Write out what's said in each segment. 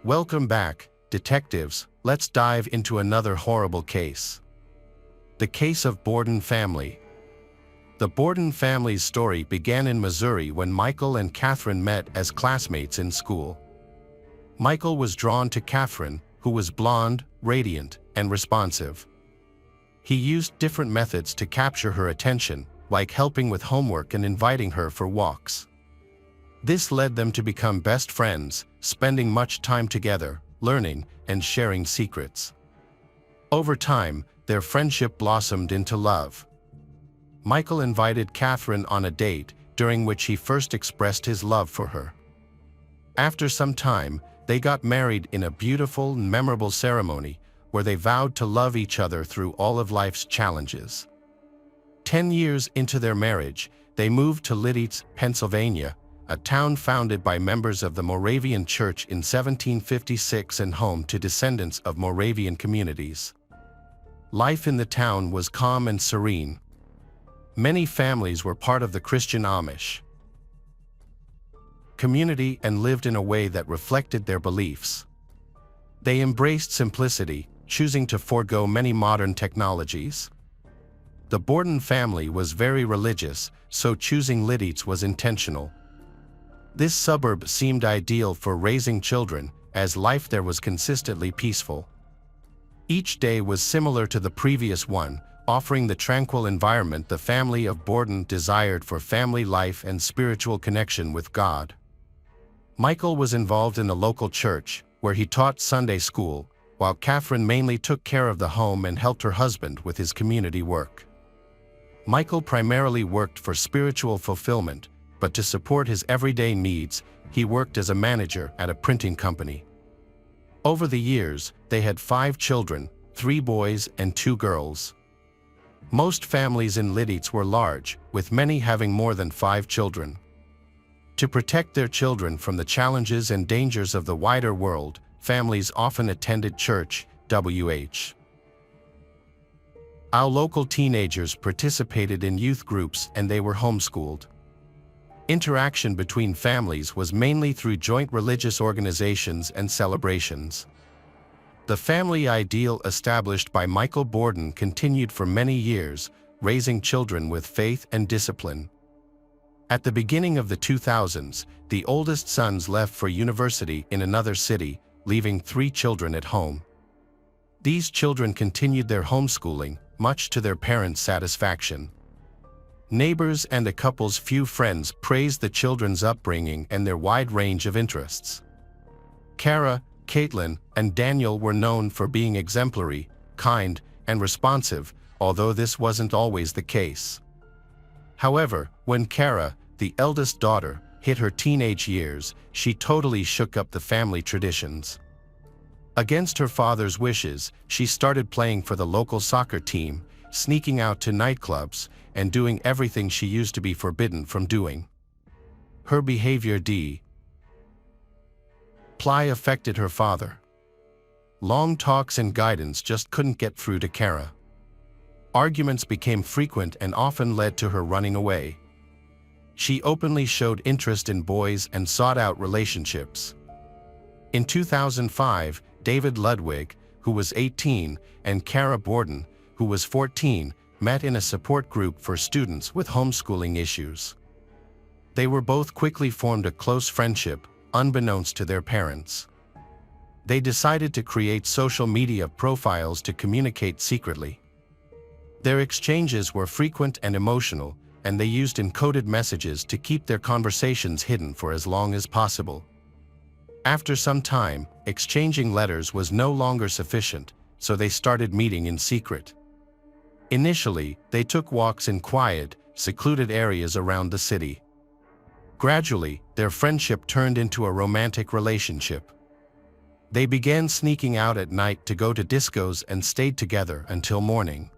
Welcome back, detectives. Let's dive into another horrible case. The case of Borden family. The Borden family's story began in Missouri when Michael and Katherine met as classmates in school. Michael was drawn to Cathryn, who was blonde, radiant, and responsive. He used different methods to capture her attention, like helping with homework and inviting her for walks. This led them to become best friends, spending much time together, learning, and sharing secrets. Over time, their friendship blossomed into love. Michael invited Cathryn on a date, during which he first expressed his love for her. After some time, they got married in a beautiful and memorable ceremony, where they vowed to love each other through all of life's challenges. 10 years into their marriage, they moved to Lititz, Pennsylvania, a town founded by members of the Moravian Church in 1756 and home to descendants of Moravian communities. Life in the town was calm and serene. Many families were part of the Christian Amish community and lived in a way that reflected their beliefs. They embraced simplicity, choosing to forego many modern technologies. The Borden family was very religious, so choosing Lititz was intentional. This suburb seemed ideal for raising children, as life there was consistently peaceful. Each day was similar to the previous one, offering the tranquil environment the family of Borden desired for family life and spiritual connection with God. Michael was involved in the local church, where he taught Sunday school, while Cathryn mainly took care of the home and helped her husband with his community work. Michael primarily worked for spiritual fulfillment, but to support his everyday needs, he worked as a manager at a printing company. Over the years, they had 5 children, 3 boys and 2 girls. Most families in Lititz were large, with many having more than 5 children. To protect their children from the challenges and dangers of the wider world, families often attended church, Our local teenagers participated in youth groups and they were homeschooled. Interaction between families was mainly through joint religious organizations and celebrations. The family ideal established by Michael Borden continued for many years, raising children with faith and discipline. At the beginning of the 2000s, the oldest sons left for university in another city, leaving 3 children at home. These children continued their homeschooling, much to their parents' satisfaction. Neighbors and the couple's few friends praised the children's upbringing and their wide range of interests. Kara, Caitlin, and Daniel were known for being exemplary, kind, and responsive, although this wasn't always the case. However, when Kara, the eldest daughter, hit her teenage years, she totally shook up the family traditions. Against her father's wishes, she started playing for the local soccer team, sneaking out to nightclubs, and doing everything she used to be forbidden from doing. Her behavior affected her father. Long talks and guidance just couldn't get through to Kara. Arguments became frequent and often led to her running away. She openly showed interest in boys and sought out relationships. In 2005, David Ludwig, who was 18, and Kara Borden, who was 14, met in a support group for students with homeschooling issues. They were both quickly formed a close friendship, unbeknownst to their parents. They decided to create social media profiles to communicate secretly. Their exchanges were frequent and emotional, and they used encoded messages to keep their conversations hidden for as long as possible. After some time, exchanging letters was no longer sufficient, so they started meeting in secret. Initially, they took walks in quiet, secluded areas around the city. Gradually, their friendship turned into a romantic relationship. They began sneaking out at night to go to discos and stayed together until morning.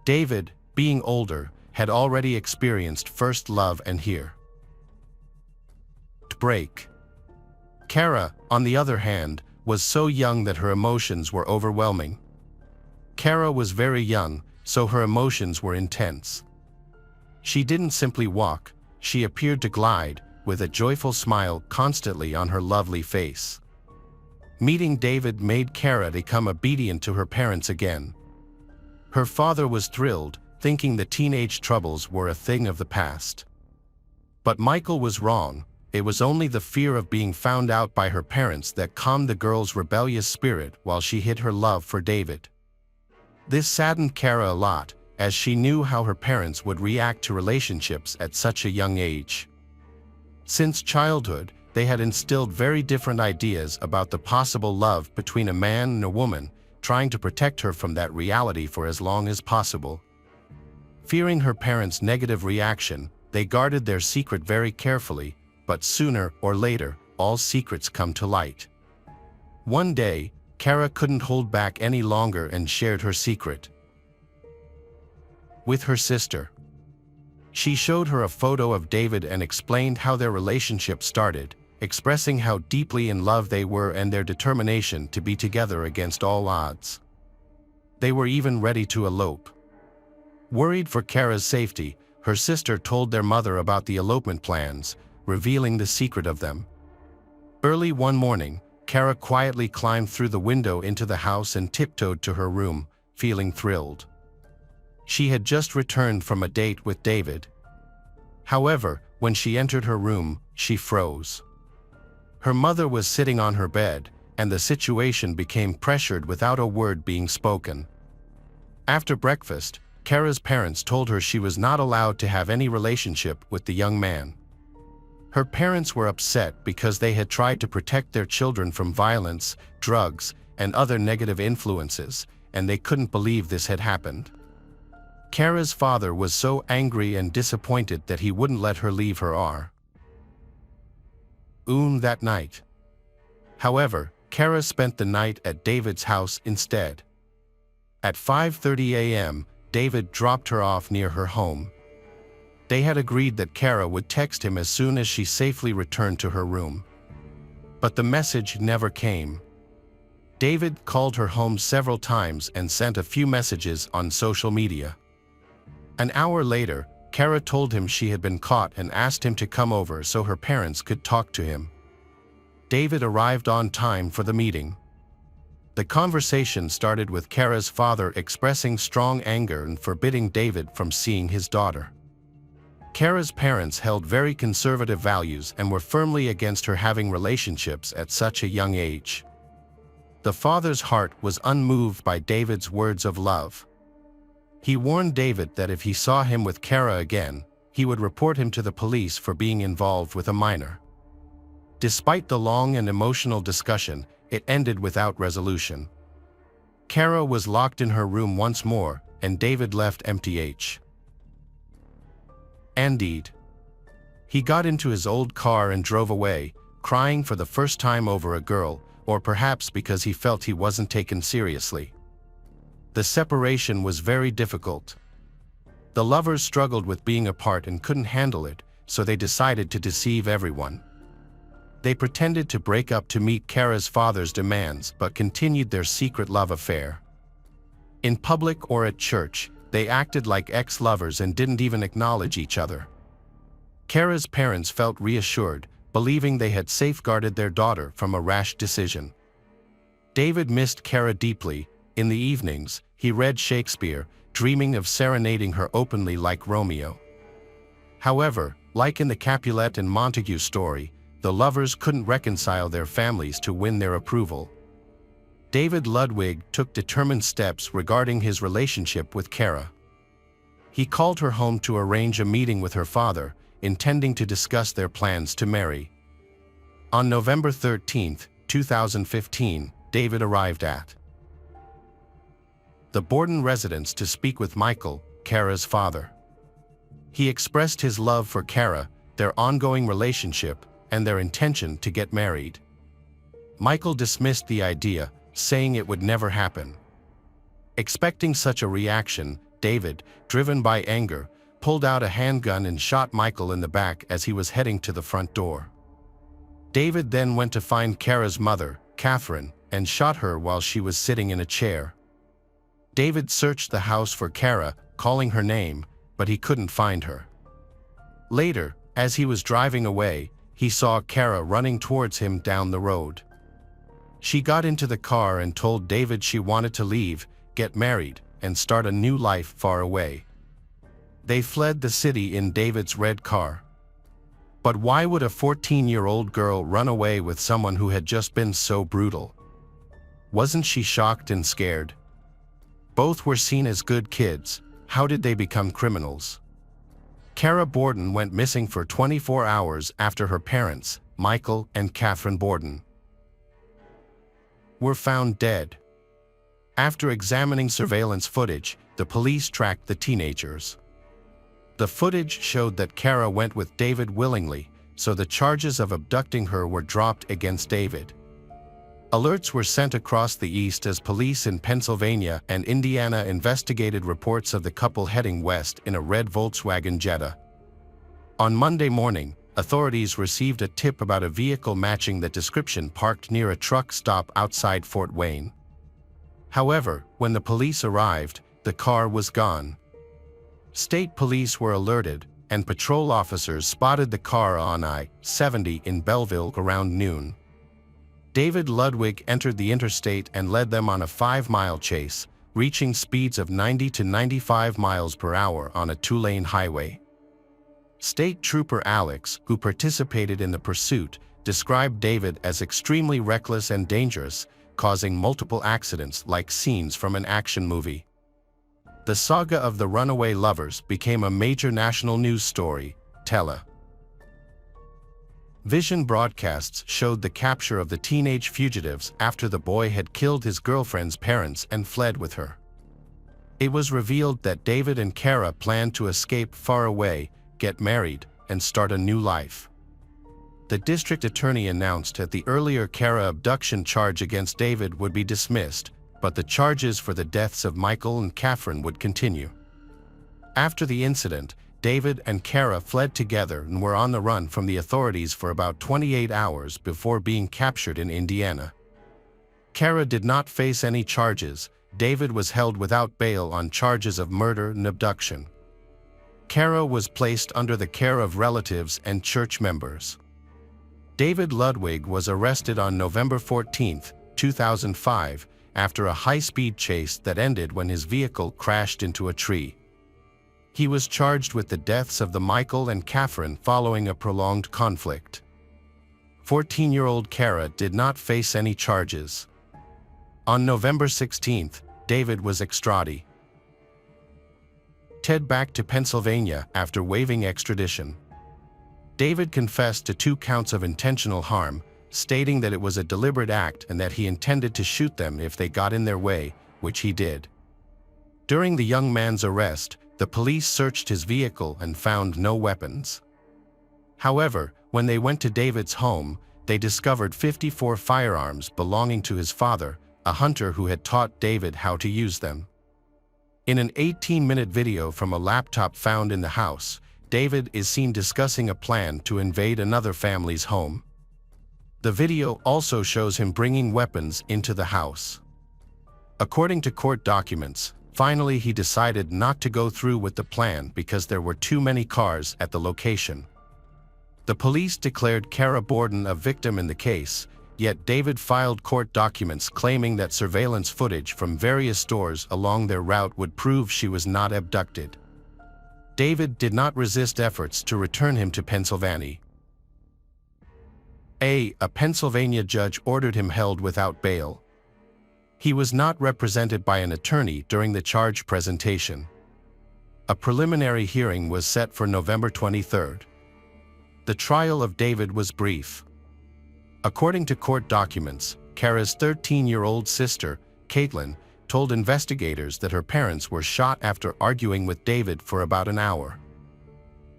David, being older, had already experienced first love and break. Kara, on the other hand, was so young that her emotions were overwhelming. Kara was very young, so her emotions were intense. She didn't simply walk, she appeared to glide, with a joyful smile constantly on her lovely face. Meeting David made Kara become obedient to her parents again. Her father was thrilled, thinking the teenage troubles were a thing of the past. But Michael was wrong. It was only the fear of being found out by her parents that calmed the girl's rebellious spirit while she hid her love for David. This saddened Kara a lot, as she knew how her parents would react to relationships at such a young age. Since childhood, they had instilled very different ideas about the possible love between a man and a woman, trying to protect her from that reality for as long as possible. Fearing her parents' negative reaction, they guarded their secret very carefully, but sooner or later, all secrets come to light. One day, Kara couldn't hold back any longer and shared her secret with her sister. She showed her a photo of David and explained how their relationship started, expressing how deeply in love they were and their determination to be together against all odds. They were even ready to elope. Worried for Kara's safety, her sister told their mother about the elopement plans, revealing the secret of them. Early one morning, Kara quietly climbed through the window into the house and tiptoed to her room, feeling thrilled. She had just returned from a date with David. However, when she entered her room, she froze. Her mother was sitting on her bed, and the situation became pressured without a word being spoken. After breakfast, Kara's parents told her she was not allowed to have any relationship with the young man. Her parents were upset because they had tried to protect their children from violence, drugs, and other negative influences, and they couldn't believe this had happened. Kara's father was so angry and disappointed that he wouldn't let her leave her room that night. However, Kara spent the night at David's house instead. At 5:30 a.m., David dropped her off near her home. They had agreed that Kara would text him as soon as she safely returned to her room. But the message never came. David called her home several times and sent a few messages on social media. An hour later, Kara told him she had been caught and asked him to come over so her parents could talk to him. David arrived on time for the meeting. The conversation started with Kara's father expressing strong anger and forbidding David from seeing his daughter. Kara's parents held very conservative values and were firmly against her having relationships at such a young age. The father's heart was unmoved by David's words of love. He warned David that if he saw him with Kara again, he would report him to the police for being involved with a minor. Despite the long and emotional discussion, it ended without resolution. Kara was locked in her room once more, and David left empty. Indeed. He got into his old car and drove away, crying for the first time over a girl, or perhaps because he felt he wasn't taken seriously. The separation was very difficult. The lovers struggled with being apart and couldn't handle it, so they decided to deceive everyone. They pretended to break up to meet Kara's father's demands but continued their secret love affair. In public or at church, they acted like ex-lovers and didn't even acknowledge each other. Kara's parents felt reassured, believing they had safeguarded their daughter from a rash decision. David missed Kara deeply. In the evenings, he read Shakespeare, dreaming of serenading her openly like Romeo. However, like in the Capulet and Montague story, the lovers couldn't reconcile their families to win their approval. David Ludwig took determined steps regarding his relationship with Kara. He called her home to arrange a meeting with her father, intending to discuss their plans to marry. On November 13, 2015, David arrived at the Borden residence to speak with Michael, Kara's father. He expressed his love for Kara, their ongoing relationship, and their intention to get married. Michael dismissed the idea, saying it would never happen. Expecting such a reaction, David, driven by anger, pulled out a handgun and shot Michael in the back as he was heading to the front door. David then went to find Kara's mother, Cathryn, and shot her while she was sitting in a chair. David searched the house for Kara, calling her name, but he couldn't find her. Later, as he was driving away, he saw Kara running towards him down the road. She got into the car and told David she wanted to leave, get married, and start a new life far away. They fled the city in David's red car. But why would a 14-year-old girl run away with someone who had just been so brutal? Wasn't she shocked and scared? Both were seen as good kids. How did they become criminals? Cara Borden went missing for 24 hours after her parents, Michael and Katherine Borden, were found dead. After examining surveillance footage, the police tracked the teenagers. The footage showed that Cara went with David willingly, so the charges of abducting her were dropped against David. Alerts were sent across the east as police in Pennsylvania and Indiana investigated reports of the couple heading west in a red Volkswagen Jetta. On Monday morning, authorities received a tip about a vehicle matching that description parked near a truck stop outside Fort Wayne. However, when the police arrived, the car was gone. State police were alerted, and patrol officers spotted the car on I-70 in Belleville around noon. David Ludwig entered the interstate and led them on a 5-mile chase, reaching speeds of 90 to 95 miles per hour on a 2-lane highway. State Trooper Alex, who participated in the pursuit, described David as extremely reckless and dangerous, causing multiple accidents like scenes from an action movie. The saga of the runaway lovers became a major national news story. Television broadcasts showed the capture of the teenage fugitives after the boy had killed his girlfriend's parents and fled with her. It was revealed that David and Cara planned to escape far away, get married, and start a new life. The district attorney announced that the earlier Cara abduction charge against David would be dismissed, but the charges for the deaths of Michael and Catherine would continue. After the incident, David and Cara fled together and were on the run from the authorities for about 28 hours before being captured in Indiana. Cara did not face any charges. David was held without bail on charges of murder and abduction. Cara was placed under the care of relatives and church members. David Ludwig was arrested on November 14, 2005, after a high-speed chase that ended when his vehicle crashed into a tree. He was charged with the deaths of the Michael and Catherine following a prolonged conflict. 14-year-old Cara did not face any charges. On November 16, David was extradited back to Pennsylvania after waiving extradition. David confessed to 2 counts of intentional harm, stating that it was a deliberate act and that he intended to shoot them if they got in their way, which he did. During the young man's arrest, the police searched his vehicle and found no weapons. However, when they went to David's home, they discovered 54 firearms belonging to his father, a hunter who had taught David how to use them. In an 18-minute video from a laptop found in the house, David is seen discussing a plan to invade another family's home. The video also shows him bringing weapons into the house. According to court documents, finally he decided not to go through with the plan because there were too many cars at the location. The police declared Cara Borden a victim in the case, yet David filed court documents claiming that surveillance footage from various stores along their route would prove she was not abducted. David did not resist efforts to return him to Pennsylvania. A Pennsylvania judge ordered him held without bail. He was not represented by an attorney during the charge presentation. A preliminary hearing was set for November 23. The trial of David was brief. According to court documents, Cara's 13-year-old sister, Cathryn, told investigators that her parents were shot after arguing with David for about an hour.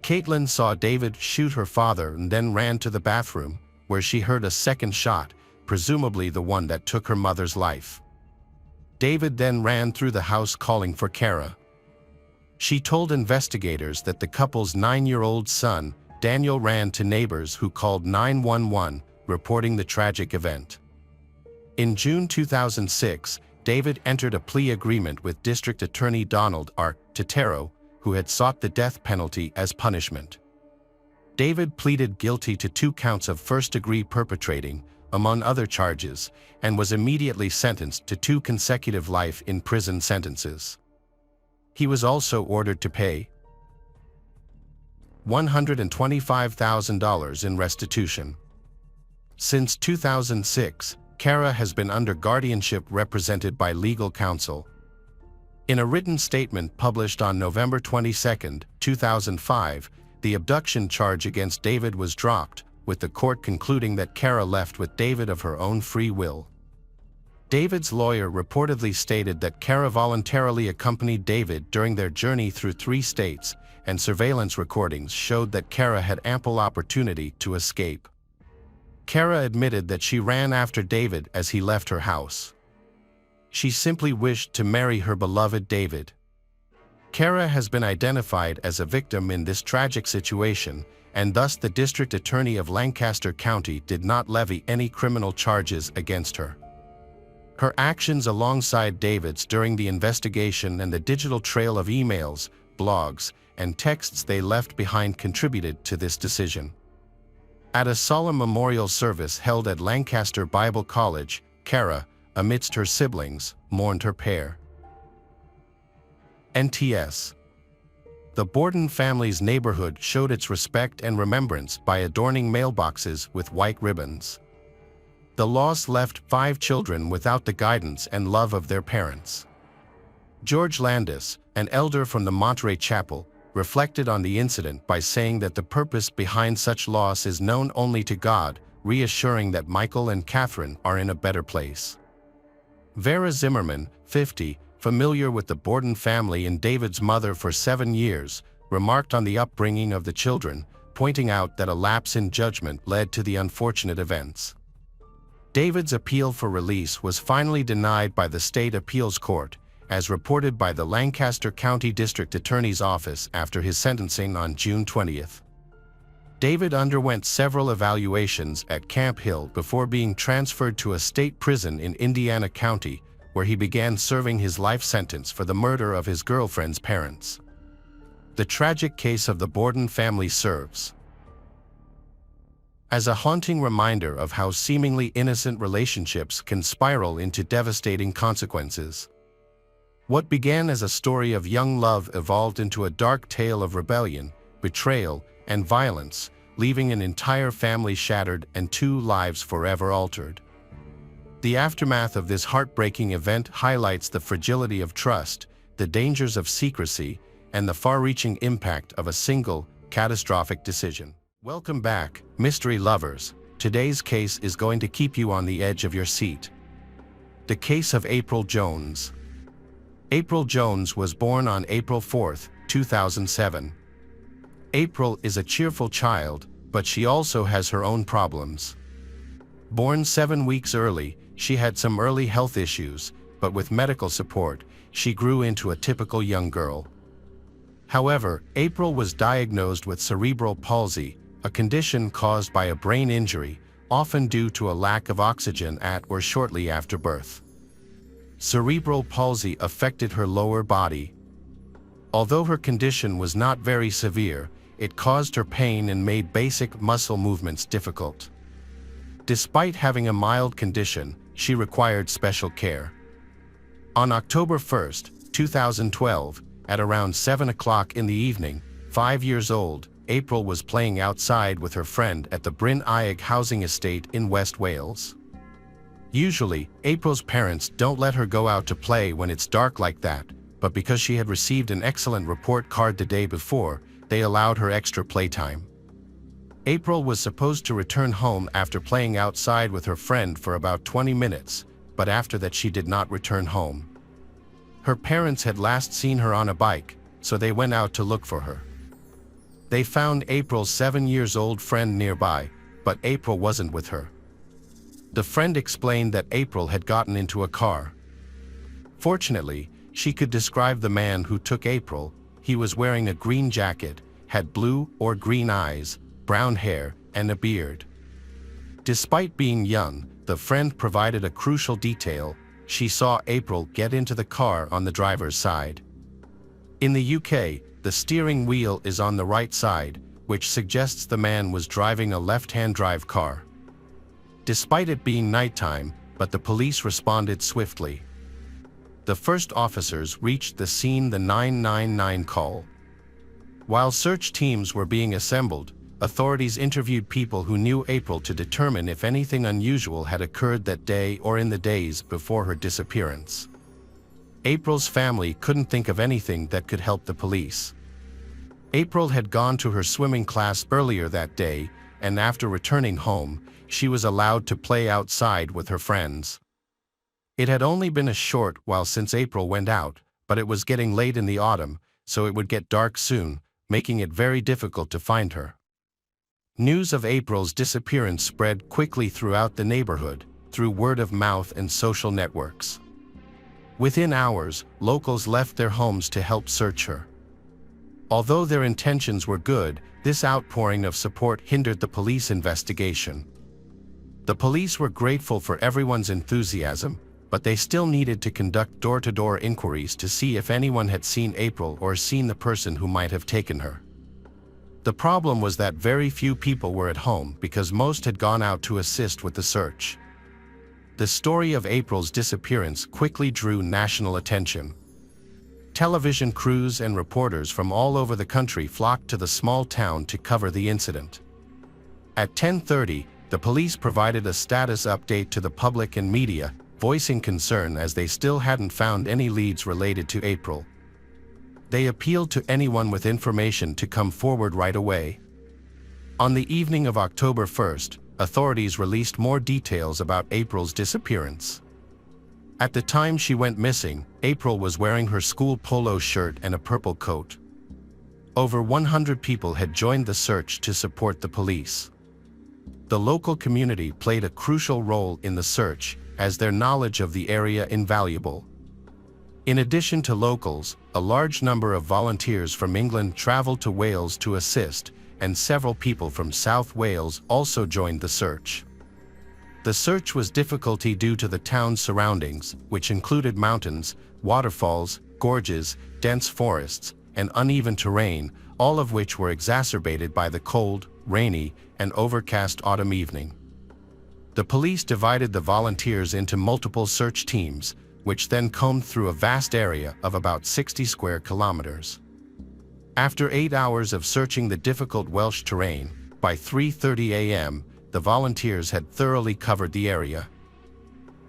Cathryn saw David shoot her father and then ran to the bathroom, where she heard a second shot, presumably the one that took her mother's life. David then ran through the house calling for Cara. She told investigators that the couple's 9-year-old son, Daniel, ran to neighbors who called 911, reporting the tragic event. In June 2006, David entered a plea agreement with District Attorney Donald R. Totaro, who had sought the death penalty as punishment. David pleaded guilty to 2 counts of first-degree perpetrating, among other charges, and was immediately sentenced to 2 consecutive life in prison sentences. He was also ordered to pay $125,000 in restitution. Since 2006, Kara has been under guardianship represented by legal counsel. In a written statement published on November 22, 2005, the abduction charge against David was dropped, with the court concluding that Kara left with David of her own free will. David's lawyer reportedly stated that Kara voluntarily accompanied David during their journey through 3 states, and surveillance recordings showed that Kara had ample opportunity to escape. Kara admitted that she ran after David as he left her house. She simply wished to marry her beloved David. Kara has been identified as a victim in this tragic situation, and thus the District Attorney of Lancaster County did not levy any criminal charges against her. Her actions alongside David's during the investigation and the digital trail of emails, blogs, and texts they left behind contributed to this decision. At a solemn memorial service held at Lancaster Bible College, Kara, amidst her siblings, mourned her pair. NTS. The Borden family's neighborhood showed its respect and remembrance by adorning mailboxes with white ribbons. The loss left 5 children without the guidance and love of their parents. George Landis, an elder from the Monterey Chapel, reflected on the incident by saying that the purpose behind such loss is known only to God, reassuring that Michael and Katherine are in a better place. Vera Zimmerman, 50, familiar with the Borden family and David's mother for 7 years, remarked on the upbringing of the children, pointing out that a lapse in judgment led to the unfortunate events. David's appeal for release was finally denied by the State Appeals Court, as reported by the Lancaster County District Attorney's Office after his sentencing on June 20. David underwent several evaluations at Camp Hill before being transferred to a state prison in Indiana County, where he began serving his life sentence for the murder of his girlfriend's parents. The tragic case of the Borden family serves as a haunting reminder of how seemingly innocent relationships can spiral into devastating consequences. What began as a story of young love evolved into a dark tale of rebellion, betrayal, and violence, leaving an entire family shattered and 2 lives forever altered. The aftermath of this heartbreaking event highlights the fragility of trust, the dangers of secrecy, and the far-reaching impact of a single, catastrophic decision. Welcome back, mystery lovers. Today's case is going to keep you on the edge of your seat. The case of April Jones. April Jones was born on April 4, 2007. April is a cheerful child, but she also has her own problems. Born 7 weeks early, she had some early health issues, but with medical support, she grew into a typical young girl. However, April was diagnosed with cerebral palsy, a condition caused by a brain injury, often due to a lack of oxygen at or shortly after birth. Cerebral palsy affected her lower body. Although her condition was not very severe, it caused her pain and made basic muscle movements difficult. Despite having a mild condition, she required special care. On October 1, 2012, at around 7 o'clock in the evening, 5 years old, April was playing outside with her friend at the Bryn Aeg housing estate in West Wales. Usually, April's parents don't let her go out to play when it's dark like that, but because she had received an excellent report card the day before, they allowed her extra playtime. April was supposed to return home after playing outside with her friend for about 20 minutes, but after that she did not return home. Her parents had last seen her on a bike, so they went out to look for her. They found April's 7-year-old friend nearby, but April wasn't with her. The friend explained that April had gotten into a car. Fortunately, she could describe the man who took April. He was wearing a green jacket, had blue or green eyes, brown hair, and a beard. Despite being young, the friend provided a crucial detail: she saw April get into the car on the driver's side. In the UK, the steering wheel is on the right side, which suggests the man was driving a left-hand drive car. despite it being nighttime, but the police responded swiftly. The first officers reached the scene, the 999 call. While search teams were being assembled, authorities interviewed people who knew April to determine if anything unusual had occurred that day or in the days before her disappearance. April's family couldn't think of anything that could help the police. April had gone to her swimming class earlier that day, and after returning home, she was allowed to play outside with her friends. It had only been a short while since April went out, but it was getting late in the autumn, so it would get dark soon, making it very difficult to find her. News of April's disappearance spread quickly throughout the neighborhood, through word of mouth and social networks. Within hours, locals left their homes to help search her. Although their intentions were good, this outpouring of support hindered the police investigation. The police were grateful for everyone's enthusiasm, but they still needed to conduct door-to-door inquiries to see if anyone had seen April or seen the person who might have taken her. The problem was that very few people were at home because most had gone out to assist with the search. The story of April's disappearance quickly drew national attention. Television crews and reporters from all over the country flocked to the small town to cover the incident. At 10:30, the police provided a status update to the public and media, voicing concern as they still hadn't found any leads related to April. They appealed to anyone with information to come forward right away. On the evening of October 1st, authorities released more details about April's disappearance. At the time she went missing, April was wearing her school polo shirt and a purple coat. Over 100 people had joined the search to support the police. The local community played a crucial role in the search, as their knowledge of the area invaluable. In addition to locals, a large number of volunteers from England traveled to Wales to assist, and several people from South Wales also joined the search. The search was difficult due to the town's surroundings, which included mountains, waterfalls, gorges, dense forests, and uneven terrain, all of which were exacerbated by the cold, rainy, and overcast autumn evening. The police divided the volunteers into multiple search teams, which then combed through a vast area of about 60 square kilometers. After 8 hours of searching the difficult Welsh terrain, by 3:30 a.m., the volunteers had thoroughly covered the area.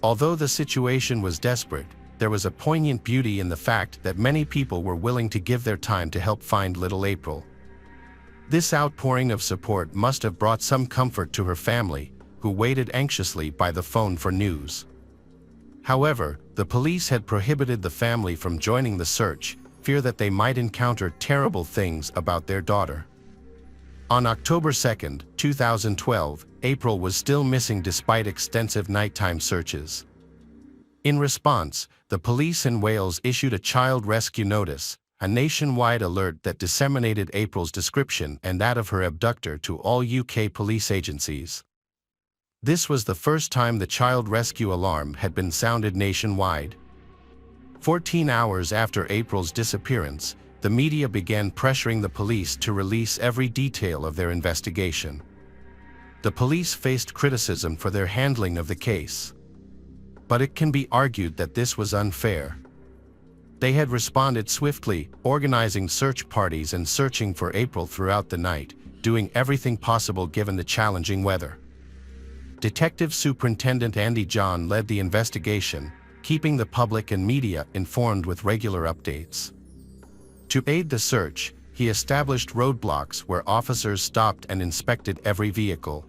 Although the situation was desperate, there was a poignant beauty in the fact that many people were willing to give their time to help find little April. This outpouring of support must have brought some comfort to her family, who waited anxiously by the phone for news. However, the police had prohibited the family from joining the search, fear that they might encounter terrible things about their daughter. On October 2, 2012, April was still missing despite extensive nighttime searches. In response, the police in Wales issued a child rescue notice, a nationwide alert that disseminated April's description and that of her abductor to all UK police agencies. This was the first time the child rescue alarm had been sounded nationwide. 14 hours after April's disappearance, the media began pressuring the police to release every detail of their investigation. The police faced criticism for their handling of the case. But it can be argued that this was unfair. They had responded swiftly, organizing search parties and searching for April throughout the night, doing everything possible given the challenging weather. Detective Superintendent Andy John led the investigation, keeping the public and media informed with regular updates. To aid the search, he established roadblocks where officers stopped and inspected every vehicle.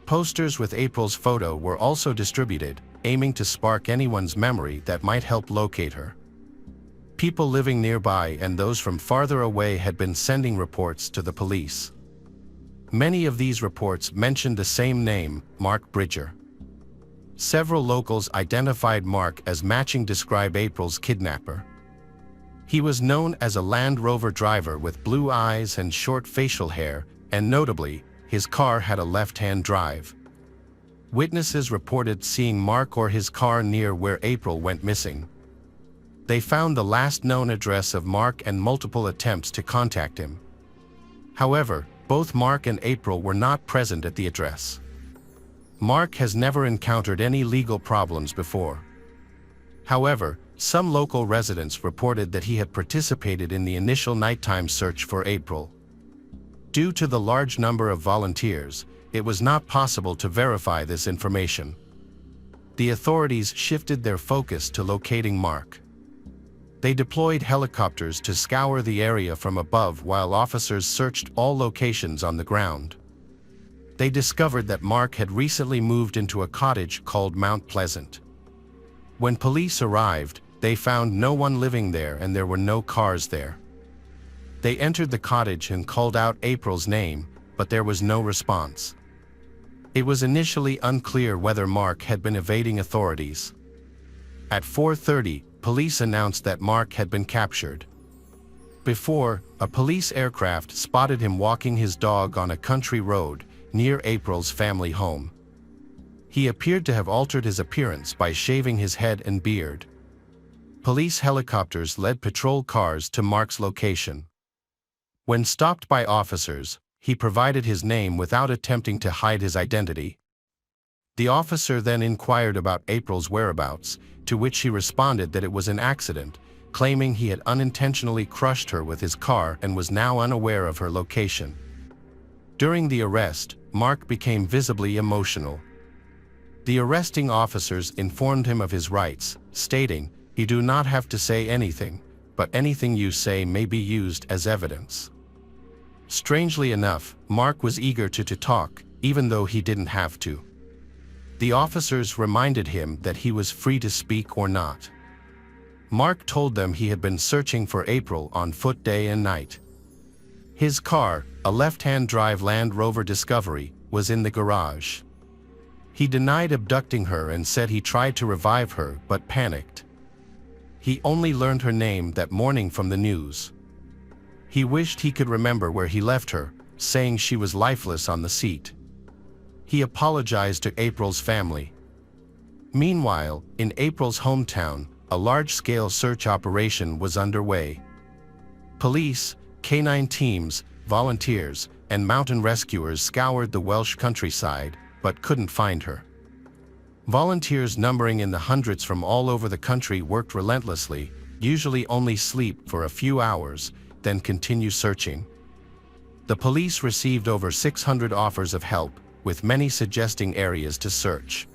Posters with April's photo were also distributed, aiming to spark anyone's memory that might help locate her. People living nearby and those from farther away had been sending reports to the police. Many of these reports mentioned the same name, Mark Bridger. Several locals identified Mark as matching describe April's kidnapper. He was known as a Land Rover driver with blue eyes and short facial hair, and notably, his car had a left-hand drive. Witnesses reported seeing Mark or his car near where April went missing. They found the last known address of Mark and multiple attempts to contact him. However, both Mark and April were not present at the address. Mark has never encountered any legal problems before. However, some local residents reported that he had participated in the initial nighttime search for April. Due to the large number of volunteers, it was not possible to verify this information. The authorities shifted their focus to locating Mark. They deployed helicopters to scour the area from above while officers searched all locations on the ground. They discovered that Mark had recently moved into a cottage called Mount Pleasant. When police arrived, they found no one living there and there were no cars there. They entered the cottage and called out April's name, but there was no response. It was initially unclear whether Mark had been evading authorities. At 4:30, police announced that Mark had been captured. Before, a police aircraft spotted him walking his dog on a country road near April's family home. He appeared to have altered his appearance by shaving his head and beard. Police helicopters led patrol cars to Mark's location. When stopped by officers, he provided his name without attempting to hide his identity. The officer then inquired about April's whereabouts, to which he responded that it was an accident, claiming he had unintentionally crushed her with his car and was now unaware of her location. During the arrest, Mark became visibly emotional. The arresting officers informed him of his rights, stating, "You do not have to say anything, but anything you say may be used as evidence." Strangely enough, Mark was eager to talk, even though he didn't have to. The officers reminded him that he was free to speak or not. Mark told them he had been searching for April on foot day and night. His car, a left-hand drive Land Rover Discovery, was in the garage. He denied abducting her and said he tried to revive her but panicked. He only learned her name that morning from the news. He wished he could remember where he left her, saying she was lifeless on the seat. He apologized to April's family. Meanwhile, in April's hometown, a large-scale search operation was underway. Police, canine teams, volunteers, and mountain rescuers scoured the Welsh countryside, but couldn't find her. Volunteers numbering in the hundreds from all over the country worked relentlessly, usually only sleep for a few hours, then continue searching. The police received over 600 offers of help, with many suggesting areas to search.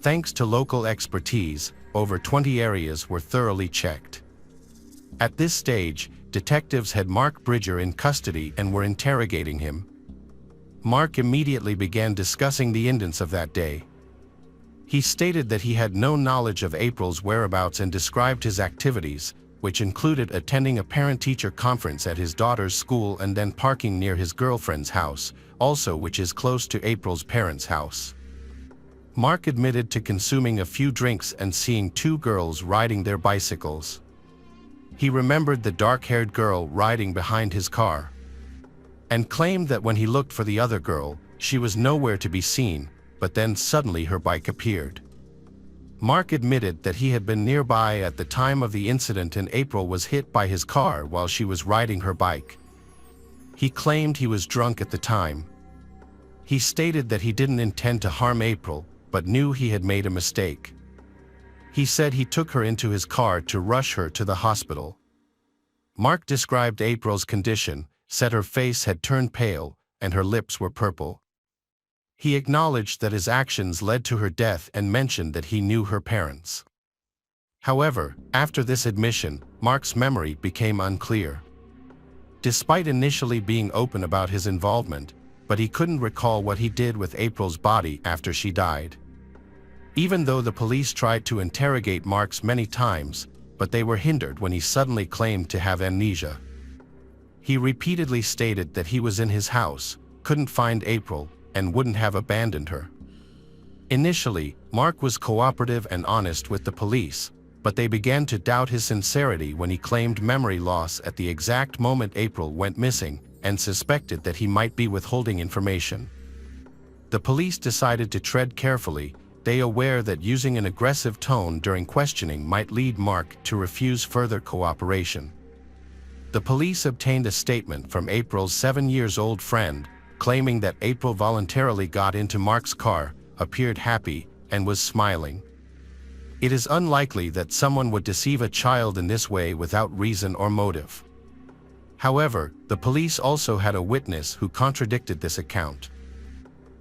Thanks to local expertise, over 20 areas were thoroughly checked. At this stage, detectives had Mark Bridger in custody and were interrogating him. Mark immediately began discussing the incidents of that day. He stated that he had no knowledge of April's whereabouts and described his activities, which included attending a parent-teacher conference at his daughter's school and then parking near his girlfriend's house, also which is close to April's parents' house. Mark admitted to consuming a few drinks and seeing two girls riding their bicycles. He remembered the dark-haired girl riding behind his car, and claimed that when he looked for the other girl, she was nowhere to be seen, but then suddenly her bike appeared. Mark admitted that he had been nearby at the time of the incident and April was hit by his car while she was riding her bike. He claimed he was drunk at the time. He stated that he didn't intend to harm April, but knew he had made a mistake. He said he took her into his car to rush her to the hospital. Mark described April's condition, said her face had turned pale, and her lips were purple. He acknowledged that his actions led to her death and mentioned that he knew her parents. However, after this admission, Mark's memory became unclear. Despite initially being open about his involvement, but he couldn't recall what he did with April's body after she died. Even though the police tried to interrogate Mark many times, but they were hindered when he suddenly claimed to have amnesia. He repeatedly stated that he was in his house, couldn't find April, and wouldn't have abandoned her. Initially, Mark was cooperative and honest with the police, but they began to doubt his sincerity when he claimed memory loss at the exact moment April went missing and suspected that he might be withholding information. The police decided to tread carefully, they aware that using an aggressive tone during questioning might lead Mark to refuse further cooperation. The police obtained a statement from April's 7-year-old friend, claiming that April voluntarily got into Mark's car, appeared happy, and was smiling. It is unlikely that someone would deceive a child in this way without reason or motive. However, the police also had a witness who contradicted this account.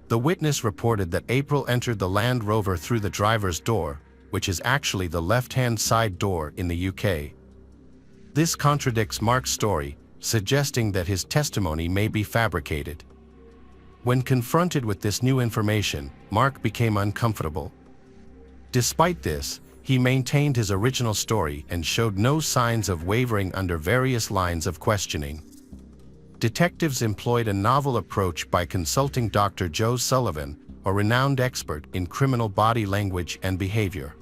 The witness reported that April entered the Land Rover through the driver's door, which is actually the left-hand side door in the UK. This contradicts Mark's story, suggesting that his testimony may be fabricated. When confronted with this new information, Mark became uncomfortable. Despite this, he maintained his original story and showed no signs of wavering under various lines of questioning. Detectives employed a novel approach by consulting Dr. Joe Sullivan, a renowned expert in criminal body language and behavior.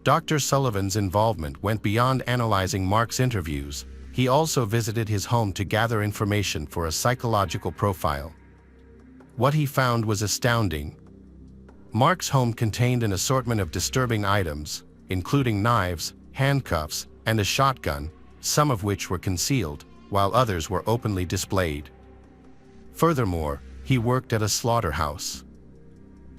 Dr. Sullivan's involvement went beyond analyzing Mark's interviews. He also visited his home to gather information for a psychological profile. What he found was astounding. Mark's home contained an assortment of disturbing items, including knives, handcuffs, and a shotgun, some of which were concealed, while others were openly displayed. Furthermore, he worked at a slaughterhouse.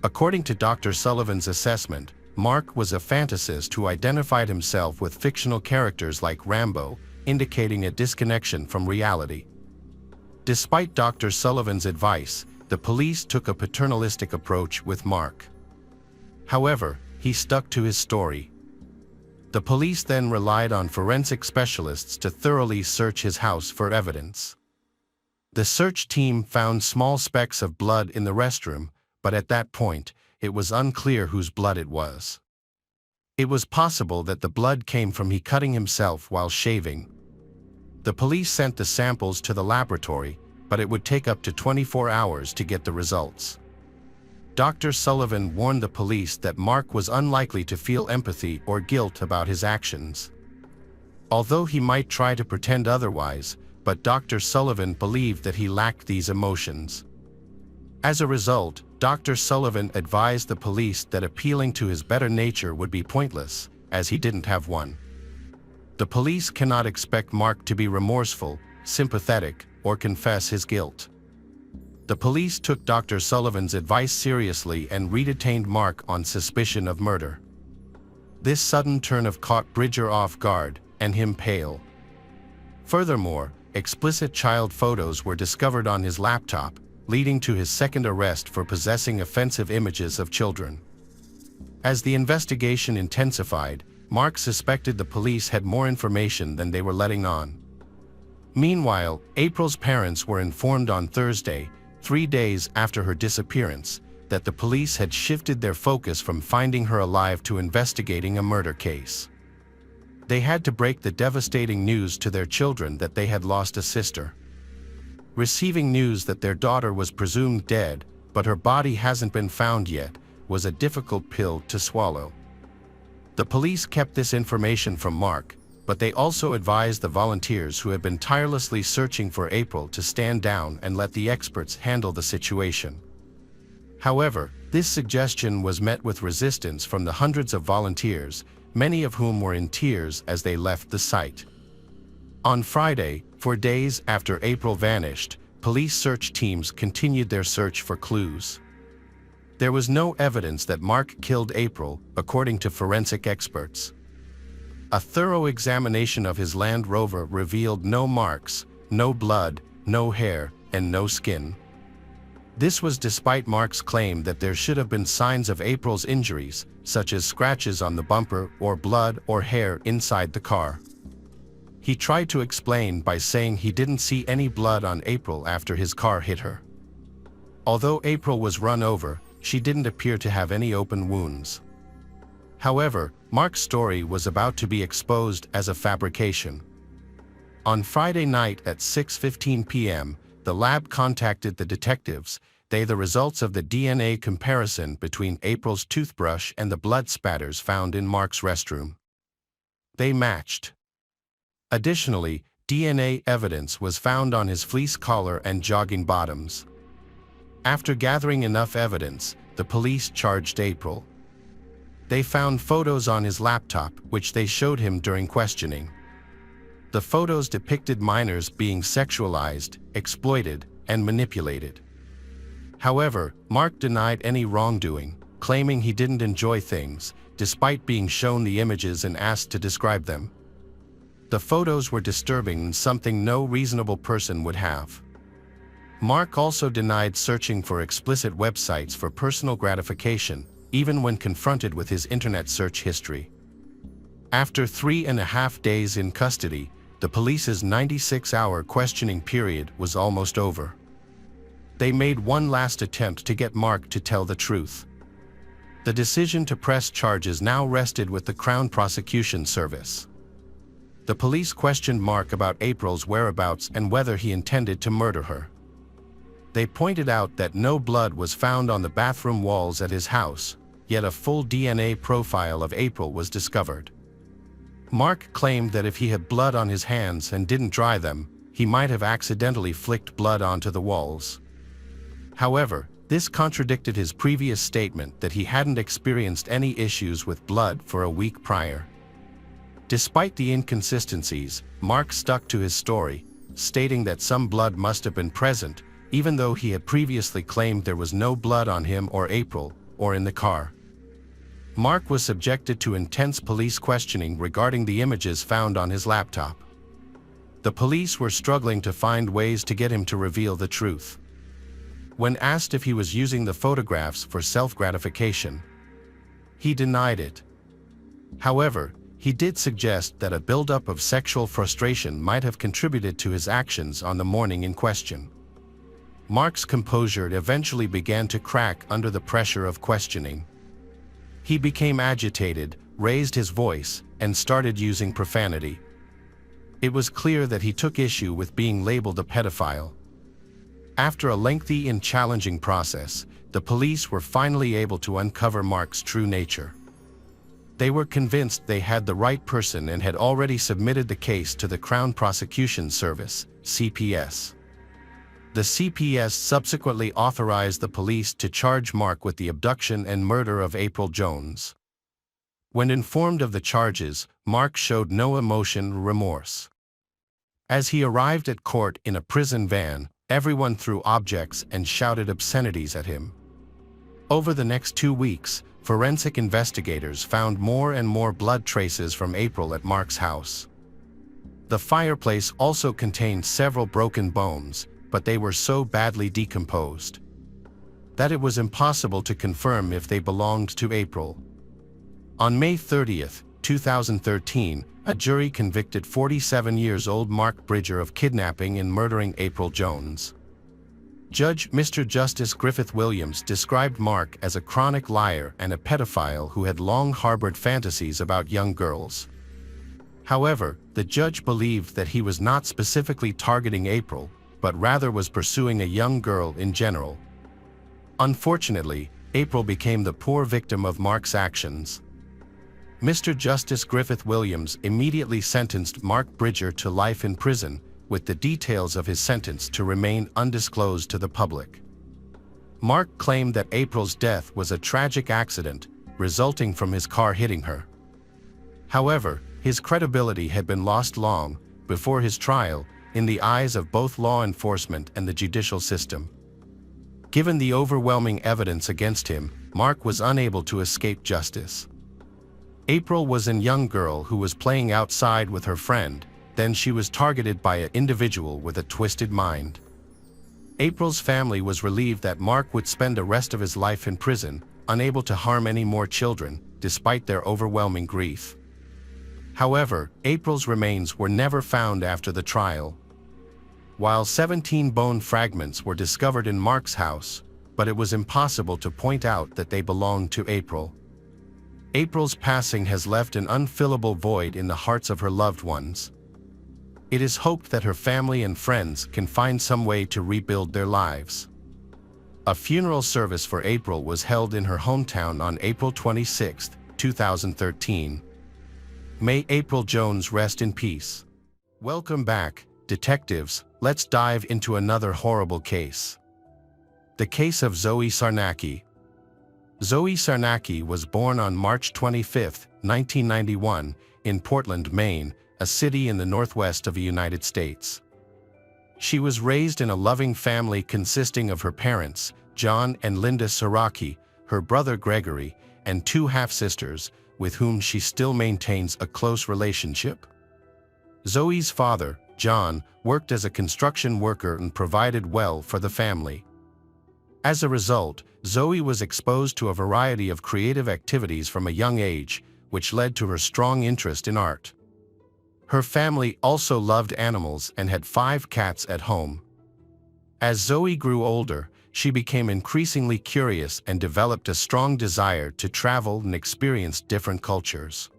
According to Dr. Sullivan's assessment, Mark was a fantasist who identified himself with fictional characters like Rambo, indicating a disconnection from reality. Despite Dr. Sullivan's advice, the police took a paternalistic approach with Mark. However, he stuck to his story. The police then relied on forensic specialists to thoroughly search his house for evidence. The search team found small specks of blood in the restroom, but at that point, it was unclear whose blood it was. It was possible that the blood came from he cutting himself while shaving. The police sent the samples to the laboratory, but it would take up to 24 hours to get the results. Dr. Sullivan warned the police that Mark was unlikely to feel empathy or guilt about his actions. Although he might try to pretend otherwise, but Dr. Sullivan believed that he lacked these emotions. As a result, Dr. Sullivan advised the police that appealing to his better nature would be pointless, as he didn't have one. The police cannot expect Mark to be remorseful, sympathetic, or confess his guilt. The police took Dr. Sullivan's advice seriously and redetained Mark on suspicion of murder. This sudden turn caught Bridger off guard, and him pale. Furthermore, explicit child photos were discovered on his laptop, leading to his second arrest for possessing offensive images of children. As the investigation intensified, Mark suspected the police had more information than they were letting on. Meanwhile, April's parents were informed on Thursday, 3 days after her disappearance, that the police had shifted their focus from finding her alive to investigating a murder case. They had to break the devastating news to their children that they had lost a sister. Receiving news that their daughter was presumed dead, but her body hasn't been found yet, was a difficult pill to swallow. The police kept this information from Mark, but they also advised the volunteers who had been tirelessly searching for April to stand down and let the experts handle the situation. However, this suggestion was met with resistance from the hundreds of volunteers, many of whom were in tears as they left the site. On Friday, 4 days after April vanished, police search teams continued their search for clues. There was no evidence that Mark killed April, according to forensic experts. A thorough examination of his Land Rover revealed no marks, no blood, no hair, and no skin. This was despite Mark's claim that there should have been signs of April's injuries, such as scratches on the bumper or blood or hair inside the car. He tried to explain by saying he didn't see any blood on April after his car hit her. Although April was run over, she didn't appear to have any open wounds. However, Mark's story was about to be exposed as a fabrication. On Friday night at 6:15 p.m., the lab contacted the detectives. The results of the DNA comparison between April's toothbrush and the blood spatters found in Mark's restroom. They matched. Additionally, DNA evidence was found on his fleece collar and jogging bottoms. After gathering enough evidence, the police charged April. They found photos on his laptop, which they showed him during questioning. The photos depicted minors being sexualized, exploited, and manipulated. However, Mark denied any wrongdoing, claiming he didn't enjoy things, despite being shown the images and asked to describe them. The photos were disturbing and something no reasonable person would have. Mark also denied searching for explicit websites for personal gratification, even when confronted with his internet search history. After 3.5 days in custody, the police's 96-hour questioning period was almost over. They made one last attempt to get Mark to tell the truth. The decision to press charges now rested with the Crown Prosecution Service. The police questioned Mark about April's whereabouts and whether he intended to murder her. They pointed out that no blood was found on the bathroom walls at his house, yet a full DNA profile of April was discovered. Mark claimed that if he had blood on his hands and didn't dry them, he might have accidentally flicked blood onto the walls. However, this contradicted his previous statement that he hadn't experienced any issues with blood for a week prior. Despite the inconsistencies, Mark stuck to his story, stating that some blood must have been present, even though he had previously claimed there was no blood on him or April, or in the car. Mark was subjected to intense police questioning regarding the images found on his laptop. The police were struggling to find ways to get him to reveal the truth. When asked if he was using the photographs for self-gratification, he denied it. However, he did suggest that a buildup of sexual frustration might have contributed to his actions on the morning in question. Mark's composure eventually began to crack under the pressure of questioning. He became agitated, raised his voice, and started using profanity. It was clear that he took issue with being labeled a pedophile. After a lengthy and challenging process, the police were finally able to uncover Mark's true nature. They were convinced they had the right person and had already submitted the case to the Crown Prosecution Service, CPS. The CPS subsequently authorized the police to charge Mark with the abduction and murder of April Jones. When informed of the charges, Mark showed no emotion or remorse. As he arrived at court in a prison van, everyone threw objects and shouted obscenities at him. Over the next 2 weeks, forensic investigators found more and more blood traces from April at Mark's house. The fireplace also contained several broken bones, but they were so badly decomposed that it was impossible to confirm if they belonged to April. On May 30, 2013, a jury convicted 47-year-old Mark Bridger of kidnapping and murdering April Jones. Judge Mr. Justice Griffith Williams described Mark as a chronic liar and a pedophile who had long harbored fantasies about young girls. However, the judge believed that he was not specifically targeting April, but rather was pursuing a young girl in general. Unfortunately, April became the poor victim of Mark's actions. Mr. Justice Griffith Williams immediately sentenced Mark Bridger to life in prison, with the details of his sentence to remain undisclosed to the public. Mark claimed that April's death was a tragic accident, resulting from his car hitting her. However, his credibility had been lost long before his trial, in the eyes of both law enforcement and the judicial system. Given the overwhelming evidence against him, Mark was unable to escape justice. April was a young girl who was playing outside with her friend, then she was targeted by an individual with a twisted mind. April's family was relieved that Mark would spend the rest of his life in prison, unable to harm any more children, despite their overwhelming grief. However, April's remains were never found after the trial. While 17 bone fragments were discovered in Mark's house, but it was impossible to point out that they belonged to April. April's passing has left an unfillable void in the hearts of her loved ones. It is hoped that her family and friends can find some way to rebuild their lives. A funeral service for April was held in her hometown on April 26, 2013. May April Jones rest in peace. Welcome back, detectives. Let's dive into another horrible case. The case of Zoe Sarnacki. Zoe Sarnacki was born on March 25, 1991, in Portland, Maine, a city in the northwest of the United States. She was raised in a loving family consisting of her parents, John and Linda Siraki, her brother Gregory, and two half-sisters, with whom she still maintains a close relationship. Zoe's father, John, worked as a construction worker and provided well for the family. As a result, Zoe was exposed to a variety of creative activities from a young age, which led to her strong interest in art. Her family also loved animals and had 5 cats at home. As Zoe grew older, she became increasingly curious and developed a strong desire to travel and experience different cultures.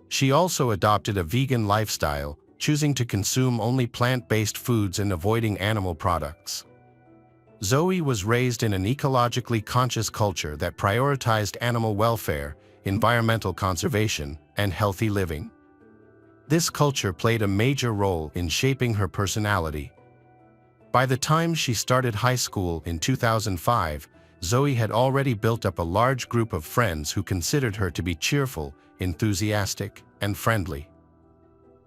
She also adopted a vegan lifestyle, choosing to consume only plant-based foods and avoiding animal products. Zoe was raised in an ecologically conscious culture that prioritized animal welfare, environmental conservation, and healthy living. This culture played a major role in shaping her personality. By the time she started high school in 2005, Zoe had already built up a large group of friends who considered her to be cheerful, enthusiastic, and friendly.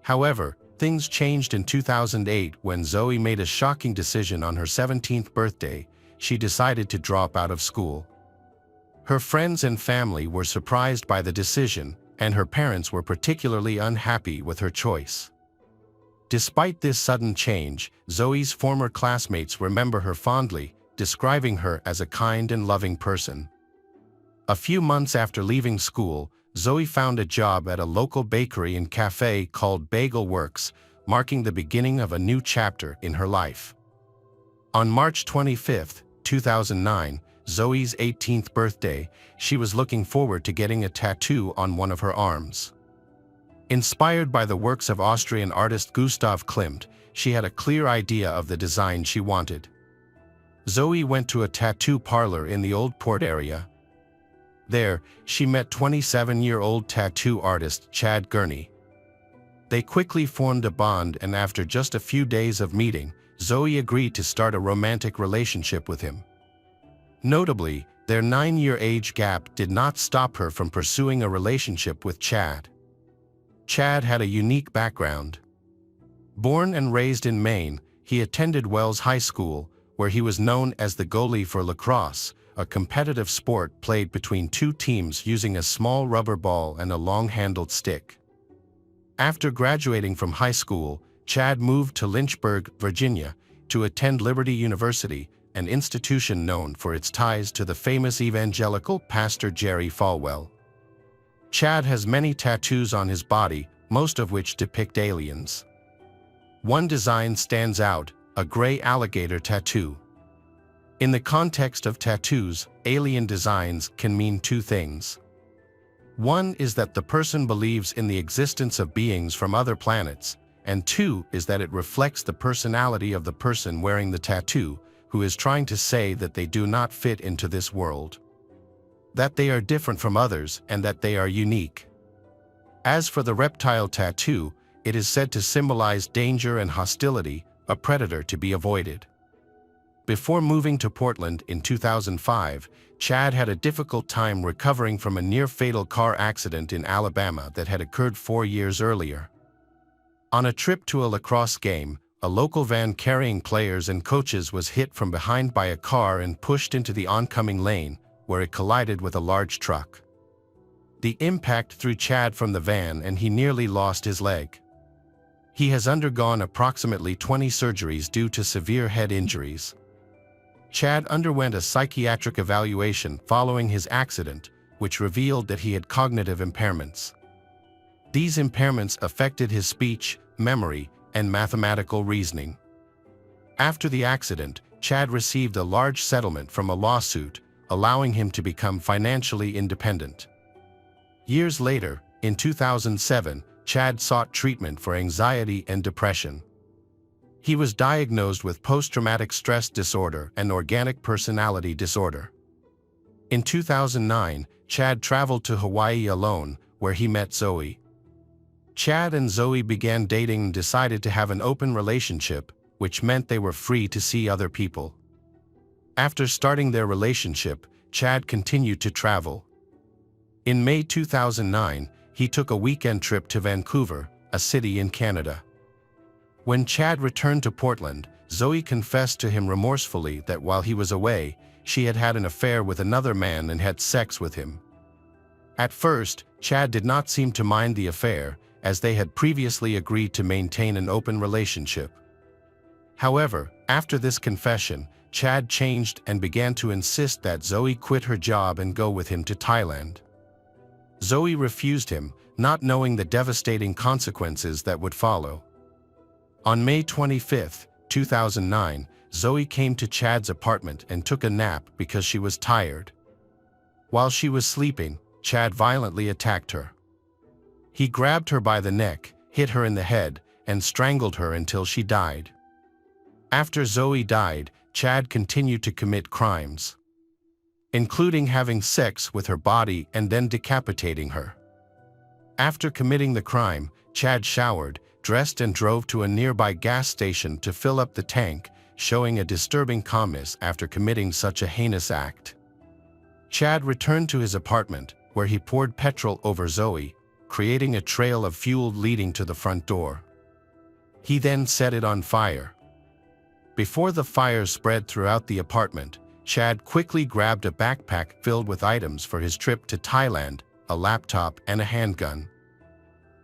However, things changed in 2008 when Zoe made a shocking decision on her 17th birthday. She decided to drop out of school. Her friends and family were surprised by the decision, and her parents were particularly unhappy with her choice. Despite this sudden change, Zoe's former classmates remember her fondly, describing her as a kind and loving person. A few months after leaving school, Zoe found a job at a local bakery and cafe called Bagel Works, marking the beginning of a new chapter in her life. On March 25, 2009, Zoe's 18th birthday, she was looking forward to getting a tattoo on one of her arms. Inspired by the works of Austrian artist Gustav Klimt, she had a clear idea of the design she wanted. Zoe went to a tattoo parlor in the Old Port area. There, she met 27-year-old tattoo artist Chad Gurney. They quickly formed a bond, and after just a few days of meeting, Zoe agreed to start a romantic relationship with him. Notably, their 9-year age gap did not stop her from pursuing a relationship with Chad. Chad had a unique background. Born and raised in Maine, he attended Wells High School, where he was known as the goalie for lacrosse, a competitive sport played between 2 teams using a small rubber ball and a long-handled stick. After graduating from high school, Chad moved to Lynchburg, Virginia, to attend Liberty University, an institution known for its ties to the famous evangelical pastor Jerry Falwell. Chad has many tattoos on his body, most of which depict aliens. One design stands out, a gray alligator tattoo. In the context of tattoos, alien designs can mean 2 things. One is that the person believes in the existence of beings from other planets, and 2 is that it reflects the personality of the person wearing the tattoo, who is trying to say that they do not fit into this world, that they are different from others, and that they are unique. As for the reptile tattoo, it is said to symbolize danger and hostility, a predator to be avoided. Before moving to Portland in 2005, Chad had a difficult time recovering from a near-fatal car accident in Alabama that had occurred 4 years earlier. On a trip to a lacrosse game, a local van carrying players and coaches was hit from behind by a car and pushed into the oncoming lane, where it collided with a large truck. The impact threw Chad from the van and he nearly lost his leg. He has undergone approximately 20 surgeries due to severe head injuries. Chad underwent a psychiatric evaluation following his accident, which revealed that he had cognitive impairments. These impairments affected his speech, memory, and mathematical reasoning. After the accident, Chad received a large settlement from a lawsuit, allowing him to become financially independent. Years later, in 2007, Chad sought treatment for anxiety and depression. He was diagnosed with post-traumatic stress disorder and organic personality disorder. In 2009, Chad traveled to Hawaii alone, where he met Zoe. Chad and Zoe began dating and decided to have an open relationship, which meant they were free to see other people. After starting their relationship, Chad continued to travel. In May 2009, he took a weekend trip to Vancouver, a city in Canada. When Chad returned to Portland, Zoe confessed to him remorsefully that while he was away, she had had an affair with another man and had sex with him. At first, Chad did not seem to mind the affair, as they had previously agreed to maintain an open relationship. However, after this confession, Chad changed and began to insist that Zoe quit her job and go with him to Thailand. Zoe refused him, not knowing the devastating consequences that would follow. On May 25, 2009, Zoe came to Chad's apartment and took a nap because she was tired. While she was sleeping, Chad violently attacked her. He grabbed her by the neck, hit her in the head, and strangled her until she died. After Zoe died, Chad continued to commit crimes, including having sex with her body and then decapitating her. After committing the crime, Chad showered, dressed and drove to a nearby gas station to fill up the tank, showing a disturbing calmness after committing such a heinous act. Chad returned to his apartment, where he poured petrol over Zoe, creating a trail of fuel leading to the front door. He then set it on fire. Before the fire spread throughout the apartment, Chad quickly grabbed a backpack filled with items for his trip to Thailand, a laptop and a handgun.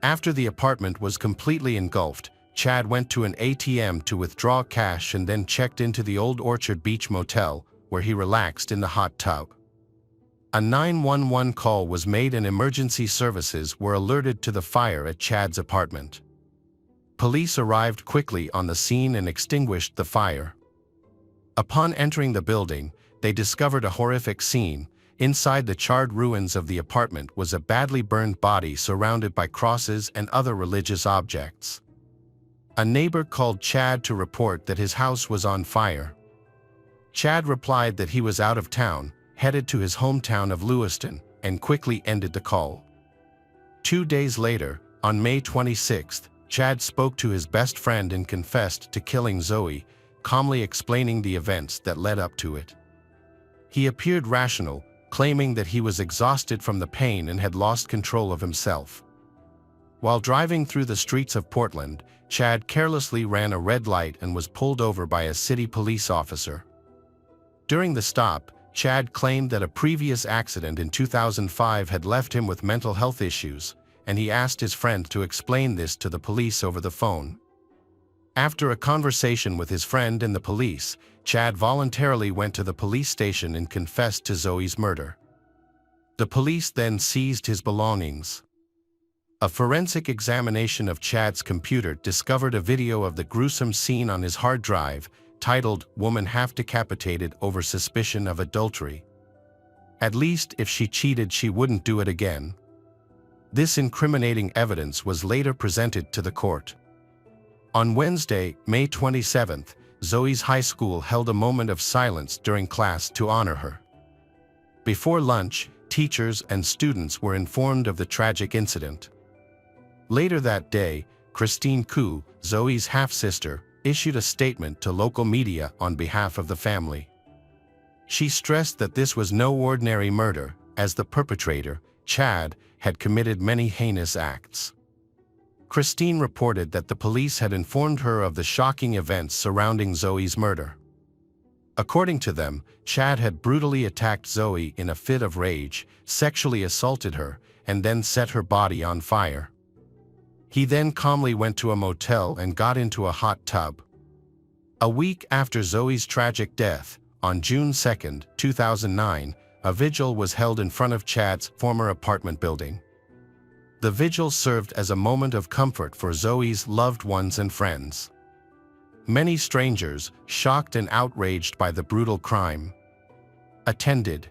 After the apartment was completely engulfed, Chad went to an ATM to withdraw cash and then checked into the Old Orchard Beach Motel, where he relaxed in the hot tub. A 911 call was made and emergency services were alerted to the fire at Chad's apartment. Police arrived quickly on the scene and extinguished the fire. Upon entering the building, they discovered a horrific scene. Inside the charred ruins of the apartment was a badly burned body surrounded by crosses and other religious objects. A neighbor called Chad to report that his house was on fire. Chad replied that he was out of town, headed to his hometown of Lewiston, and quickly ended the call. 2 days later, on May 26, Chad spoke to his best friend and confessed to killing Zoe, calmly explaining the events that led up to it. He appeared rational, claiming that he was exhausted from the pain and had lost control of himself. While driving through the streets of Portland, Chad carelessly ran a red light and was pulled over by a city police officer. During the stop, Chad claimed that a previous accident in 2005 had left him with mental health issues, and he asked his friend to explain this to the police over the phone. After a conversation with his friend and the police, Chad voluntarily went to the police station and confessed to Zoe's murder. The police then seized his belongings. A forensic examination of Chad's computer discovered a video of the gruesome scene on his hard drive, titled "Woman Half Decapitated Over Suspicion of Adultery." At least if she cheated, she wouldn't do it again. This incriminating evidence was later presented to the court. On Wednesday, May 27, Zoe's high school held a moment of silence during class to honor her. Before lunch, teachers and students were informed of the tragic incident. Later that day, Christine Koo, Zoe's half-sister, issued a statement to local media on behalf of the family. She stressed that this was no ordinary murder, as the perpetrator, Chad, had committed many heinous acts. Christine reported that the police had informed her of the shocking events surrounding Zoe's murder. According to them, Chad had brutally attacked Zoe in a fit of rage, sexually assaulted her, and then set her body on fire. He then calmly went to a motel and got into a hot tub. A week after Zoe's tragic death, on June 2, 2009, a vigil was held in front of Chad's former apartment building. The vigil served as a moment of comfort for Zoe's loved ones and friends. Many strangers, shocked and outraged by the brutal crime, attended.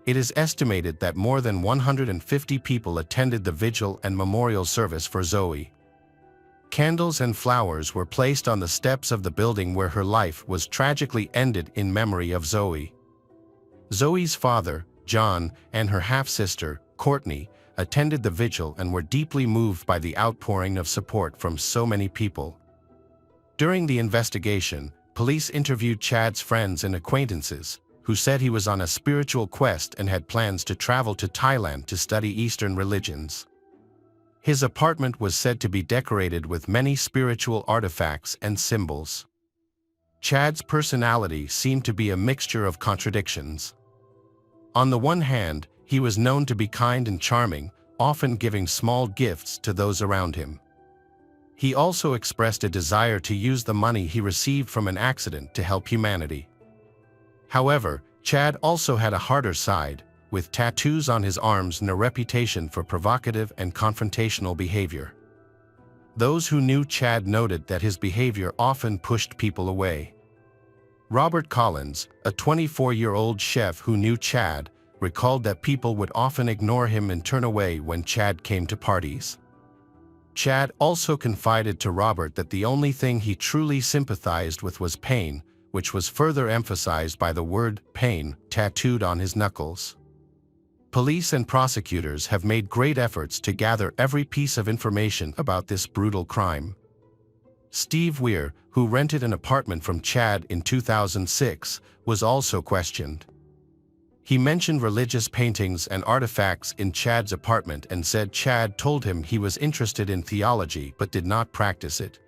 It is estimated that more than 150 people attended the vigil and memorial service for Zoe. Candles and flowers were placed on the steps of the building where her life was tragically ended in memory of Zoe. Zoe's father, John, and her half-sister, Courtney, attended the vigil and were deeply moved by the outpouring of support from so many people. During the investigation, police interviewed Chad's friends and acquaintances, who said he was on a spiritual quest and had plans to travel to Thailand to study Eastern religions. His apartment was said to be decorated with many spiritual artifacts and symbols. Chad's personality seemed to be a mixture of contradictions. On the one hand, he was known to be kind and charming, often giving small gifts to those around him. He also expressed a desire to use the money he received from an accident to help humanity. However, Chad also had a harder side, with tattoos on his arms and a reputation for provocative and confrontational behavior. Those who knew Chad noted that his behavior often pushed people away. Robert Collins, a 24-year-old chef who knew Chad, recalled that people would often ignore him and turn away when Chad came to parties. Chad also confided to Robert that the only thing he truly sympathized with was pain, which was further emphasized by the word pain tattooed on his knuckles. Police and prosecutors have made great efforts to gather every piece of information about this brutal crime. Steve Weir, who rented an apartment from Chad in 2006, was also questioned. He mentioned religious paintings and artifacts in Chad's apartment and said Chad told him he was interested in theology but did not practice it.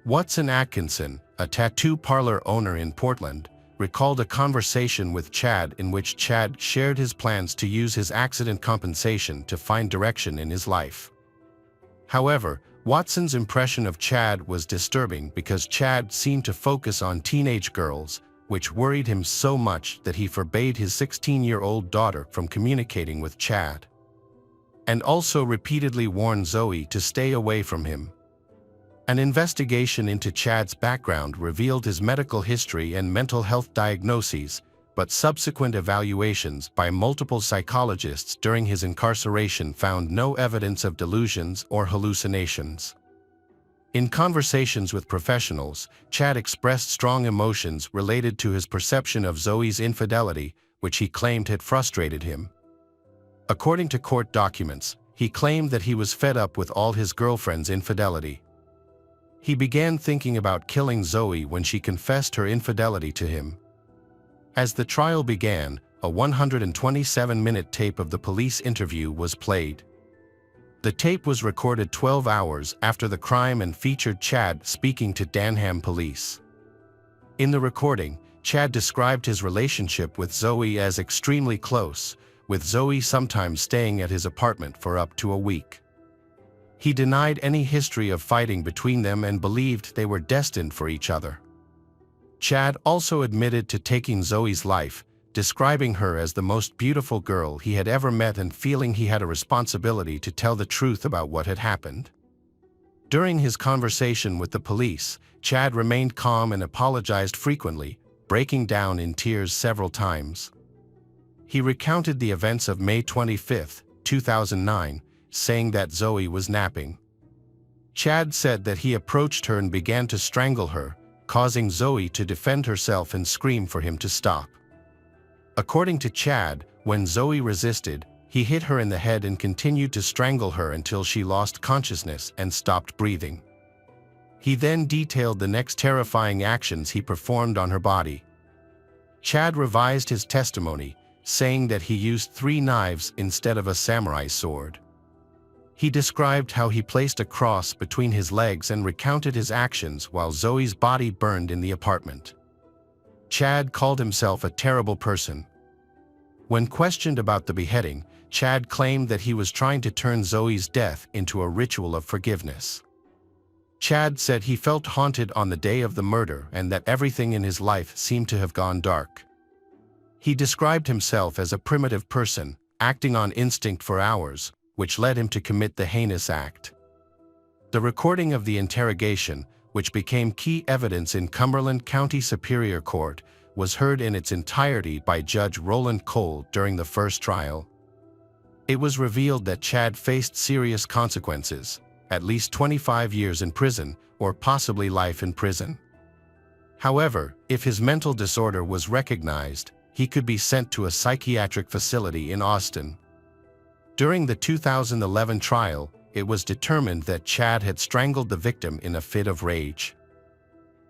Watson Atkinson, a tattoo parlor owner in Portland, recalled a conversation with Chad in which Chad shared his plans to use his accident compensation to find direction in his life. However, Watson's impression of Chad was disturbing because Chad seemed to focus on teenage girls, which worried him so much that he forbade his 16-year-old daughter from communicating with Chad, and also repeatedly warned Zoe to stay away from him. An investigation into Chad's background revealed his medical history and mental health diagnoses, but subsequent evaluations by multiple psychologists during his incarceration found no evidence of delusions or hallucinations. In conversations with professionals, Chad expressed strong emotions related to his perception of Zoe's infidelity, which he claimed had frustrated him. According to court documents, he claimed that he was fed up with all his girlfriend's infidelity. He began thinking about killing Zoe when she confessed her infidelity to him. As the trial began, a 127-minute tape of the police interview was played. The tape was recorded 12 hours after the crime and featured Chad speaking to Denham police. In the recording, Chad described his relationship with Zoe as extremely close, with Zoe sometimes staying at his apartment for up to a week. He denied any history of fighting between them and believed they were destined for each other. Chad also admitted to taking Zoe's life, describing her as the most beautiful girl he had ever met and feeling he had a responsibility to tell the truth about what had happened. During his conversation with the police, Chad remained calm and apologized frequently, breaking down in tears several times. He recounted the events of May 25, 2009, saying that Zoe was napping. Chad said that he approached her and began to strangle her, causing Zoe to defend herself and scream for him to stop. According to Chad, when Zoe resisted, he hit her in the head and continued to strangle her until she lost consciousness and stopped breathing. He then detailed the next terrifying actions he performed on her body. Chad revised his testimony, saying that he used 3 knives instead of a samurai sword. He described how he placed a cross between his legs and recounted his actions while Zoe's body burned in the apartment. Chad called himself a terrible person. When questioned about the beheading, Chad claimed that he was trying to turn Zoe's death into a ritual of forgiveness. Chad said he felt haunted on the day of the murder and that everything in his life seemed to have gone dark. He described himself as a primitive person, acting on instinct for hours, which led him to commit the heinous act. The recording of the interrogation, which became key evidence in Cumberland County Superior Court, was heard in its entirety by Judge Roland Cole during the first trial. It was revealed that Chad faced serious consequences, at least 25 years in prison, or possibly life in prison. However, if his mental disorder was recognized, he could be sent to a psychiatric facility in Austin. During the 2011 trial, it was determined that Chad had strangled the victim in a fit of rage.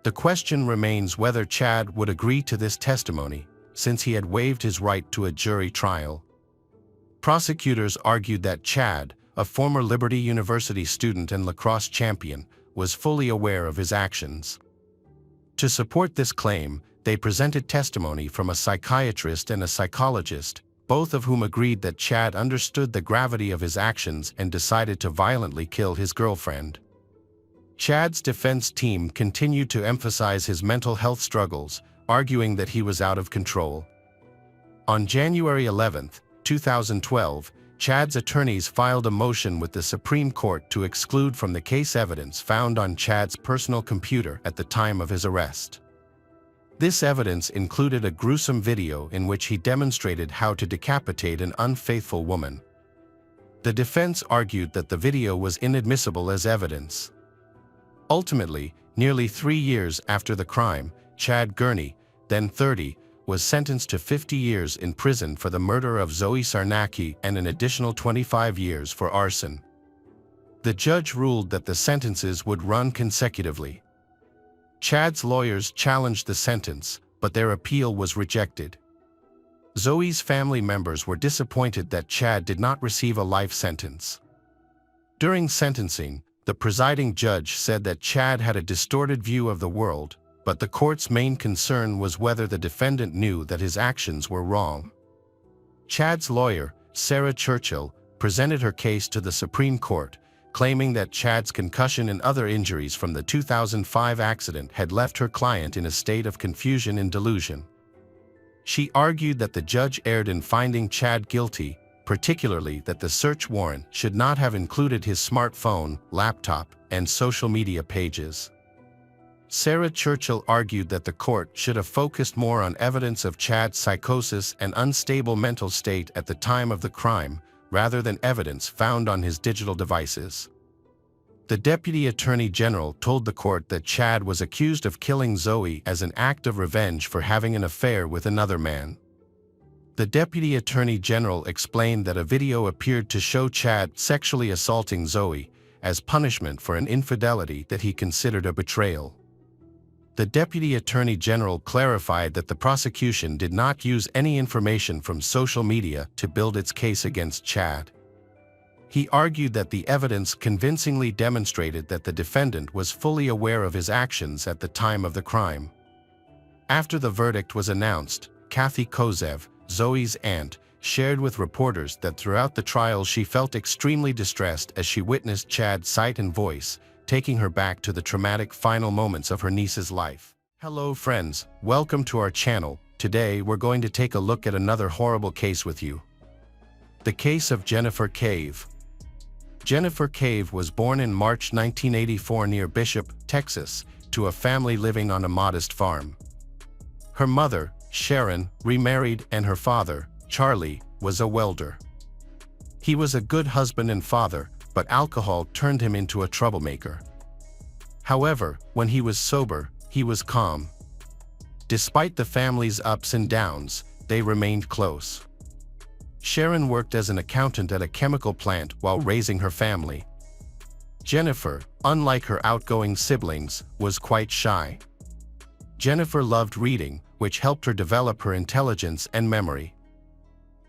The question remains whether Chad would agree to this testimony, since he had waived his right to a jury trial. Prosecutors argued that Chad, a former Liberty University student and lacrosse champion, was fully aware of his actions. To support this claim, they presented testimony from a psychiatrist and a psychologist, both of whom agreed that Chad understood the gravity of his actions and decided to violently kill his girlfriend. Chad's defense team continued to emphasize his mental health struggles, arguing that he was out of control. On January 11, 2012, Chad's attorneys filed a motion with the Supreme Court to exclude from the case evidence found on Chad's personal computer at the time of his arrest. This evidence included a gruesome video in which he demonstrated how to decapitate an unfaithful woman. The defense argued that the video was inadmissible as evidence. Ultimately, nearly 3 years after the crime, Chad Gurney, then 30, was sentenced to 50 years in prison for the murder of Zoe Sarnacki and an additional 25 years for arson. The judge ruled that the sentences would run consecutively. Chad's lawyers challenged the sentence, but their appeal was rejected. Zoe's family members were disappointed that Chad did not receive a life sentence. During sentencing, the presiding judge said that Chad had a distorted view of the world, but the court's main concern was whether the defendant knew that his actions were wrong. Chad's lawyer, Sarah Churchill, presented her case to the Supreme Court, claiming that Chad's concussion and other injuries from the 2005 accident had left her client in a state of confusion and delusion. She argued that the judge erred in finding Chad guilty, particularly that the search warrant should not have included his smartphone, laptop, and social media pages. Sarah Churchill argued that the court should have focused more on evidence of Chad's psychosis and unstable mental state at the time of the crime, rather than evidence found on his digital devices. The Deputy Attorney General told the court that Chad was accused of killing Zoe as an act of revenge for having an affair with another man. The Deputy Attorney General explained that a video appeared to show Chad sexually assaulting Zoe as punishment for an infidelity that he considered a betrayal. The Deputy Attorney General clarified that the prosecution did not use any information from social media to build its case against Chad. He argued that the evidence convincingly demonstrated that the defendant was fully aware of his actions at the time of the crime. After the verdict was announced, Kathy Kozev, Zoe's aunt, shared with reporters that throughout the trial she felt extremely distressed as she witnessed Chad's sight and voice, taking her back to the traumatic final moments of her niece's life. Hello friends, welcome to our channel. Today we're going to take a look at another horrible case with you. The case of Jennifer Cave. Jennifer Cave was born in March 1984 near Bishop, Texas, to a family living on a modest farm. Her mother, Sharon, remarried, and her father, Charlie, was a welder. He was a good husband and father, but alcohol turned him into a troublemaker. However, when he was sober, he was calm. Despite the family's ups and downs, they remained close. Sharon worked as an accountant at a chemical plant while raising her family. Jennifer, unlike her outgoing siblings, was quite shy. Jennifer loved reading, which helped her develop her intelligence and memory.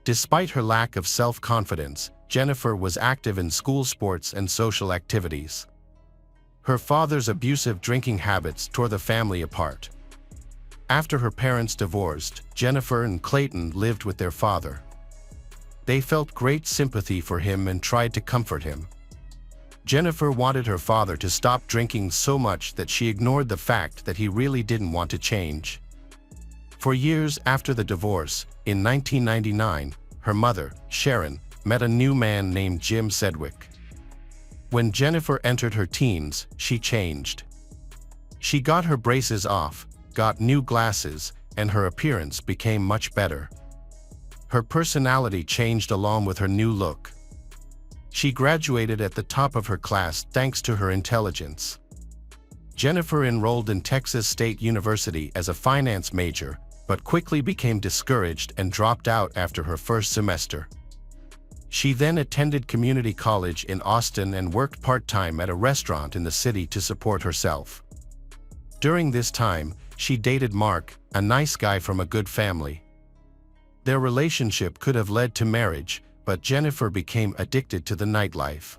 Despite her lack of self-confidence, Jennifer was active in school sports and social activities. Her father's abusive drinking habits tore the family apart. After her parents divorced, Jennifer and Clayton lived with their father. They felt great sympathy for him and tried to comfort him. Jennifer wanted her father to stop drinking so much that she ignored the fact that he really didn't want to change. For years after the divorce, in 1999, her mother, Sharon, met a new man named Jim Sedgwick. When Jennifer entered her teens, she changed. She got her braces off, got new glasses, and her appearance became much better. Her personality changed along with her new look. She graduated at the top of her class thanks to her intelligence. Jennifer enrolled in Texas State University as a finance major, but quickly became discouraged and dropped out after her first semester. She then attended community college in Austin and worked part-time at a restaurant in the city to support herself. During this time, she dated Mark, a nice guy from a good family. Their relationship could have led to marriage, but Jennifer became addicted to the nightlife.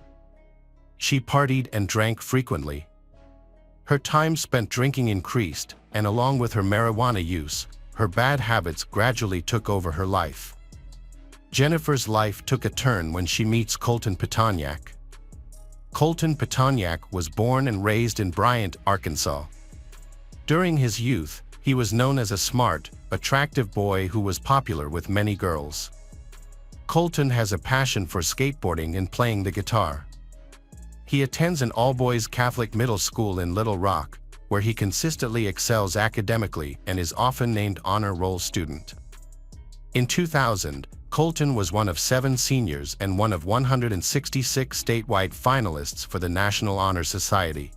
She partied and drank frequently. Her time spent drinking increased, and along with her marijuana use, her bad habits gradually took over her life. Jennifer's life took a turn when she meets Colton Petoniak. Colton Petoniak was born and raised in Bryant, Arkansas. During his youth, he was known as a smart, attractive boy who was popular with many girls. Colton has a passion for skateboarding and playing the guitar. He attends an all-boys Catholic middle school in Little Rock, where he consistently excels academically and is often named honor roll student. In 2000, Colton was one of 7 seniors and one of 166 statewide finalists for the National Honor Society.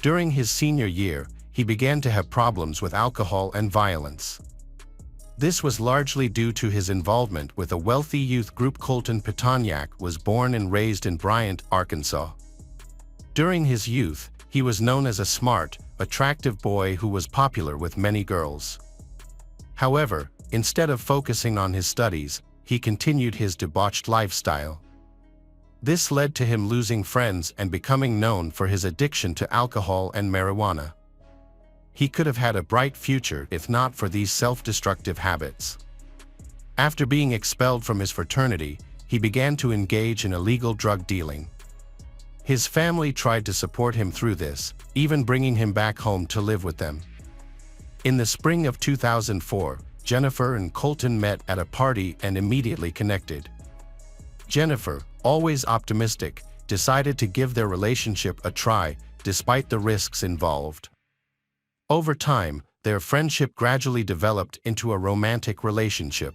During his senior year, he began to have problems with alcohol and violence. This was largely due to his involvement with a wealthy youth group. Colton Petoniak was born and raised in Bryant, Arkansas. During his youth, he was known as a smart, attractive boy who was popular with many girls. However, instead of focusing on his studies, he continued his debauched lifestyle. This led to him losing friends and becoming known for his addiction to alcohol and marijuana. He could have had a bright future if not for these self-destructive habits. After being expelled from his fraternity, he began to engage in illegal drug dealing. His family tried to support him through this, even bringing him back home to live with them. In the spring of 2004, Jennifer and Colton met at a party and immediately connected. Jennifer, always optimistic, decided to give their relationship a try, despite the risks involved. Over time, their friendship gradually developed into a romantic relationship.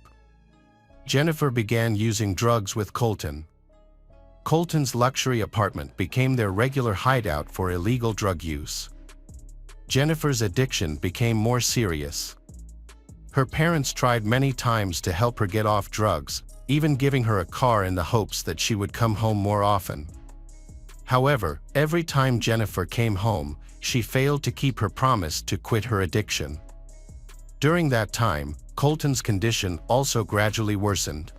Jennifer began using drugs with Colton. Colton's luxury apartment became their regular hideout for illegal drug use. Jennifer's addiction became more serious. Her parents tried many times to help her get off drugs, even giving her a car in the hopes that she would come home more often. However, every time Jennifer came home, she failed to keep her promise to quit her addiction. During that time, Colton's condition also gradually worsened.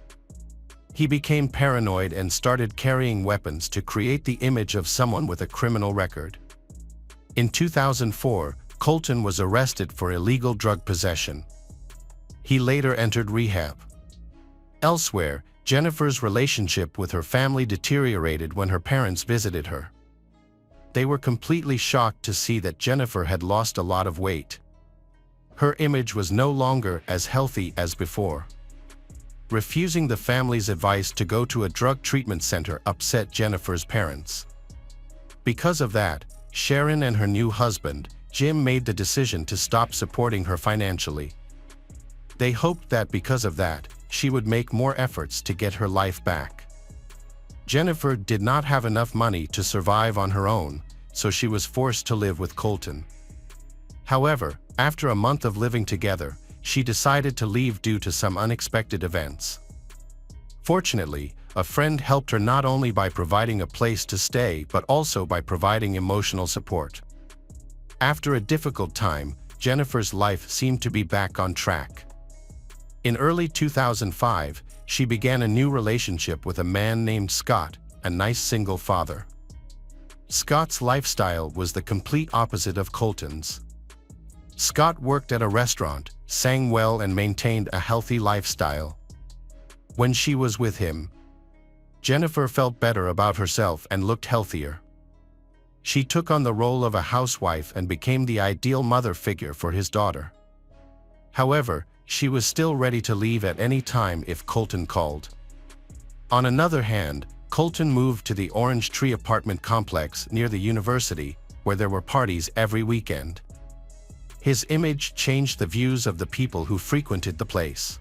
He became paranoid and started carrying weapons to create the image of someone with a criminal record. In 2004, Colton was arrested for illegal drug possession. He later entered rehab. Elsewhere, Jennifer's relationship with her family deteriorated when her parents visited her. They were completely shocked to see that Jennifer had lost a lot of weight. Her image was no longer as healthy as before. Refusing the family's advice to go to a drug treatment center upset Jennifer's parents. Because of that, Sharon and her new husband, Jim, made the decision to stop supporting her financially. They hoped that because of that, she would make more efforts to get her life back. Jennifer did not have enough money to survive on her own, so she was forced to live with Colton. However, after a month of living together, she decided to leave due to some unexpected events. Fortunately, a friend helped her not only by providing a place to stay but also by providing emotional support. After a difficult time, Jennifer's life seemed to be back on track. In early 2005, she began a new relationship with a man named Scott, a nice single father. Scott's lifestyle was the complete opposite of Colton's. Scott worked at a restaurant, sang well, and maintained a healthy lifestyle. When she was with him, Jennifer felt better about herself and looked healthier. She took on the role of a housewife and became the ideal mother figure for his daughter. However, she was still ready to leave at any time if Colton called. On another hand, Colton moved to the Orange Tree apartment complex near the university, where there were parties every weekend. His image changed the views of the people who frequented the place.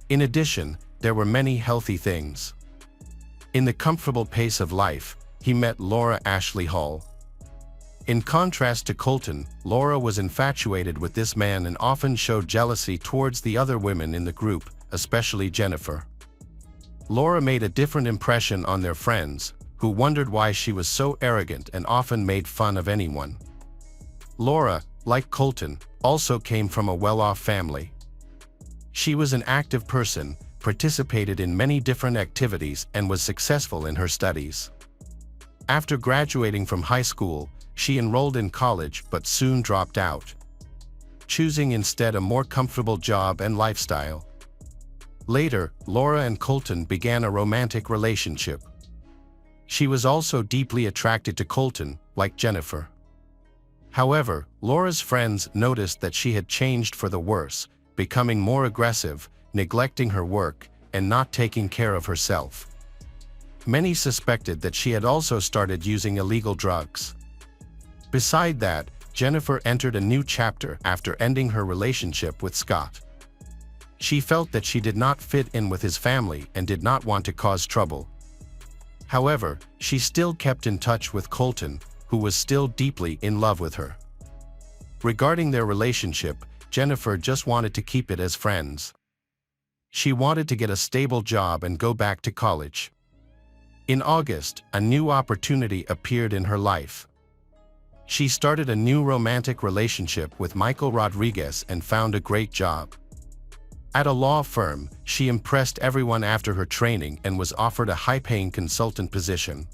In addition, there were many healthy things. In the comfortable pace of life, he met Laura Ashley Hall. In contrast to Colton, Laura was infatuated with this man and often showed jealousy towards the other women in the group, especially Jennifer. Laura made a different impression on their friends, who wondered why she was so arrogant and often made fun of anyone. Laura, like Colton, also came from a well-off family. She was an active person, participated in many different activities, and was successful in her studies. After graduating from high school, she enrolled in college but soon dropped out, choosing instead a more comfortable job and lifestyle. Later, Laura and Colton began a romantic relationship. She was also deeply attracted to Colton, like Jennifer. However, Laura's friends noticed that she had changed for the worse, becoming more aggressive, neglecting her work, and not taking care of herself. Many suspected that she had also started using illegal drugs. Beside that, Jennifer entered a new chapter after ending her relationship with Scott. She felt that she did not fit in with his family and did not want to cause trouble. However, she still kept in touch with Colton, who was still deeply in love with her. Regarding their relationship, Jennifer just wanted to keep it as friends. She wanted to get a stable job and go back to college. In August, a new opportunity appeared in her life. She started a new romantic relationship with Michael Rodriguez and found a great job. At a law firm, she impressed everyone after her training and was offered a high-paying consultant position.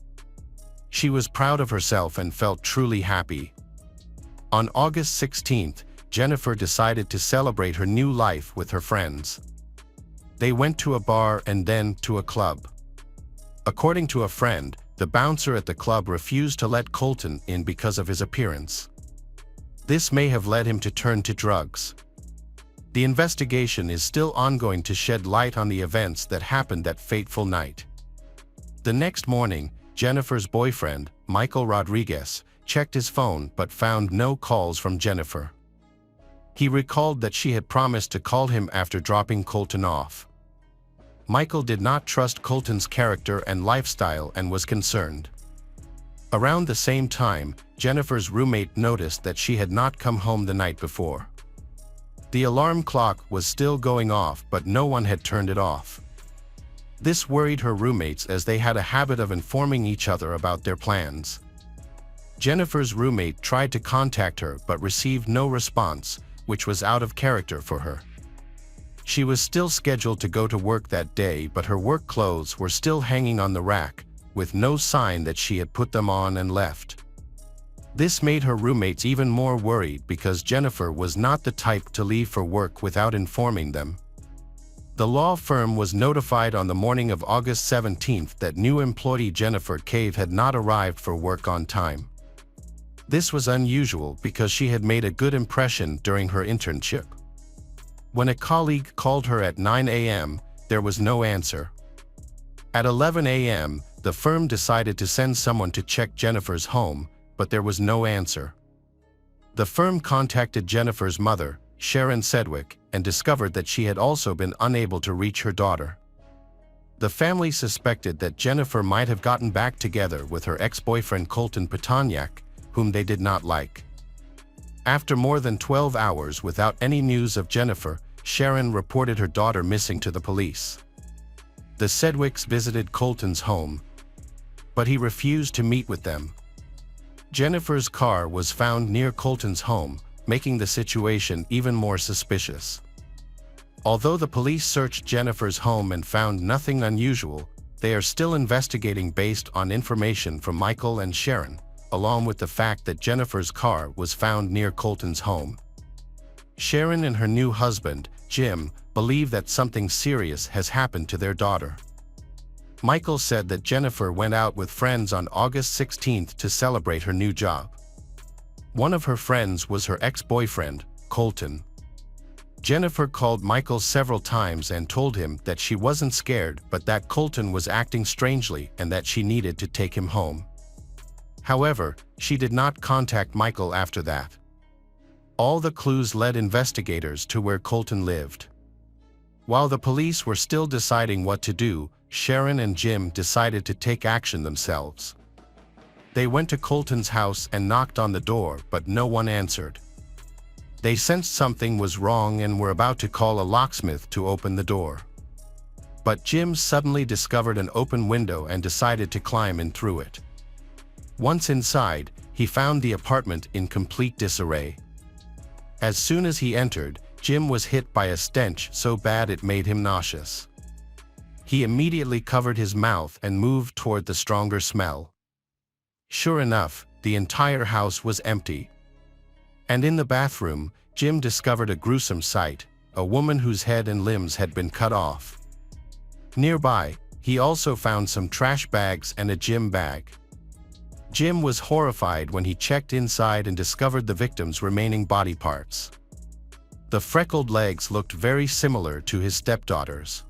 She was proud of herself and felt truly happy. On August 16th, Jennifer decided to celebrate her new life with her friends. They went to a bar and then to a club. According to a friend, the bouncer at the club refused to let Colton in because of his appearance. This may have led him to turn to drugs. The investigation is still ongoing to shed light on the events that happened that fateful night. The next morning, Jennifer's boyfriend, Michael Rodriguez, checked his phone but found no calls from Jennifer. He recalled that she had promised to call him after dropping Colton off. Michael did not trust Colton's character and lifestyle and was concerned. Around the same time, Jennifer's roommate noticed that she had not come home the night before. The alarm clock was still going off, but no one had turned it off. This worried her roommates as they had a habit of informing each other about their plans. Jennifer's roommate tried to contact her but received no response, which was out of character for her. She was still scheduled to go to work that day, but her work clothes were still hanging on the rack, with no sign that she had put them on and left. This made her roommates even more worried because Jennifer was not the type to leave for work without informing them. The law firm was notified on the morning of August 17th that new employee Jennifer Cave had not arrived for work on time. This was unusual because she had made a good impression during her internship. When a colleague called her at 9 a.m., there was no answer. At 11 a.m., the firm decided to send someone to check Jennifer's home, but there was no answer. The firm contacted Jennifer's mother, Sharon Sedgwick, and discovered that she had also been unable to reach her daughter. The family suspected that Jennifer might have gotten back together with her ex-boyfriend Colton Petoniak, whom they did not like. After more than 12 hours without any news of Jennifer, Sharon reported her daughter missing to the police. The Sedgwicks visited Colton's home, but he refused to meet with them. Jennifer's car was found near Colton's home, making the situation even more suspicious. Although the police searched Jennifer's home and found nothing unusual, they are still investigating based on information from Michael and Sharon, along with the fact that Jennifer's car was found near Colton's home. Sharon and her new husband, Jim, believe that something serious has happened to their daughter. Michael said that Jennifer went out with friends on August 16th to celebrate her new job. One of her friends was her ex-boyfriend, Colton. Jennifer called Michael several times and told him that she wasn't scared but that Colton was acting strangely and that she needed to take him home. However, she did not contact Michael after that. All the clues led investigators to where Colton lived. While the police were still deciding what to do, Sharon and Jim decided to take action themselves. They went to Colton's house and knocked on the door, but no one answered. They sensed something was wrong and were about to call a locksmith to open the door. But Jim suddenly discovered an open window and decided to climb in through it. Once inside, he found the apartment in complete disarray. As soon as he entered, Jim was hit by a stench so bad it made him nauseous. He immediately covered his mouth and moved toward the stronger smell. Sure enough, the entire house was empty. And in the bathroom, Jim discovered a gruesome sight, a woman whose head and limbs had been cut off. Nearby, he also found some trash bags and a gym bag. Jim was horrified when he checked inside and discovered the victim's remaining body parts. The freckled legs looked very similar to his stepdaughter's.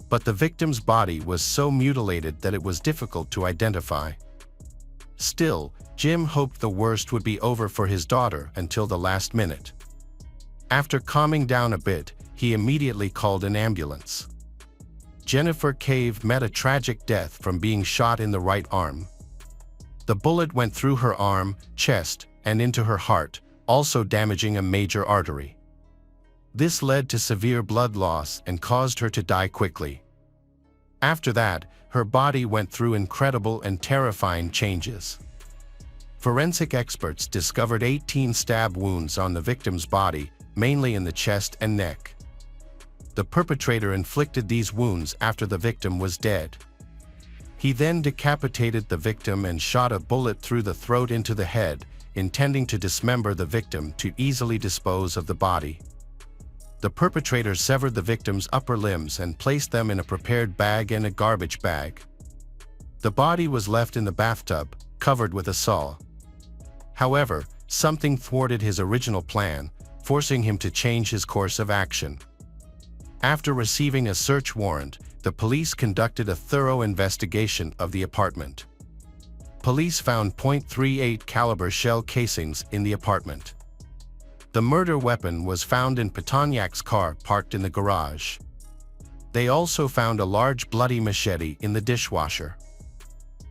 But the victim's body was so mutilated that it was difficult to identify. Still, Jim hoped the worst would be over for his daughter until the last minute. After calming down a bit, he immediately called an ambulance. Jennifer Cave met a tragic death from being shot in the right arm. The bullet went through her arm, chest, and into her heart, also damaging a major artery. This led to severe blood loss and caused her to die quickly. After that, her body went through incredible and terrifying changes. Forensic experts discovered 18 stab wounds on the victim's body, mainly in the chest and neck. The perpetrator inflicted these wounds after the victim was dead. He then decapitated the victim and shot a bullet through the throat into the head, intending to dismember the victim to easily dispose of the body. The perpetrator severed the victim's upper limbs and placed them in a prepared bag and a garbage bag. The body was left in the bathtub, covered with a saw. However, something thwarted his original plan, forcing him to change his course of action. After receiving a search warrant, the police conducted a thorough investigation of the apartment. Police found .38 caliber shell casings in the apartment. The murder weapon was found in Petoniak's car parked in the garage. They also found a large bloody machete in the dishwasher.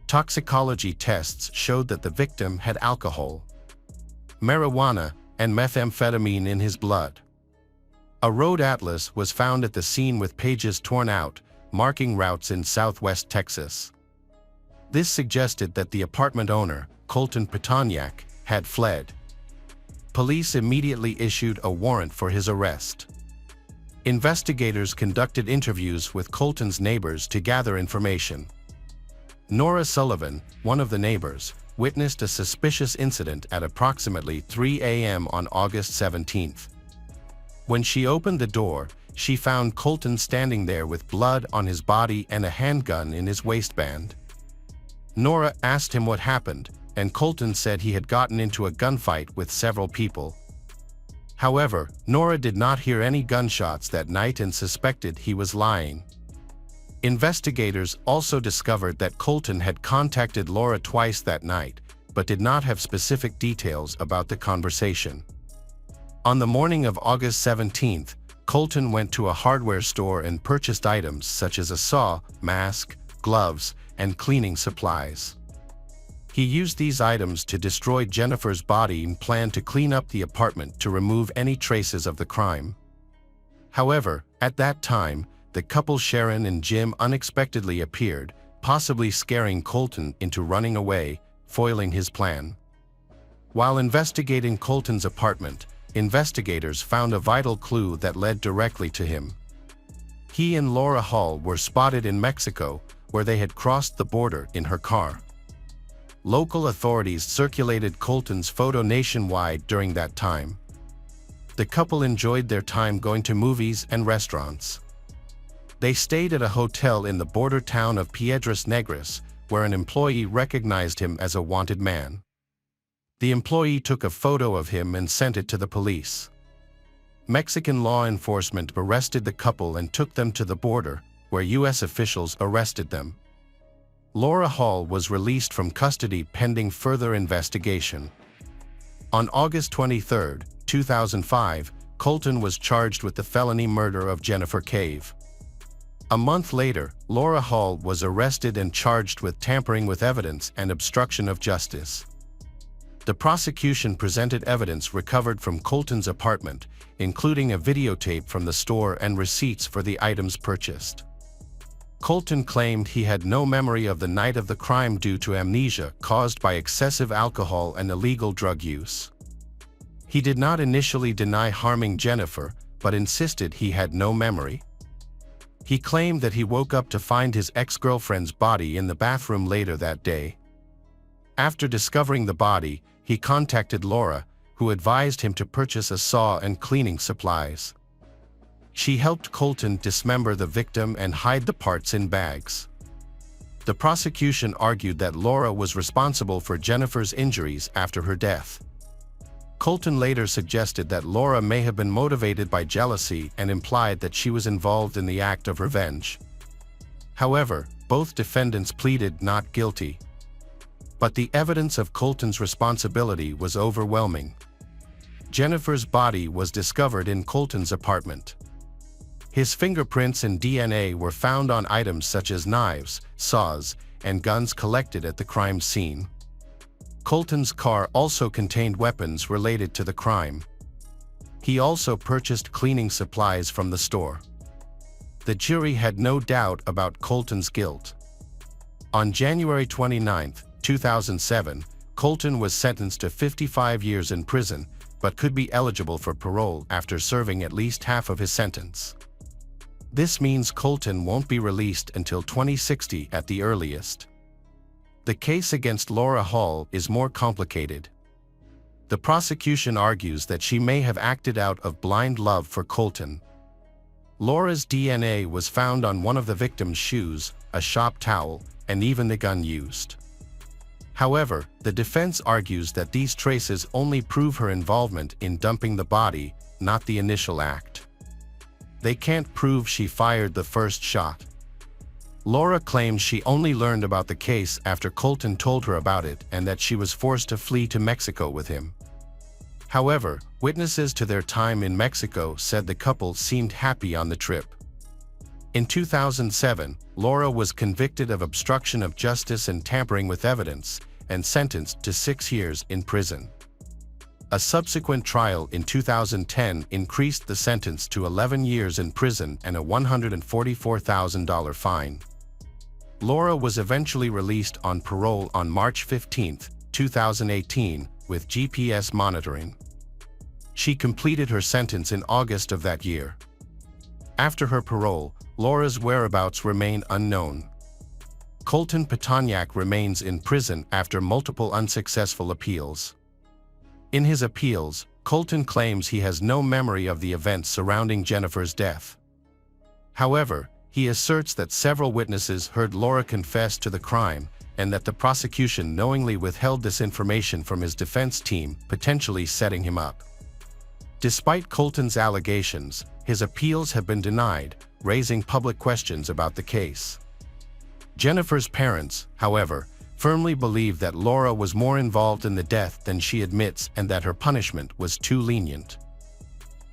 Toxicology tests showed that the victim had alcohol, marijuana, and methamphetamine in his blood. A road atlas was found at the scene with pages torn out, marking routes in southwest Texas. This suggested that the apartment owner, Colton Petoniak, had fled. Police immediately issued a warrant for his arrest. Investigators conducted interviews with Colton's neighbors to gather information. Nora Sullivan, one of the neighbors, witnessed a suspicious incident at approximately 3 a.m. on August 17th. When she opened the door, she found Colton standing there with blood on his body and a handgun in his waistband. Nora asked him what happened, and Colton said he had gotten into a gunfight with several people. However, Nora did not hear any gunshots that night and suspected he was lying. Investigators also discovered that Colton had contacted Laura twice that night, but did not have specific details about the conversation. On the morning of August 17th, Colton went to a hardware store and purchased items such as a saw, mask, gloves, and cleaning supplies. He used these items to destroy Jennifer's body and planned to clean up the apartment to remove any traces of the crime. However, at that time, the couple Sharon and Jim unexpectedly appeared, possibly scaring Colton into running away, foiling his plan. While investigating Colton's apartment, investigators found a vital clue that led directly to him. He and Laura Hall were spotted in Mexico, where they had crossed the border in her car. Local authorities circulated Colton's photo nationwide during that time. The couple enjoyed their time going to movies and restaurants. They stayed at a hotel in the border town of Piedras Negras, where an employee recognized him as a wanted man. The employee took a photo of him and sent it to the police. Mexican law enforcement arrested the couple and took them to the border, where U.S. officials arrested them. Laura Hall was released from custody pending further investigation. On August 23, 2005, Colton was charged with the felony murder of Jennifer Cave. A month later, Laura Hall was arrested and charged with tampering with evidence and obstruction of justice. The prosecution presented evidence recovered from Colton's apartment, including a videotape from the store and receipts for the items purchased. Colton claimed he had no memory of the night of the crime due to amnesia caused by excessive alcohol and illegal drug use. He did not initially deny harming Jennifer, but insisted he had no memory. He claimed that he woke up to find his ex-girlfriend's body in the bathroom later that day. After discovering the body, he contacted Laura, who advised him to purchase a saw and cleaning supplies. She helped Colton dismember the victim and hide the parts in bags. The prosecution argued that Laura was responsible for Jennifer's injuries after her death. Colton later suggested that Laura may have been motivated by jealousy and implied that she was involved in the act of revenge. However, both defendants pleaded not guilty. But the evidence of Colton's responsibility was overwhelming. Jennifer's body was discovered in Colton's apartment. His fingerprints and DNA were found on items such as knives, saws, and guns collected at the crime scene. Colton's car also contained weapons related to the crime. He also purchased cleaning supplies from the store. The jury had no doubt about Colton's guilt. On January 29, 2007, Colton was sentenced to 55 years in prison, but could be eligible for parole after serving at least half of his sentence. This means Colton won't be released until 2060 at the earliest. The case against Laura Hall is more complicated. The prosecution argues that she may have acted out of blind love for Colton. Laura's DNA was found on one of the victim's shoes, a shop towel, and even the gun used. However, the defense argues that these traces only prove her involvement in dumping the body, not the initial act. They can't prove she fired the first shot. Laura claims she only learned about the case after Colton told her about it and that she was forced to flee to Mexico with him. However, witnesses to their time in Mexico said the couple seemed happy on the trip. In 2007, Laura was convicted of obstruction of justice and tampering with evidence, and sentenced to 6 years in prison. A subsequent trial in 2010 increased the sentence to 11 years in prison and a $144,000 fine. Laura was eventually released on parole on March 15, 2018, with GPS monitoring. She completed her sentence in August of that year. After her parole, Laura's whereabouts remain unknown. Colton Petoniak remains in prison after multiple unsuccessful appeals. In his appeals, Colton claims he has no memory of the events surrounding Jennifer's death. However, he asserts that several witnesses heard Laura confess to the crime and that the prosecution knowingly withheld this information from his defense team, potentially setting him up. Despite Colton's allegations, his appeals have been denied, raising public questions about the case. Jennifer's parents, however, firmly believe that Laura was more involved in the death than she admits and that her punishment was too lenient.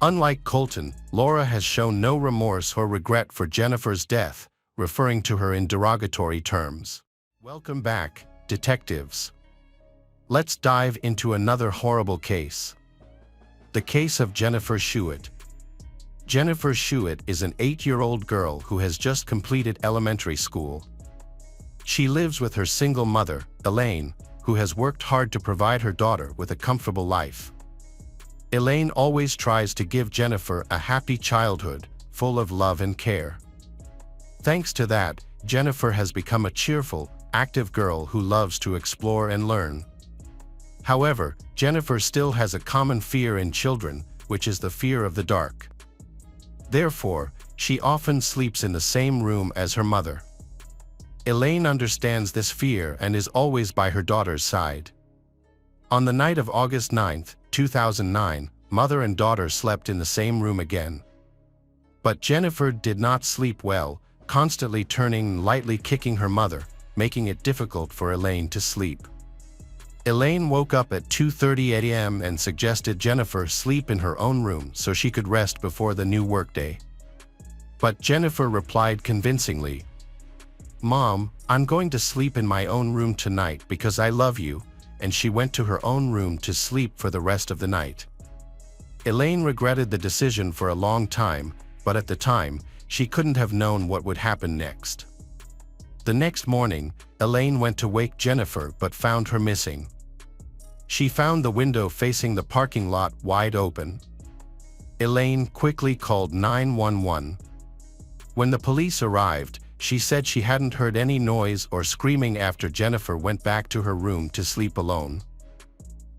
Unlike Colton, Laura has shown no remorse or regret for Jennifer's death, referring to her in derogatory terms. Welcome back, detectives. Let's dive into another horrible case. The case of Jennifer Schuett. Jennifer Schuett is an 8-year-old girl who has just completed elementary school. She lives with her single mother, Elaine, who has worked hard to provide her daughter with a comfortable life. Elaine always tries to give Jennifer a happy childhood, full of love and care. Thanks to that, Jennifer has become a cheerful, active girl who loves to explore and learn. However, Jennifer still has a common fear in children, which is the fear of the dark. Therefore, she often sleeps in the same room as her mother. Elaine understands this fear and is always by her daughter's side. On the night of August 9, 2009, mother and daughter slept in the same room again. But Jennifer did not sleep well, constantly turning and lightly kicking her mother, making it difficult for Elaine to sleep. Elaine woke up at 2:30 a.m. and suggested Jennifer sleep in her own room so she could rest before the new workday. But Jennifer replied convincingly, "Mom, I'm going to sleep in my own room tonight because I love you," and she went to her own room to sleep for the rest of the night. Elaine regretted the decision for a long time, but at the time, she couldn't have known what would happen next. The next morning, Elaine went to wake Jennifer but found her missing. She found the window facing the parking lot wide open. Elaine quickly called 911. When the police arrived, she said she hadn't heard any noise or screaming after Jennifer went back to her room to sleep alone.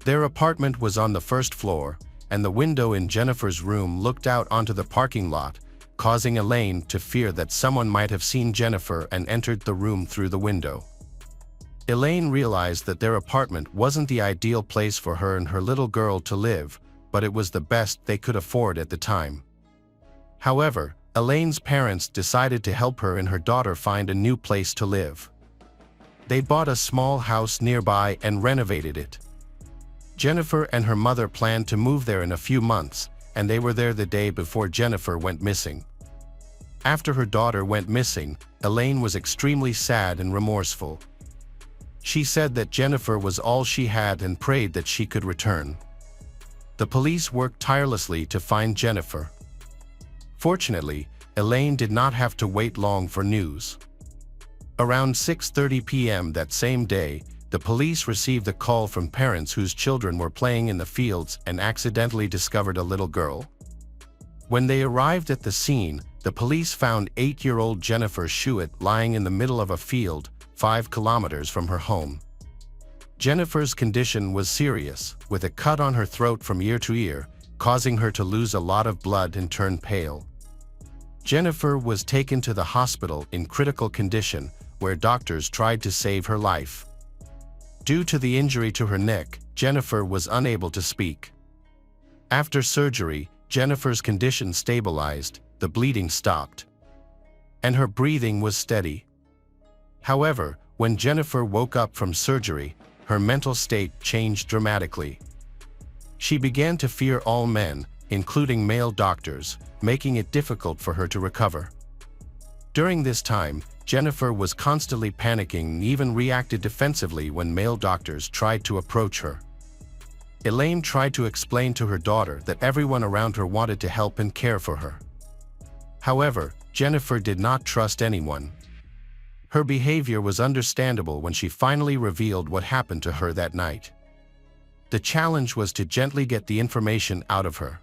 Their apartment was on the first floor, and the window in Jennifer's room looked out onto the parking lot, causing Elaine to fear that someone might have seen Jennifer and entered the room through the window. Elaine realized that their apartment wasn't the ideal place for her and her little girl to live, but it was the best they could afford at the time. However, Elaine's parents decided to help her and her daughter find a new place to live. They bought a small house nearby and renovated it. Jennifer and her mother planned to move there in a few months, and they were there the day before Jennifer went missing. After her daughter went missing, Elaine was extremely sad and remorseful. She said that Jennifer was all she had and prayed that she could return. The police worked tirelessly to find Jennifer. Fortunately, Elaine did not have to wait long for news. Around 6:30 p.m. that same day, the police received a call from parents whose children were playing in the fields and accidentally discovered a little girl. When they arrived at the scene, the police found 8-year-old Jennifer Schuett lying in the middle of a field, 5 kilometers from her home. Jennifer's condition was serious, with a cut on her throat from ear to ear, causing her to lose a lot of blood and turn pale. Jennifer was taken to the hospital in critical condition, where doctors tried to save her life. Due to the injury to her neck, Jennifer was unable to speak. After surgery, Jennifer's condition stabilized, the bleeding stopped, and her breathing was steady. However, when Jennifer woke up from surgery, her mental state changed dramatically. She began to fear all men, including male doctors, making it difficult for her to recover. During this time, Jennifer was constantly panicking and even reacted defensively when male doctors tried to approach her. Elaine tried to explain to her daughter that everyone around her wanted to help and care for her. However, Jennifer did not trust anyone. Her behavior was understandable when she finally revealed what happened to her that night. The challenge was to gently get the information out of her.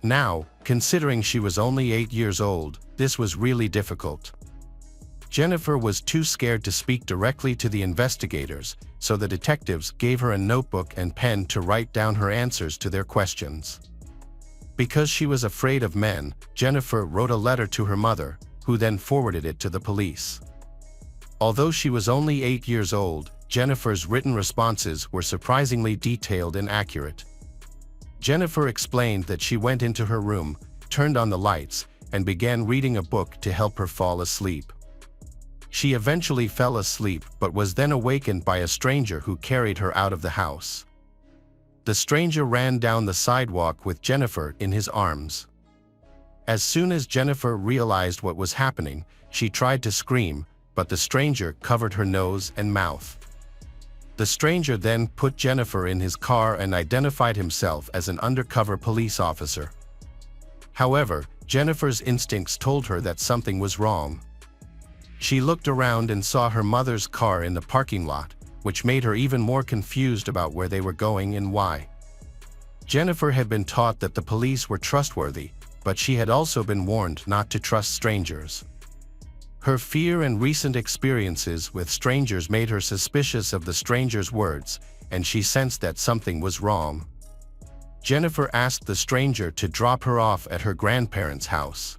Now, considering she was only 8 years old, this was really difficult. Jennifer was too scared to speak directly to the investigators, so the detectives gave her a notebook and pen to write down her answers to their questions. Because she was afraid of men, Jennifer wrote a letter to her mother, who then forwarded it to the police. Although she was only 8 years old, Jennifer's written responses were surprisingly detailed and accurate. Jennifer explained that she went into her room, turned on the lights, and began reading a book to help her fall asleep. She eventually fell asleep but was then awakened by a stranger who carried her out of the house. The stranger ran down the sidewalk with Jennifer in his arms. As soon as Jennifer realized what was happening, she tried to scream, but the stranger covered her nose and mouth. The stranger then put Jennifer in his car and identified himself as an undercover police officer. However, Jennifer's instincts told her that something was wrong. She looked around and saw her mother's car in the parking lot, which made her even more confused about where they were going and why. Jennifer had been taught that the police were trustworthy, but she had also been warned not to trust strangers. Her fear and recent experiences with strangers made her suspicious of the stranger's words, and she sensed that something was wrong. Jennifer asked the stranger to drop her off at her grandparents' house.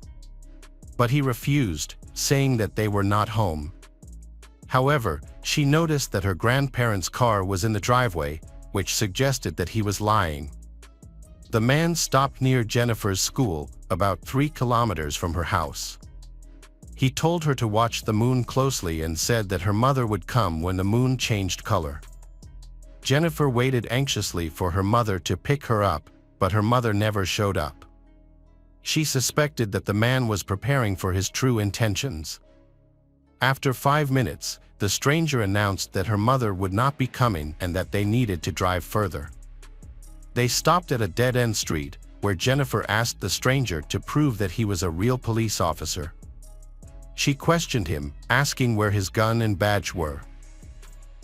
But he refused, saying that they were not home. However, she noticed that her grandparents' car was in the driveway, which suggested that he was lying. The man stopped near Jennifer's school, about 3 kilometers from her house. He told her to watch the moon closely and said that her mother would come when the moon changed color. Jennifer waited anxiously for her mother to pick her up, but her mother never showed up. She suspected that the man was preparing for his true intentions. After 5 minutes, the stranger announced that her mother would not be coming and that they needed to drive further. They stopped at a dead-end street, where Jennifer asked the stranger to prove that he was a real police officer. She questioned him, asking where his gun and badge were.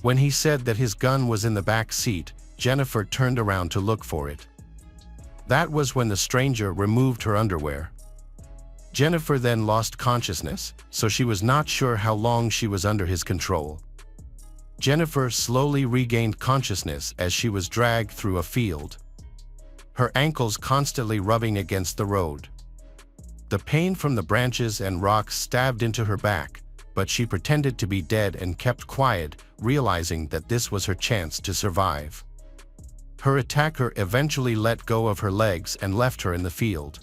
When he said that his gun was in the back seat, Jennifer turned around to look for it. That was when the stranger removed her underwear. Jennifer then lost consciousness, so she was not sure how long she was under his control. Jennifer slowly regained consciousness as she was dragged through a field, her ankles constantly rubbing against the road. The pain from the branches and rocks stabbed into her back, but she pretended to be dead and kept quiet, realizing that this was her chance to survive. Her attacker eventually let go of her legs and left her in the field.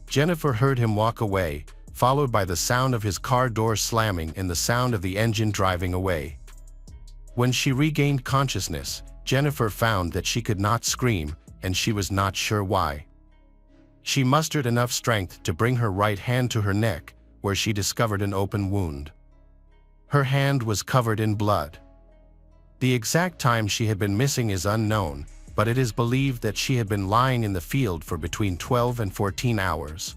Jennifer heard him walk away, followed by the sound of his car door slamming and the sound of the engine driving away. When she regained consciousness, Jennifer found that she could not scream, and she was not sure why. She mustered enough strength to bring her right hand to her neck, where she discovered an open wound. Her hand was covered in blood. The exact time she had been missing is unknown, but it is believed that she had been lying in the field for between 12 and 14 hours.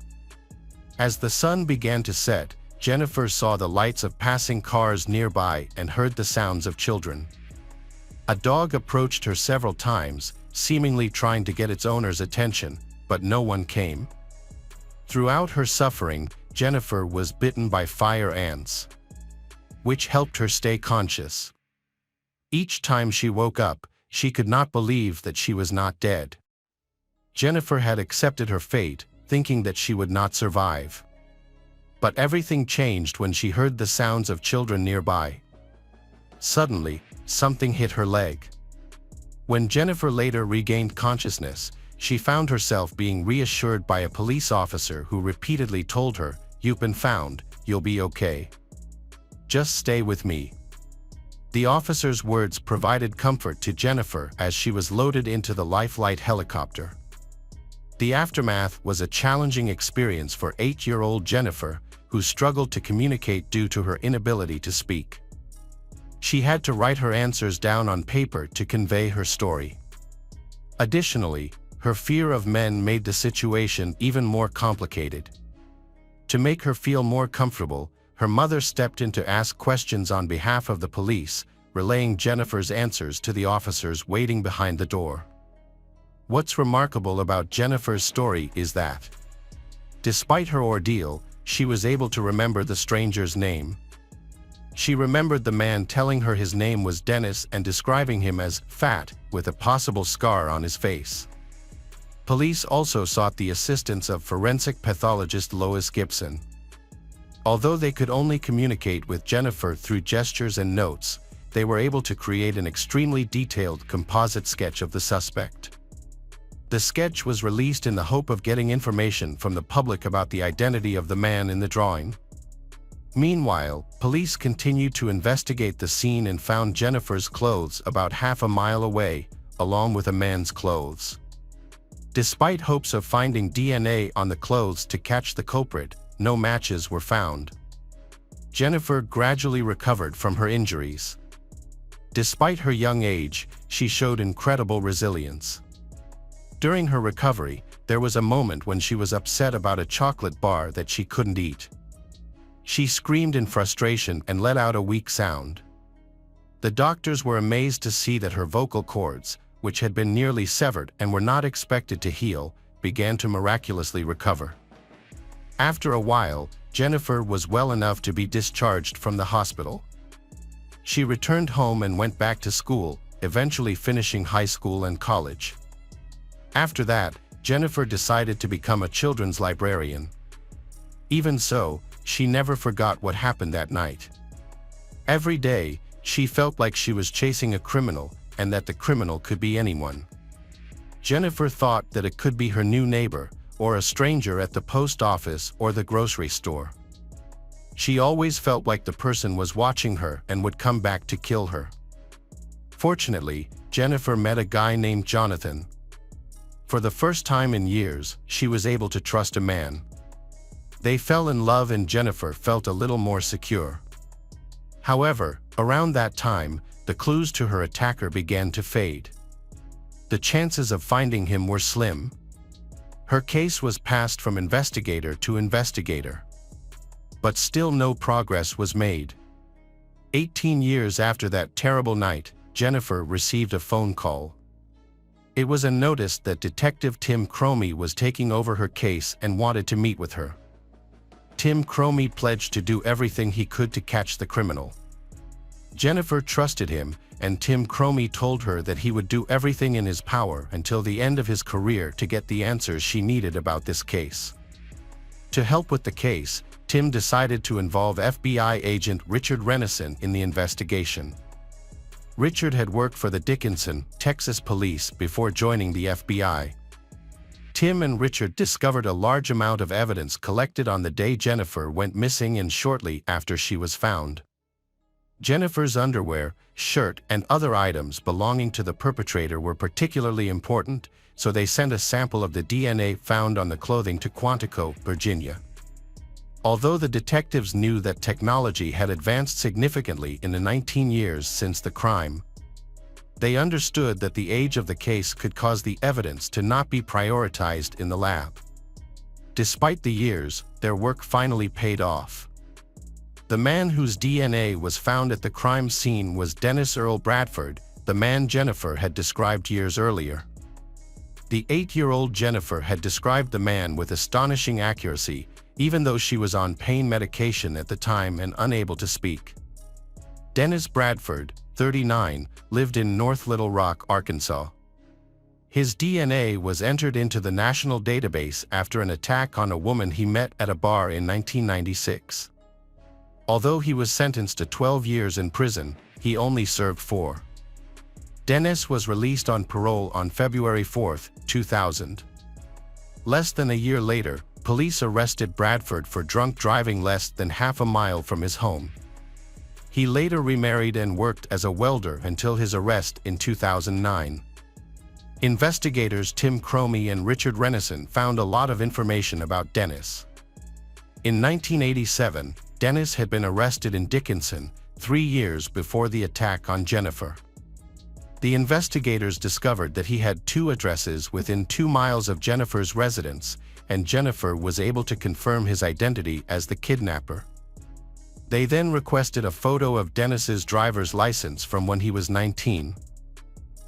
As the sun began to set, Jennifer saw the lights of passing cars nearby and heard the sounds of children. A dog approached her several times, seemingly trying to get its owner's attention, but no one came. Throughout her suffering, Jennifer was bitten by fire ants, which helped her stay conscious. Each time she woke up, she could not believe that she was not dead. Jennifer had accepted her fate, thinking that she would not survive. But everything changed when she heard the sounds of children nearby. Suddenly, something hit her leg. When Jennifer later regained consciousness, she found herself being reassured by a police officer who repeatedly told her, "You've been found, you'll be okay. Just stay with me." The officer's words provided comfort to Jennifer as she was loaded into the Lifeline helicopter. The aftermath was a challenging experience for 8-year-old Jennifer, who struggled to communicate due to her inability to speak. She had to write her answers down on paper to convey her story. Additionally, her fear of men made the situation even more complicated. To make her feel more comfortable, her mother stepped in to ask questions on behalf of the police, relaying Jennifer's answers to the officers waiting behind the door. What's remarkable about Jennifer's story is that, despite her ordeal, she was able to remember the stranger's name. She remembered the man telling her his name was Dennis and describing him as fat, with a possible scar on his face. Police also sought the assistance of forensic pathologist Lois Gibson. Although they could only communicate with Jennifer through gestures and notes, they were able to create an extremely detailed composite sketch of the suspect. The sketch was released in the hope of getting information from the public about the identity of the man in the drawing. Meanwhile, police continued to investigate the scene and found Jennifer's clothes about half a mile away, along with a man's clothes. Despite hopes of finding DNA on the clothes to catch the culprit, no matches were found. Jennifer gradually recovered from her injuries. Despite her young age, she showed incredible resilience. During her recovery, there was a moment when she was upset about a chocolate bar that she couldn't eat. She screamed in frustration and let out a weak sound. The doctors were amazed to see that her vocal cords, which had been nearly severed and were not expected to heal, began to miraculously recover. After a while, Jennifer was well enough to be discharged from the hospital. She returned home and went back to school, eventually finishing high school and college. After that, Jennifer decided to become a children's librarian. Even so, she never forgot what happened that night. Every day, she felt like she was chasing a criminal, and that the criminal could be anyone. Jennifer thought that it could be her new neighbor, or a stranger at the post office or the grocery store. She always felt like the person was watching her and would come back to kill her. Fortunately, Jennifer met a guy named Jonathan. For the first time in years, she was able to trust a man. They fell in love and Jennifer felt a little more secure. However, around that time, the clues to her attacker began to fade. The chances of finding him were slim. Her case was passed from investigator to investigator. But still no progress was made. 18 years after that terrible night, Jennifer received a phone call. It was a notice that Detective Tim Cromie was taking over her case and wanted to meet with her. Tim Cromie pledged to do everything he could to catch the criminal. Jennifer trusted him, and Tim Cromie told her that he would do everything in his power until the end of his career to get the answers she needed about this case. To help with the case, Tim decided to involve FBI agent Richard Renison in the investigation. Richard had worked for the Dickinson, Texas police before joining the FBI. Tim and Richard discovered a large amount of evidence collected on the day Jennifer went missing and shortly after she was found. Jennifer's underwear, shirt, and other items belonging to the perpetrator were particularly important, so they sent a sample of the DNA found on the clothing to Quantico, Virginia. Although the detectives knew that technology had advanced significantly in the 19 years since the crime, they understood that the age of the case could cause the evidence to not be prioritized in the lab. Despite the years, their work finally paid off. The man whose DNA was found at the crime scene was Dennis Earl Bradford, the man Jennifer had described years earlier. The 8-year-old Jennifer had described the man with astonishing accuracy, even though she was on pain medication at the time and unable to speak. Dennis Bradford, 39, lived in North Little Rock, Arkansas. His DNA was entered into the national database after an attack on a woman he met at a bar in 1996. Although he was sentenced to 12 years in prison, he only served 4. Dennis was released on parole on February 4, 2000. Less than a year later, police arrested Bradford for drunk driving less than half a mile from his home. He later remarried and worked as a welder until his arrest in 2009. Investigators Tim Cromie and Richard Renison found a lot of information about Dennis. In 1987, Dennis had been arrested in Dickinson, 3 years before the attack on Jennifer. The investigators discovered that he had 2 addresses within 2 miles of Jennifer's residence, and Jennifer was able to confirm his identity as the kidnapper. They then requested a photo of Dennis's driver's license from when he was 19.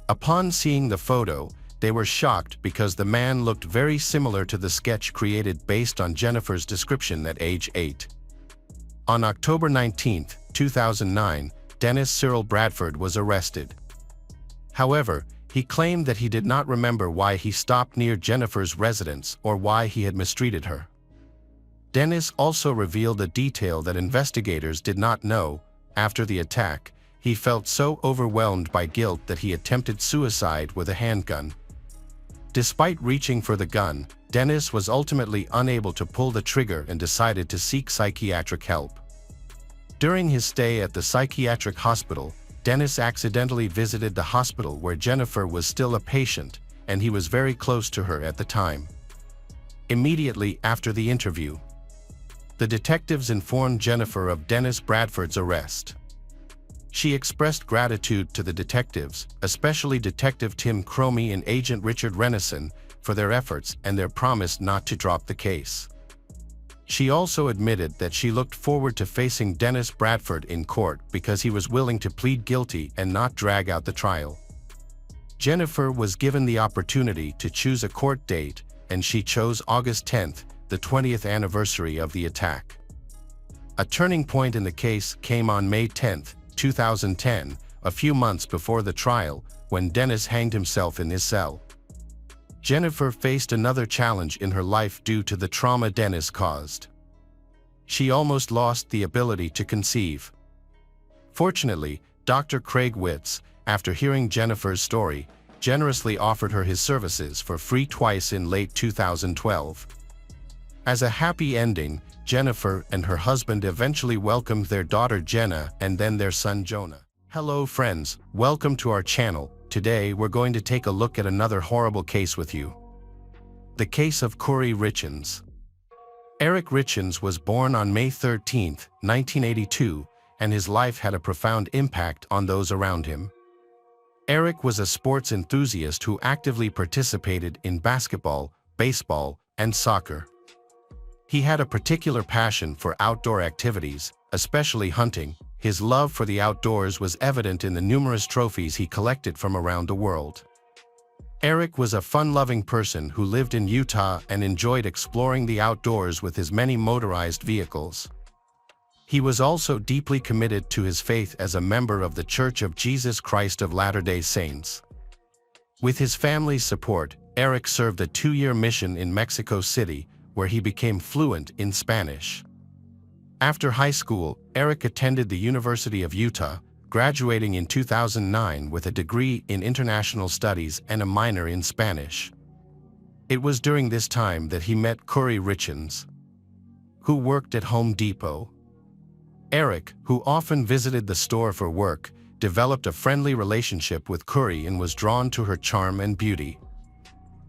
Upon seeing the photo, they were shocked because the man looked very similar to the sketch created based on Jennifer's description at age 8. On October 19, 2009, Dennis Cyril Bradford was arrested. However, he claimed that he did not remember why he stopped near Jennifer's residence or why he had mistreated her. Dennis also revealed a detail that investigators did not know. After the attack, he felt so overwhelmed by guilt that he attempted suicide with a handgun. Despite reaching for the gun, Dennis was ultimately unable to pull the trigger and decided to seek psychiatric help. During his stay at the psychiatric hospital, Dennis accidentally visited the hospital where Jennifer was still a patient, and he was very close to her at the time. Immediately after the interview, the detectives informed Jennifer of Dennis Bradford's arrest. She expressed gratitude to the detectives, especially Detective Tim Cromie and Agent Richard Renison, for their efforts and their promise not to drop the case. She also admitted that she looked forward to facing Dennis Bradford in court because he was willing to plead guilty and not drag out the trial. Jennifer was given the opportunity to choose a court date, and she chose August 10, the 20th anniversary of the attack. A turning point in the case came on May 10, 2010, a few months before the trial, when Dennis hanged himself in his cell. Jennifer faced another challenge in her life due to the trauma Dennis caused. She almost lost the ability to conceive. Fortunately, Dr. Craig Witz, after hearing Jennifer's story, generously offered her his services for free twice in late 2012. As a happy ending, Jennifer and her husband eventually welcomed their daughter Jenna and then their son Jonah. Hello friends, welcome to our channel. Today we're going to take a look at another horrible case with you. The case of Corey Richins. Eric Richins was born on May 13, 1982, and his life had a profound impact on those around him. Eric was a sports enthusiast who actively participated in basketball, baseball, and soccer. He had a particular passion for outdoor activities, especially hunting. His love for the outdoors was evident in the numerous trophies he collected from around the world. Eric was a fun-loving person who lived in Utah and enjoyed exploring the outdoors with his many motorized vehicles. He was also deeply committed to his faith as a member of the Church of Jesus Christ of Latter-day Saints. With his family's support, Eric served a 2-year mission in Mexico City, where he became fluent in Spanish. After high school, Eric attended the University of Utah, graduating in 2009 with a degree in international studies and a minor in Spanish. It was during this time that he met Corey Richens, who worked at Home Depot. Eric, who often visited the store for work, developed a friendly relationship with Corey and was drawn to her charm and beauty.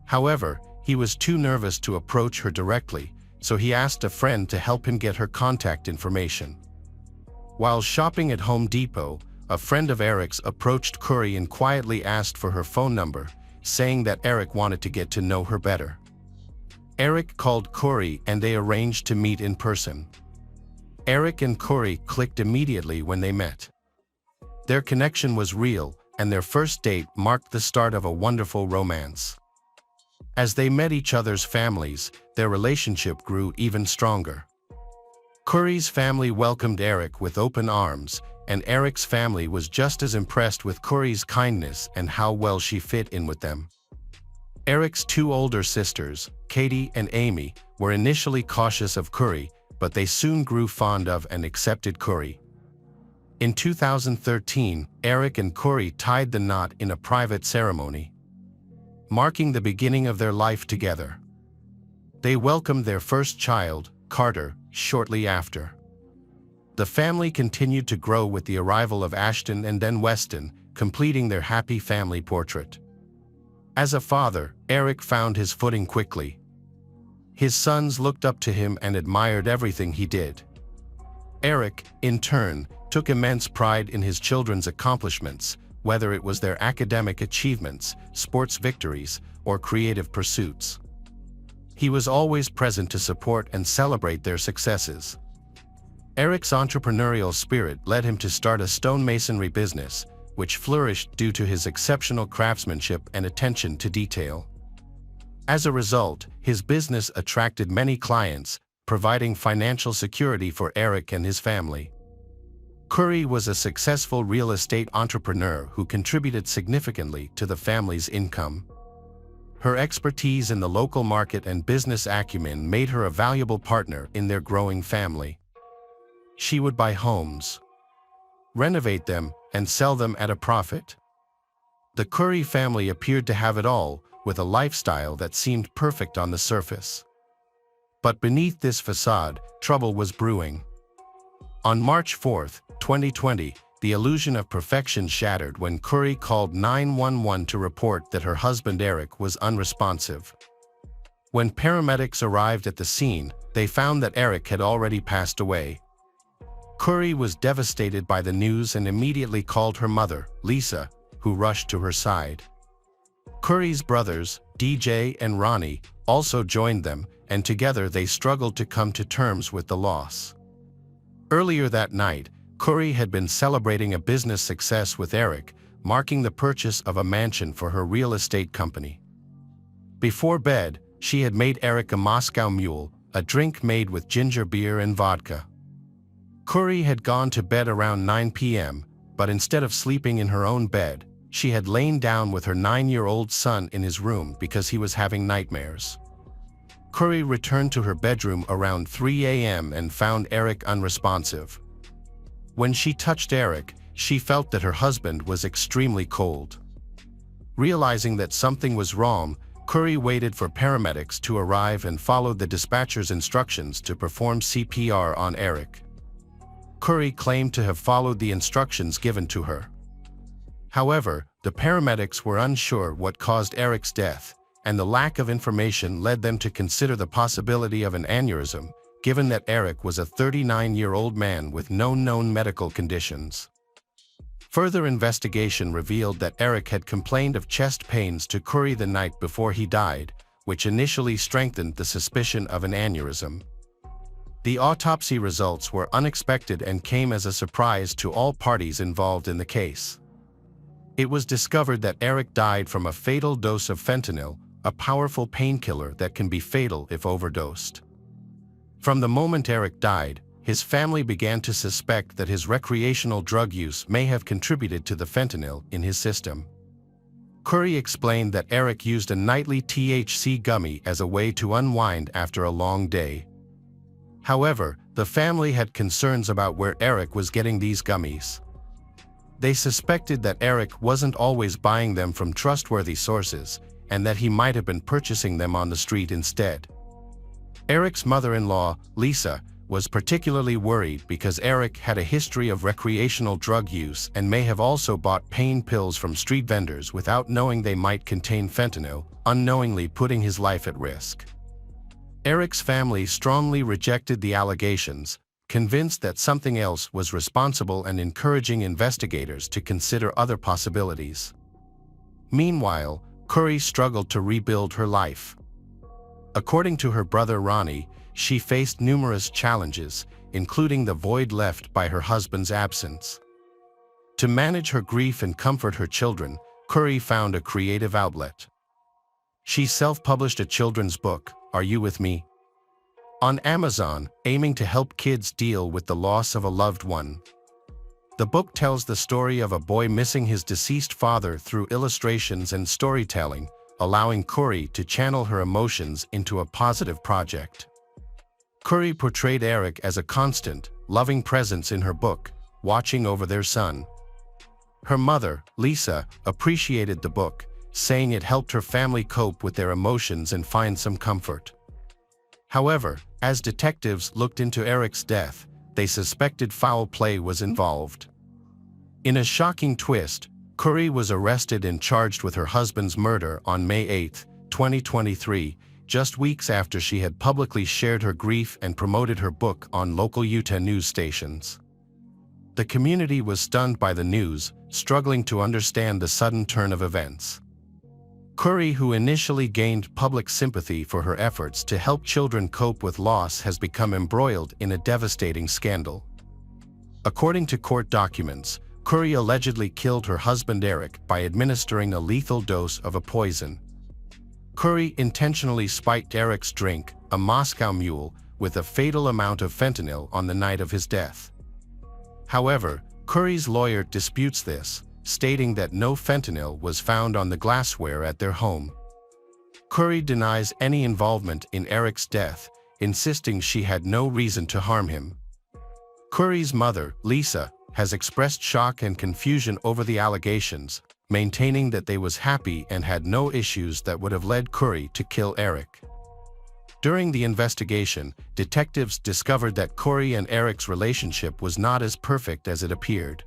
However, he was too nervous to approach her directly, so he asked a friend to help him get her contact information. While shopping at Home Depot, a friend of Eric's approached Corey and quietly asked for her phone number, saying that Eric wanted to get to know her better. Eric called Corey and they arranged to meet in person. Eric and Corey clicked immediately when they met. Their connection was real, and their first date marked the start of a wonderful romance. As they met each other's families, their relationship grew even stronger. Corey's family welcomed Eric with open arms, and Eric's family was just as impressed with Corey's kindness and how well she fit in with them. Eric's 2 older sisters, Katie and Amy, were initially cautious of Corey, but they soon grew fond of and accepted Corey. In 2013, Eric and Corey tied the knot in a private ceremony, marking the beginning of their life together. They welcomed their first child, Carter, shortly after. The family continued to grow with the arrival of Ashton and then Weston, completing their happy family portrait. As a father, Eric found his footing quickly. His sons looked up to him and admired everything he did. Eric, in turn, took immense pride in his children's accomplishments, whether it was their academic achievements, sports victories, or creative pursuits. He was always present to support and celebrate their successes. Eric's entrepreneurial spirit led him to start a stonemasonry business, which flourished due to his exceptional craftsmanship and attention to detail. As a result, his business attracted many clients, providing financial security for Eric and his family. Corey was a successful real estate entrepreneur who contributed significantly to the family's income. Her expertise in the local market and business acumen made her a valuable partner in their growing family. She would buy homes, renovate them, and sell them at a profit. The Corey family appeared to have it all, with a lifestyle that seemed perfect on the surface. But beneath this facade, trouble was brewing. On March 4, 2020, the illusion of perfection shattered when Corey called 911 to report that her husband Eric was unresponsive. When paramedics arrived at the scene, they found that Eric had already passed away. Corey was devastated by the news and immediately called her mother, Lisa, who rushed to her side. Corey's brothers, DJ and Ronnie, also joined them, and together they struggled to come to terms with the loss. Earlier that night, Corey had been celebrating a business success with Eric, marking the purchase of a mansion for her real estate company. Before bed, she had made Eric a Moscow Mule, a drink made with ginger beer and vodka. Corey had gone to bed around 9 p.m., but instead of sleeping in her own bed, she had lain down with her 9-year-old son in his room because he was having nightmares. Corey returned to her bedroom around 3 a.m. and found Eric unresponsive. When she touched Eric, she felt that her husband was extremely cold. Realizing that something was wrong, Corey waited for paramedics to arrive and followed the dispatcher's instructions to perform CPR on Eric. Corey claimed to have followed the instructions given to her. However, the paramedics were unsure what caused Eric's death, and the lack of information led them to consider the possibility of an aneurysm, given that Eric was a 39-year-old man with no known medical conditions. Further investigation revealed that Eric had complained of chest pains to Corey the night before he died, which initially strengthened the suspicion of an aneurysm. The autopsy results were unexpected and came as a surprise to all parties involved in the case. It was discovered that Eric died from a fatal dose of fentanyl, a powerful painkiller that can be fatal if overdosed. From the moment Eric died, his family began to suspect that his recreational drug use may have contributed to the fentanyl in his system. Curry explained that Eric used a nightly THC gummy as a way to unwind after a long day. However, the family had concerns about where Eric was getting these gummies. They suspected that Eric wasn't always buying them from trustworthy sources, and that he might have been purchasing them on the street instead. Eric's mother-in-law, Lisa, was particularly worried because Eric had a history of recreational drug use and may have also bought pain pills from street vendors without knowing they might contain fentanyl, unknowingly putting his life at risk. Eric's family strongly rejected the allegations, convinced that something else was responsible and encouraging investigators to consider other possibilities. Meanwhile, Curry struggled to rebuild her life. According to her brother Ronnie, she faced numerous challenges, including the void left by her husband's absence. To manage her grief and comfort her children, Curry found a creative outlet. She self-published a children's book, Are You With Me? On Amazon, aiming to help kids deal with the loss of a loved one. The book tells the story of a boy missing his deceased father through illustrations and storytelling, allowing Curry to channel her emotions into a positive project. Curry portrayed Eric as a constant, loving presence in her book, watching over their son. Her mother, Lisa, appreciated the book, saying it helped her family cope with their emotions and find some comfort. However, as detectives looked into Eric's death, they suspected foul play was involved. In a shocking twist, Curry was arrested and charged with her husband's murder on May 8, 2023, just weeks after she had publicly shared her grief and promoted her book on local Utah news stations. The community was stunned by the news, struggling to understand the sudden turn of events. Curry, who initially gained public sympathy for her efforts to help children cope with loss, has become embroiled in a devastating scandal. According to court documents, Curry allegedly killed her husband Eric by administering a lethal dose of a poison. Curry intentionally spiked Eric's drink, a Moscow Mule, with a fatal amount of fentanyl on the night of his death. However, Curry's lawyer disputes this, stating that no fentanyl was found on the glassware at their home. Curry denies any involvement in Eric's death, insisting she had no reason to harm him. Curry's mother, Lisa, has expressed shock and confusion over the allegations, maintaining that they was happy and had no issues that would have led Curry to kill Eric. During the investigation, detectives discovered that Curry and Eric's relationship was not as perfect as it appeared.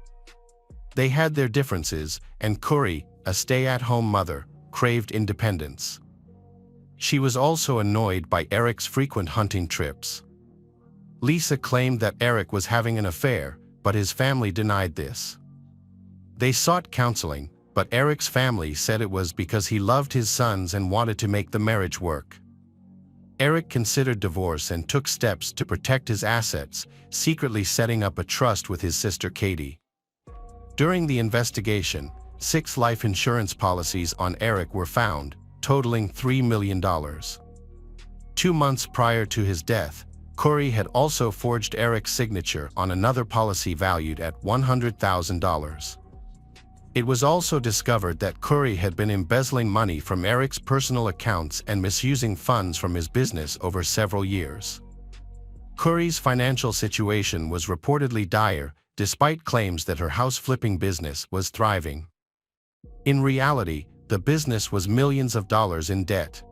They had their differences, and Curry, a stay-at-home mother, craved independence. She was also annoyed by Eric's frequent hunting trips. Lisa claimed that Eric was having an affair, but his family denied this. They sought counseling, but Eric's family said it was because he loved his sons and wanted to make the marriage work. Eric considered divorce and took steps to protect his assets, secretly setting up a trust with his sister Katie. During the investigation, 6 life insurance policies on Eric were found, totaling $3 million. 2 months prior to his death, Curry had also forged Eric's signature on another policy valued at $100,000. It was also discovered that Curry had been embezzling money from Eric's personal accounts and misusing funds from his business over several years. Curry's financial situation was reportedly dire, despite claims that her house-flipping business was thriving. In reality, the business was millions of dollars in debt.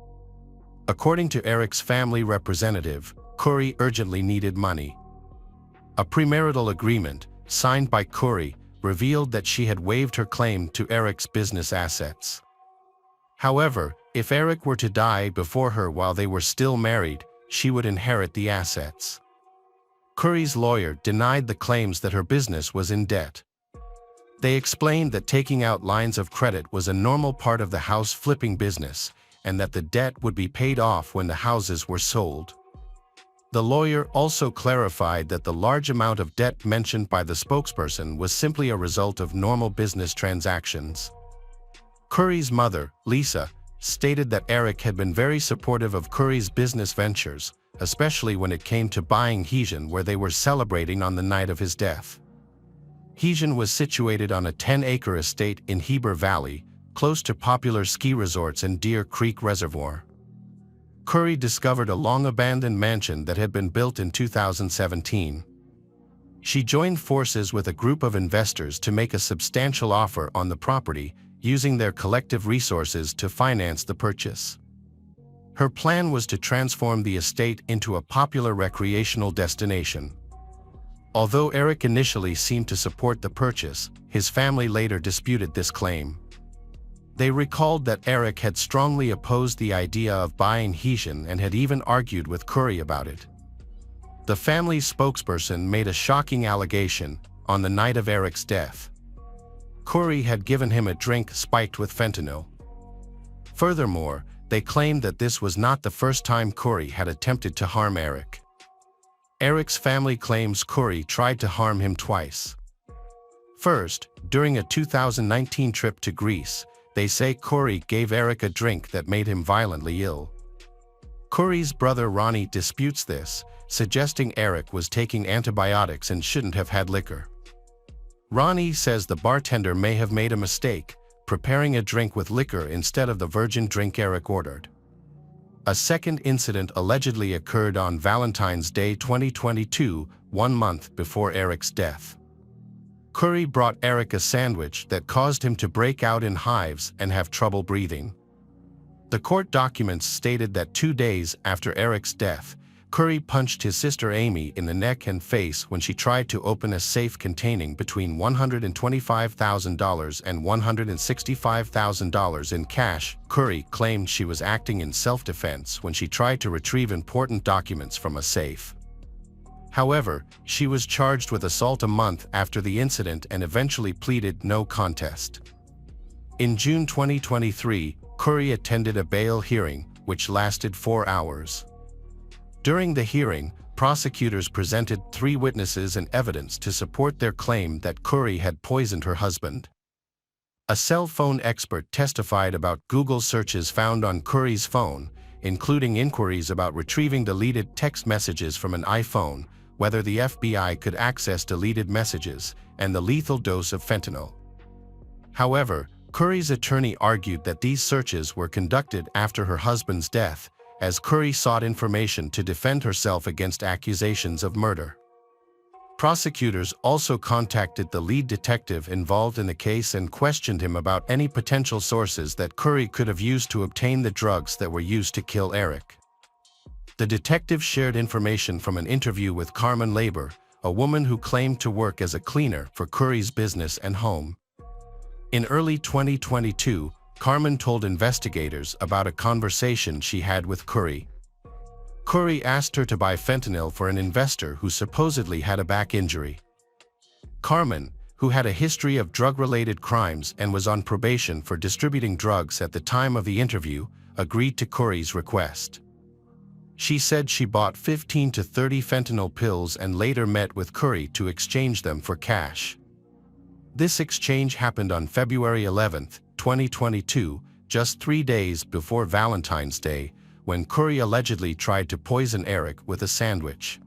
According to Eric's family representative, Curry urgently needed money. A premarital agreement, signed by Curry, revealed that she had waived her claim to Eric's business assets. However, if Eric were to die before her while they were still married, she would inherit the assets. Curry's lawyer denied the claims that her business was in debt. They explained that taking out lines of credit was a normal part of the house flipping business, and that the debt would be paid off when the houses were sold. The lawyer also clarified that the large amount of debt mentioned by the spokesperson was simply a result of normal business transactions. Curry's mother, Lisa, stated that Eric had been very supportive of Curry's business ventures, especially when it came to buying Heejin, where they were celebrating on the night of his death. Heejin was situated on a 10-acre estate in Heber Valley, close to popular ski resorts and Deer Creek Reservoir. Curry discovered a long-abandoned mansion that had been built in 2017. She joined forces with a group of investors to make a substantial offer on the property, using their collective resources to finance the purchase. Her plan was to transform the estate into a popular recreational destination. Although Eric initially seemed to support the purchase, his family later disputed this claim. They recalled that Eric had strongly opposed the idea of buying Heejin and had even argued with Curry about it. The family's spokesperson made a shocking allegation: on the night of Eric's death, Curry had given him a drink spiked with fentanyl. Furthermore, they claimed that this was not the first time Curry had attempted to harm Eric. Eric's family claims Curry tried to harm him twice. First, during a 2019 trip to Greece, they say Curry gave Eric a drink that made him violently ill. Curry's brother Ronnie disputes this, suggesting Eric was taking antibiotics and shouldn't have had liquor. Ronnie says the bartender may have made a mistake, preparing a drink with liquor instead of the virgin drink Eric ordered. A second incident allegedly occurred on Valentine's Day 2022, 1 month before Eric's death. Curry brought Eric a sandwich that caused him to break out in hives and have trouble breathing. The court documents stated that 2 days after Eric's death, Curry punched his sister Amy in the neck and face when she tried to open a safe containing between $125,000 and $165,000 in cash. Curry claimed she was acting in self-defense when she tried to retrieve important documents from a safe. However, she was charged with assault a month after the incident and eventually pleaded no contest. In June 2023, Curry attended a bail hearing, which lasted 4 hours. During the hearing, prosecutors presented 3 witnesses and evidence to support their claim that Curry had poisoned her husband. A cell phone expert testified about Google searches found on Curry's phone, including inquiries about retrieving deleted text messages from an iPhone, whether the FBI could access deleted messages, and the lethal dose of fentanyl. However, Curry's attorney argued that these searches were conducted after her husband's death, as Curry sought information to defend herself against accusations of murder. Prosecutors also contacted the lead detective involved in the case and questioned him about any potential sources that Curry could have used to obtain the drugs that were used to kill Eric. The detective shared information from an interview with Carmen Labor, a woman who claimed to work as a cleaner for Curry's business and home. In early 2022, Carmen told investigators about a conversation she had with Curry. Curry asked her to buy fentanyl for an investor who supposedly had a back injury. Carmen, who had a history of drug-related crimes and was on probation for distributing drugs at the time of the interview, agreed to Curry's request. She said she bought 15 to 30 fentanyl pills and later met with Curry to exchange them for cash. This exchange happened on February 11, 2022, just 3 days before Valentine's Day, when Curry allegedly tried to poison Eric with a sandwich.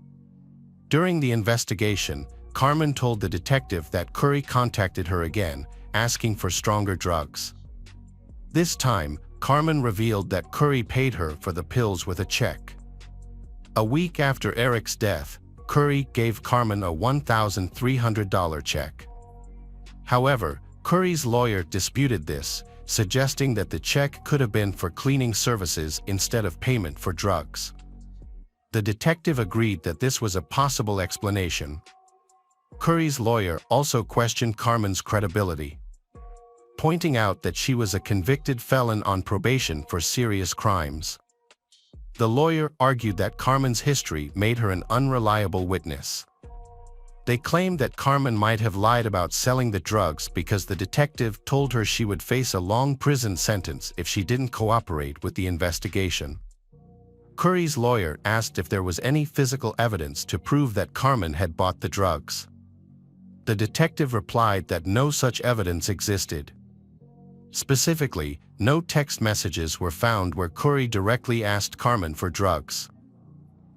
During the investigation, Carmen told the detective that Curry contacted her again, asking for stronger drugs. This time, Carmen revealed that Curry paid her for the pills with a check. A week after Eric's death, Curry gave Carmen a $1,300 check. However, Curry's lawyer disputed this, suggesting that the check could have been for cleaning services instead of payment for drugs. The detective agreed that this was a possible explanation. Curry's lawyer also questioned Carmen's credibility, pointing out that she was a convicted felon on probation for serious crimes. The lawyer argued that Carmen's history made her an unreliable witness. They claimed that Carmen might have lied about selling the drugs because the detective told her she would face a long prison sentence if she didn't cooperate with the investigation. Curry's lawyer asked if there was any physical evidence to prove that Carmen had bought the drugs. The detective replied that no such evidence existed. Specifically, no text messages were found where Curry directly asked Carmen for drugs.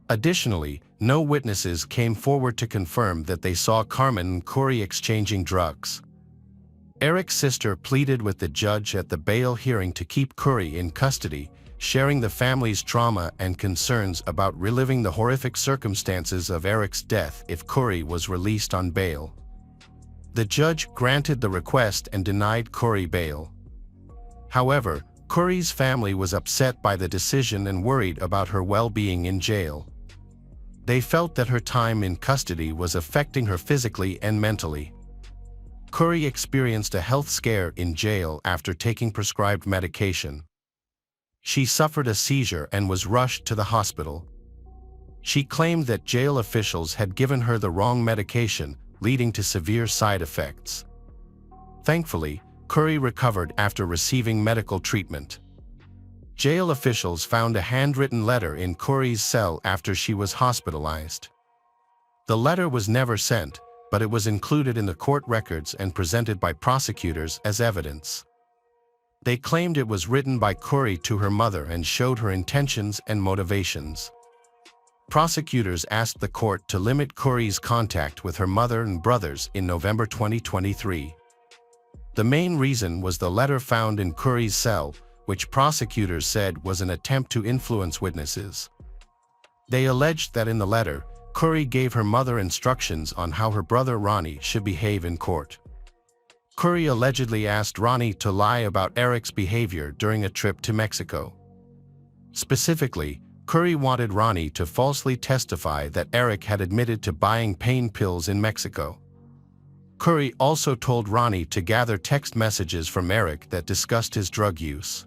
Additionally, no witnesses came forward to confirm that they saw Carmen and Curry exchanging drugs. Eric's sister pleaded with the judge at the bail hearing to keep Curry in custody, sharing the family's trauma and concerns about reliving the horrific circumstances of Eric's death if Curry was released on bail. The judge granted the request and denied Curry bail. However, Curry's family was upset by the decision and worried about her well-being in jail. They felt that her time in custody was affecting her physically and mentally. Curry experienced a health scare in jail after taking prescribed medication. She suffered a seizure and was rushed to the hospital. She claimed that jail officials had given her the wrong medication, leading to severe side effects. Thankfully, Curry recovered after receiving medical treatment. Jail officials found a handwritten letter in Curry's cell after she was hospitalized. The letter was never sent, but it was included in the court records and presented by prosecutors as evidence. They claimed it was written by Curry to her mother and showed her intentions and motivations. Prosecutors asked the court to limit Curry's contact with her mother and brothers in November 2023. The main reason was the letter found in Curry's cell, which prosecutors said was an attempt to influence witnesses. They alleged that in the letter, Curry gave her mother instructions on how her brother Ronnie should behave in court. Curry allegedly asked Ronnie to lie about Eric's behavior during a trip to Mexico. Specifically, Curry wanted Ronnie to falsely testify that Eric had admitted to buying pain pills in Mexico. Curry also told Ronnie to gather text messages from Eric that discussed his drug use.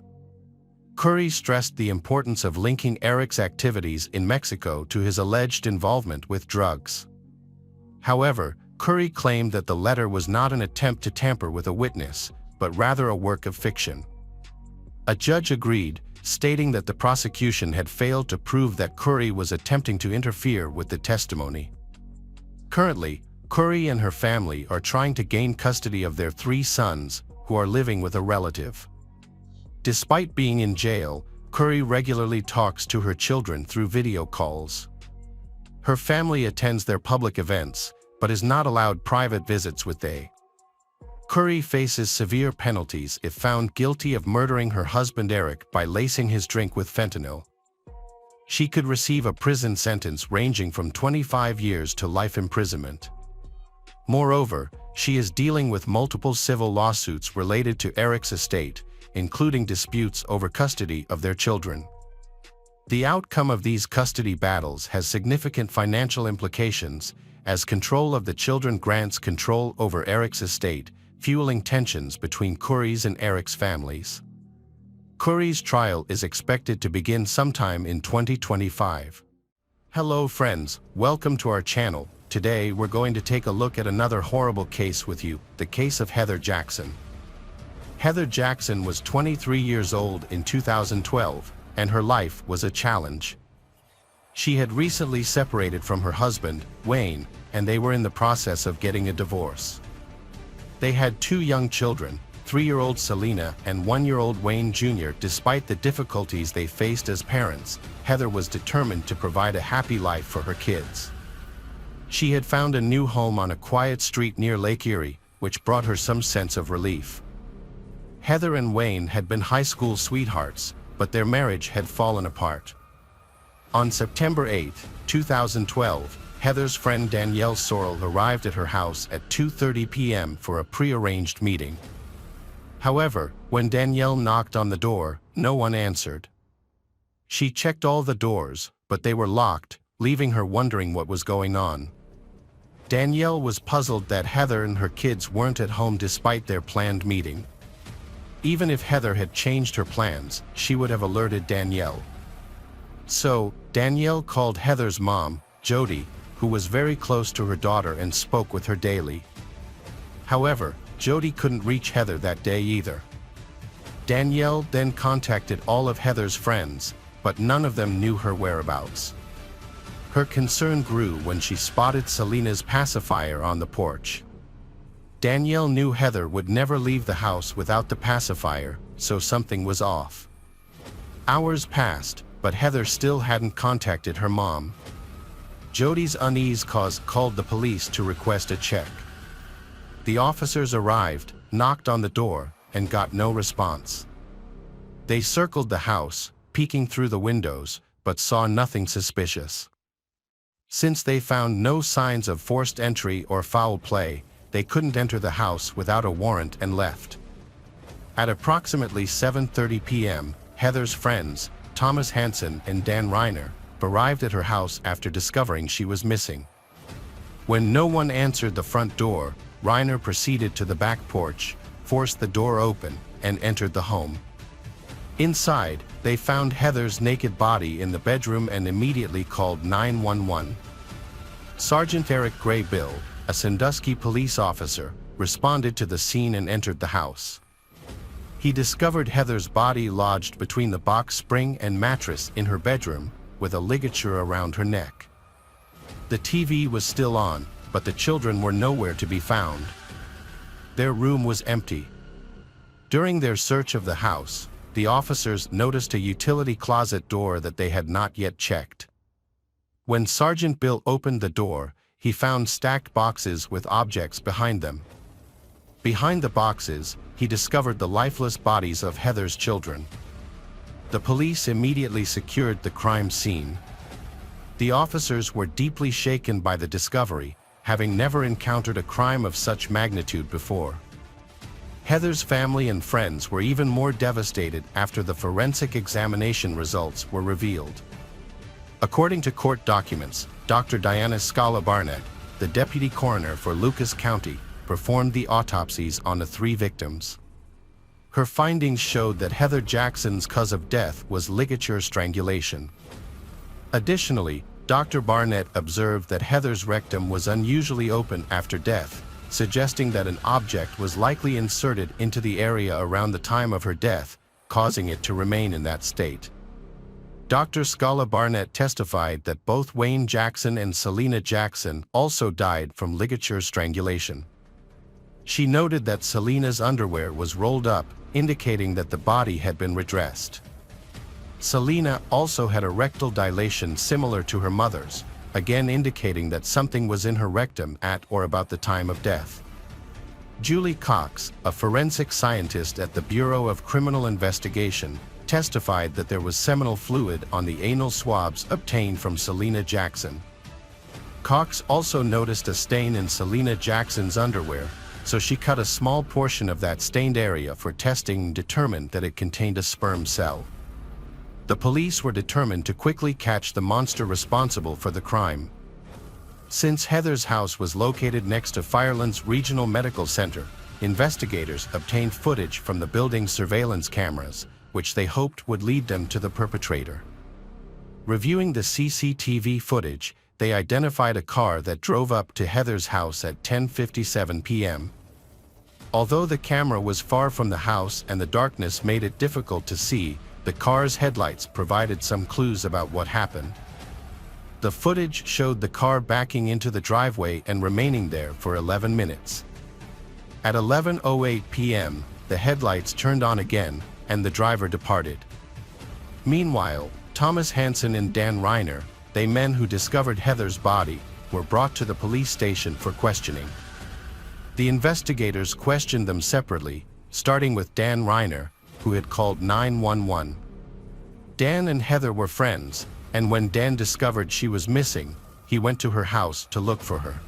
Curry stressed the importance of linking Eric's activities in Mexico to his alleged involvement with drugs. However, Curry claimed that the letter was not an attempt to tamper with a witness, but rather a work of fiction. A judge agreed, stating that the prosecution had failed to prove that Curry was attempting to interfere with the testimony. Currently, Curry and her family are trying to gain custody of their 3 sons, who are living with a relative. Despite being in jail, Curry regularly talks to her children through video calls. Her family attends their public events, but is not allowed private visits with they. Curry faces severe penalties if found guilty of murdering her husband Eric by lacing his drink with fentanyl. She could receive a prison sentence ranging from 25 years to life imprisonment. Moreover, she is dealing with multiple civil lawsuits related to Eric's estate, including disputes over custody of their children. The outcome of these custody battles has significant financial implications, as control of the children grants control over Eric's estate, fueling tensions between Curry's and Eric's families. Curry's trial is expected to begin sometime in 2025. Hello friends, welcome to our channel. Today we're going to take a look at another horrible case with you, the case of Heather Jackson. Heather Jackson was 23 years old in 2012, and her life was a challenge. She had recently separated from her husband, Wayne, and they were in the process of getting a divorce. They had 2 young children, 3-year-old Selena and 1-year-old Wayne Jr. Despite the difficulties they faced as parents, Heather was determined to provide a happy life for her kids. She had found a new home on a quiet street near Lake Erie, which brought her some sense of relief. Heather and Wayne had been high school sweethearts, but their marriage had fallen apart. On September 8, 2012, Heather's friend Danielle Sorrell arrived at her house at 2:30 p.m. for a pre-arranged meeting. However, when Danielle knocked on the door, no one answered. She checked all the doors, but they were locked, leaving her wondering what was going on. Danielle was puzzled that Heather and her kids weren't at home despite their planned meeting. Even if Heather had changed her plans, she would have alerted Danielle. So, Danielle called Heather's mom, Jody, who was very close to her daughter and spoke with her daily. However, Jody couldn't reach Heather that day either. Danielle then contacted all of Heather's friends, but none of them knew her whereabouts. Her concern grew when she spotted Selena's pacifier on the porch. Danielle knew Heather would never leave the house without the pacifier, so something was off. Hours passed, but Heather still hadn't contacted her mom. Jody's unease called the police to request a check. The officers arrived, knocked on the door, and got no response. They circled the house, peeking through the windows, but saw nothing suspicious. Since they found no signs of forced entry or foul play, they couldn't enter the house without a warrant and left. At approximately 7:30 p.m., Heather's friends, Thomas Hansen and Dan Reiner, arrived at her house after discovering she was missing. When no one answered the front door, Reiner proceeded to the back porch, forced the door open, and entered the home. Inside, they found Heather's naked body in the bedroom and immediately called 911. Sergeant Eric Graybill, a Sandusky police officer, responded to the scene and entered the house. He discovered Heather's body lodged between the box spring and mattress in her bedroom, with a ligature around her neck. The TV was still on, but the children were nowhere to be found. Their room was empty. During their search of the house, the officers noticed a utility closet door that they had not yet checked. When Sergeant Bill opened the door, he found stacked boxes with objects behind them. Behind the boxes, he discovered the lifeless bodies of Heather's children. The police immediately secured the crime scene. The officers were deeply shaken by the discovery, having never encountered a crime of such magnitude before. Heather's family and friends were even more devastated after the forensic examination results were revealed. According to court documents, Dr. Diana Scala Barnett, the deputy coroner for Lucas County, performed the autopsies on the 3 victims. Her findings showed that Heather Jackson's cause of death was ligature strangulation. Additionally, Dr. Barnett observed that Heather's rectum was unusually open after death, suggesting that an object was likely inserted into the area around the time of her death, causing it to remain in that state. Dr. Scala Barnett testified that both Wayne Jackson and Selena Jackson also died from ligature strangulation. She noted that Selena's underwear was rolled up, indicating that the body had been redressed. Selena also had a rectal dilation similar to her mother's, again indicating that something was in her rectum at or about the time of death. Julie Cox, a forensic scientist at the Bureau of Criminal Investigation, testified that there was seminal fluid on the anal swabs obtained from Selena Jackson. Cox also noticed a stain in Selena Jackson's underwear, so she cut a small portion of that stained area for testing and determined that it contained a sperm cell. The police were determined to quickly catch the monster responsible for the crime. Since Heather's house was located next to Firelands Regional Medical Center, investigators obtained footage from the building's surveillance cameras, which they hoped would lead them to the perpetrator. Reviewing the CCTV footage, they identified a car that drove up to Heather's house at 10:57 p.m. Although the camera was far from the house and the darkness made it difficult to see, the car's headlights provided some clues about what happened. The footage showed the car backing into the driveway and remaining there for 11 minutes. At 11:08 p.m., the headlights turned on again, and the driver departed. Meanwhile, Thomas Hansen and Dan Reiner, the men who discovered Heather's body, were brought to the police station for questioning. The investigators questioned them separately, starting with Dan Reiner, who had called 911. Dan and Heather were friends, and when Dan discovered she was missing, he went to her house to look for her.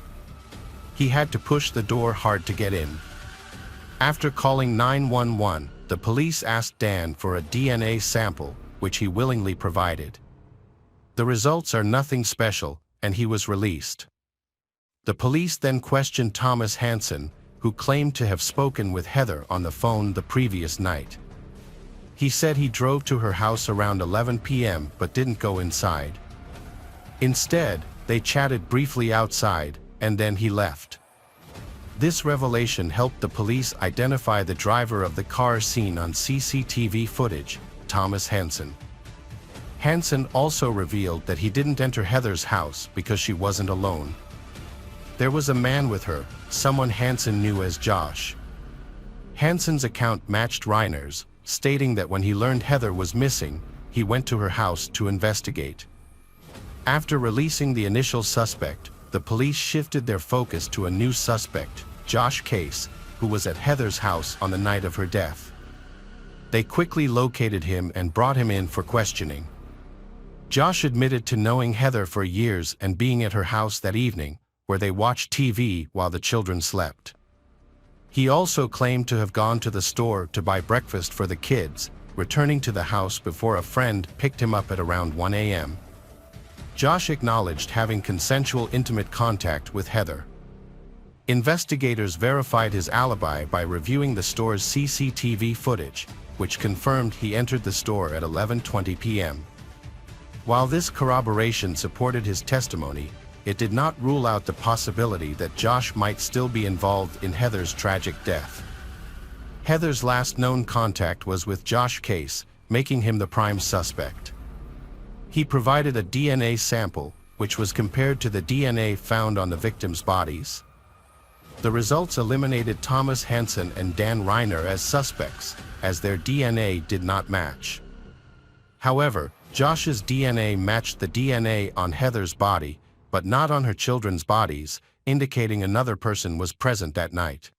He had to push the door hard to get in. After calling 911, the police asked Dan for a DNA sample, which he willingly provided. The results are nothing special, and he was released. The police then questioned Thomas Hansen, who claimed to have spoken with Heather on the phone the previous night. He said he drove to her house around 11 p.m. but didn't go inside. Instead, they chatted briefly outside, and then he left. This revelation helped the police identify the driver of the car seen on CCTV footage, Thomas Hansen. Hansen also revealed that he didn't enter Heather's house because she wasn't alone. There was a man with her, someone Hansen knew as Josh. Hansen's account matched Reiner's, stating that when he learned Heather was missing, he went to her house to investigate. After releasing the initial suspect, the police shifted their focus to a new suspect, Josh Case, who was at Heather's house on the night of her death. They quickly located him and brought him in for questioning. Josh admitted to knowing Heather for years and being at her house that evening, where they watched TV while the children slept. He also claimed to have gone to the store to buy breakfast for the kids, returning to the house before a friend picked him up at around 1 a.m. Josh acknowledged having consensual intimate contact with Heather. Investigators verified his alibi by reviewing the store's CCTV footage, which confirmed he entered the store at 11:20 p.m. While this corroboration supported his testimony, it did not rule out the possibility that Josh might still be involved in Heather's tragic death. Heather's last known contact was with Josh Case, making him the prime suspect. He provided a DNA sample, which was compared to the DNA found on the victims' bodies. The results eliminated Thomas Hansen and Dan Reiner as suspects, as their DNA did not match. However, Josh's DNA matched the DNA on Heather's body, but not on her children's bodies, indicating another person was present that night.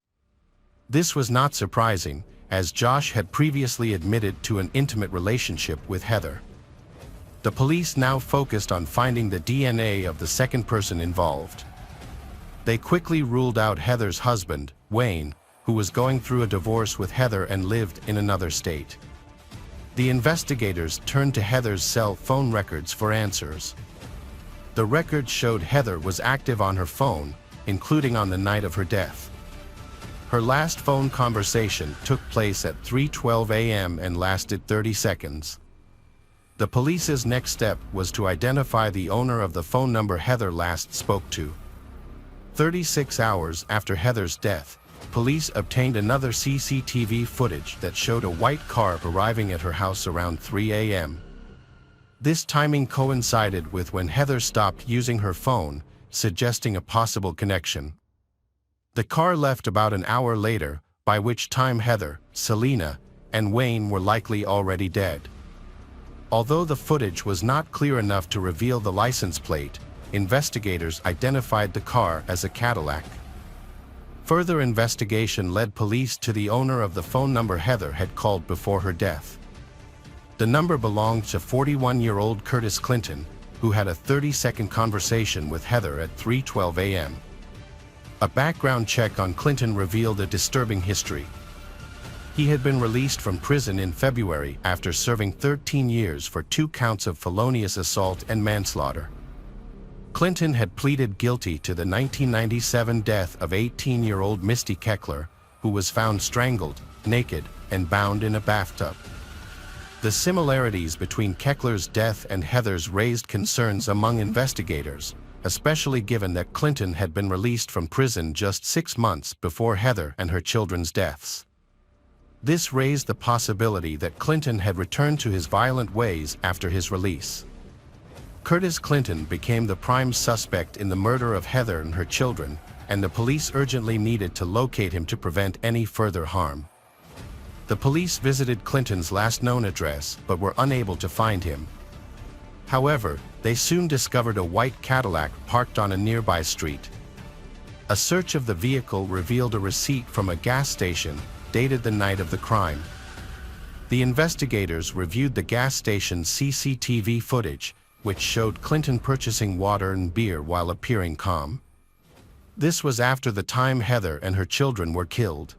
This was not surprising, as Josh had previously admitted to an intimate relationship with Heather. The police now focused on finding the DNA of the second person involved. They quickly ruled out Heather's husband, Wayne, who was going through a divorce with Heather and lived in another state. The investigators turned to Heather's cell phone records for answers. The records showed Heather was active on her phone, including on the night of her death. Her last phone conversation took place at 3:12 a.m. and lasted 30 seconds. The police's next step was to identify the owner of the phone number Heather last spoke to. 36 hours after Heather's death, police obtained another CCTV footage that showed a white car arriving at her house around 3 a.m. This timing coincided with when Heather stopped using her phone, suggesting a possible connection. The car left about an hour later, by which time Heather, Selena, and Wayne were likely already dead. Although the footage was not clear enough to reveal the license plate, investigators identified the car as a Cadillac. Further investigation led police to the owner of the phone number Heather had called before her death. The number belonged to 41-year-old Curtis Clinton, who had a 30-second conversation with Heather at 3:12 a.m. A background check on Clinton revealed a disturbing history. He had been released from prison in February after serving 13 years for 2 counts of felonious assault and manslaughter. Clinton had pleaded guilty to the 1997 death of 18-year-old Misty Keckler, who was found strangled, naked, and bound in a bathtub. The similarities between Keckler's death and Heather's raised concerns among investigators, especially given that Clinton had been released from prison just 6 months before Heather and her children's deaths. This raised the possibility that Clinton had returned to his violent ways after his release. Curtis Clinton became the prime suspect in the murder of Heather and her children, and the police urgently needed to locate him to prevent any further harm. The police visited Clinton's last known address but were unable to find him. However, they soon discovered a white Cadillac parked on a nearby street. A search of the vehicle revealed a receipt from a gas station dated the night of the crime. The investigators reviewed the gas station's CCTV footage, which showed Clinton purchasing water and beer while appearing calm. This was after the time Heather and her children were killed.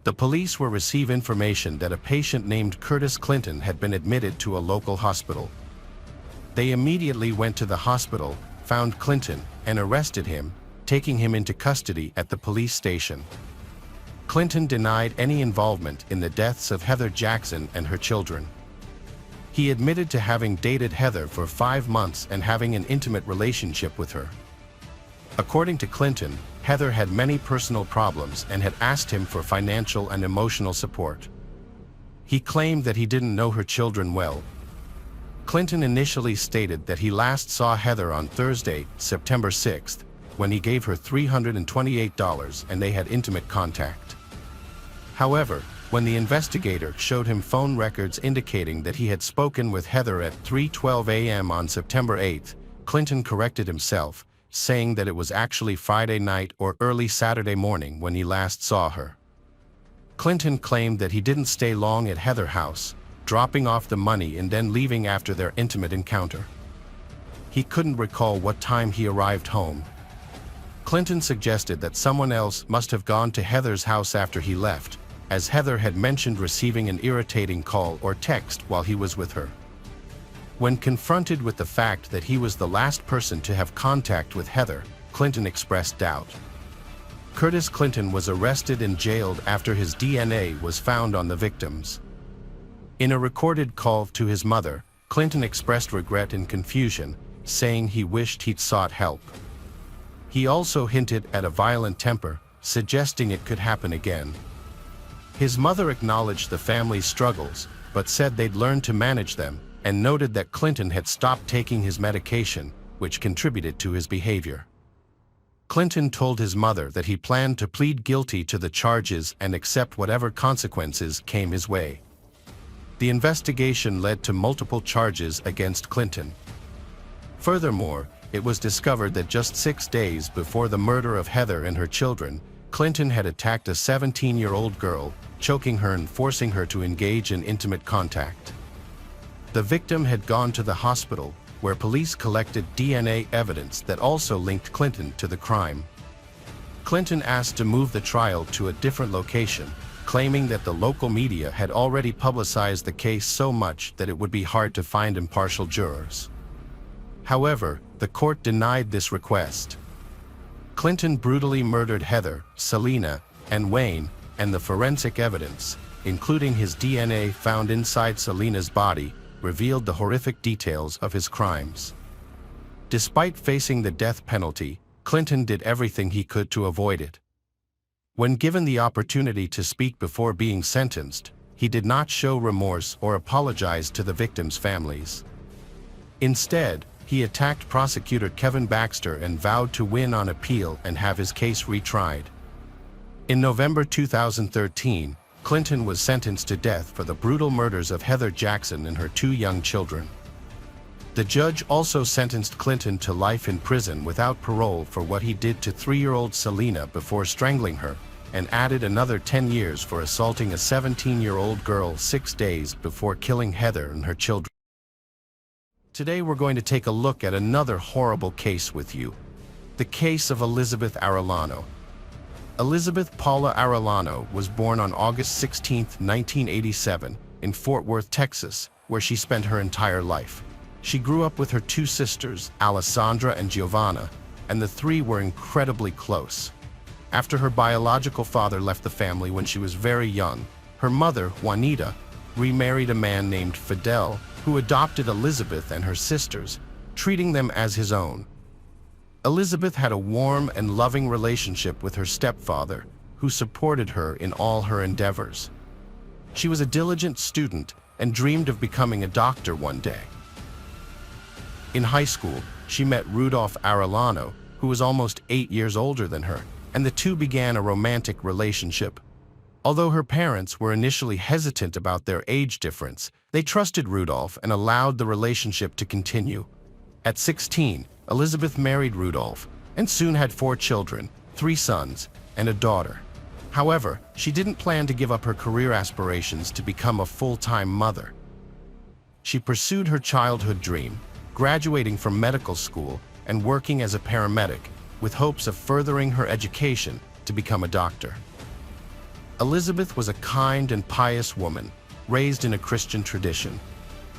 The police will receive information that a patient named Curtis Clinton had been admitted to a local hospital. They immediately went to the hospital, found Clinton, and arrested him, taking him into custody at the police station. Clinton denied any involvement in the deaths of Heather Jackson and her children. He admitted to having dated Heather for 5 months and having an intimate relationship with her. According to Clinton, Heather had many personal problems and had asked him for financial and emotional support. He claimed that he didn't know her children well. Clinton initially stated that he last saw Heather on Thursday, September 6th, when he gave her $328 and they had intimate contact. However, when the investigator showed him phone records indicating that he had spoken with Heather at 3:12 a.m. on September 8th, Clinton corrected himself, saying that it was actually Friday night or early Saturday morning when he last saw her. Clinton claimed that he didn't stay long at Heather's house, dropping off the money and then leaving after their intimate encounter. He couldn't recall what time he arrived home. Clinton suggested that someone else must have gone to Heather's house after he left, as Heather had mentioned receiving an irritating call or text while he was with her. When confronted with the fact that he was the last person to have contact with Heather, Clinton expressed doubt. Curtis Clinton was arrested and jailed after his DNA was found on the victims. In a recorded call to his mother, Clinton expressed regret and confusion, saying he wished he'd sought help. He also hinted at a violent temper, suggesting it could happen again. His mother acknowledged the family's struggles, but said they'd learned to manage them, and noted that Clinton had stopped taking his medication, which contributed to his behavior. Clinton told his mother that he planned to plead guilty to the charges and accept whatever consequences came his way. The investigation led to multiple charges against Clinton. Furthermore, it was discovered that just 6 days before the murder of Heather and her children, Clinton had attacked a 17-year-old girl, choking her and forcing her to engage in intimate contact. The victim had gone to the hospital, where police collected DNA evidence that also linked Clinton to the crime. Clinton asked to move the trial to a different location, claiming that the local media had already publicized the case so much that it would be hard to find impartial jurors. However, the court denied this request. Clinton brutally murdered Heather, Selena, and Wayne, and the forensic evidence, including his DNA found inside Selena's body, revealed the horrific details of his crimes. Despite facing the death penalty, Clinton did everything he could to avoid it. When given the opportunity to speak before being sentenced, he did not show remorse or apologize to the victims' families. Instead, he attacked prosecutor Kevin Baxter and vowed to win on appeal and have his case retried. In November 2013, Clinton was sentenced to death for the brutal murders of Heather Jackson and her 2 young children. The judge also sentenced Clinton to life in prison without parole for what he did to 3-year-old Selena before strangling her, and added another 10 years for assaulting a 17-year-old girl 6 days before killing Heather and her children. Today we're going to take a look at another horrible case with you, the case of Elizabeth Arellano. Elizabeth Paula Arellano was born on August 16, 1987, in Fort Worth, Texas, where she spent her entire life. She grew up with her 2 sisters, Alessandra and Giovanna, and the 3 were incredibly close. After her biological father left the family when she was very young, her mother, Juanita, remarried a man named Fidel, who adopted Elizabeth and her sisters, treating them as his own. Elizabeth had a warm and loving relationship with her stepfather, who supported her in all her endeavors. She was a diligent student and dreamed of becoming a doctor one day. In high school, she met Rudolph Arellano, who was almost 8 years older than her, and the 2 began a romantic relationship. Although her parents were initially hesitant about their age difference, they trusted Rudolph and allowed the relationship to continue. At 16, Elizabeth married Rudolph and soon had 4 children, 3 sons, and a daughter. However, she didn't plan to give up her career aspirations to become a full-time mother. She pursued her childhood dream, graduating from medical school and working as a paramedic, with hopes of furthering her education to become a doctor. Elizabeth was a kind and pious woman, raised in a Christian tradition.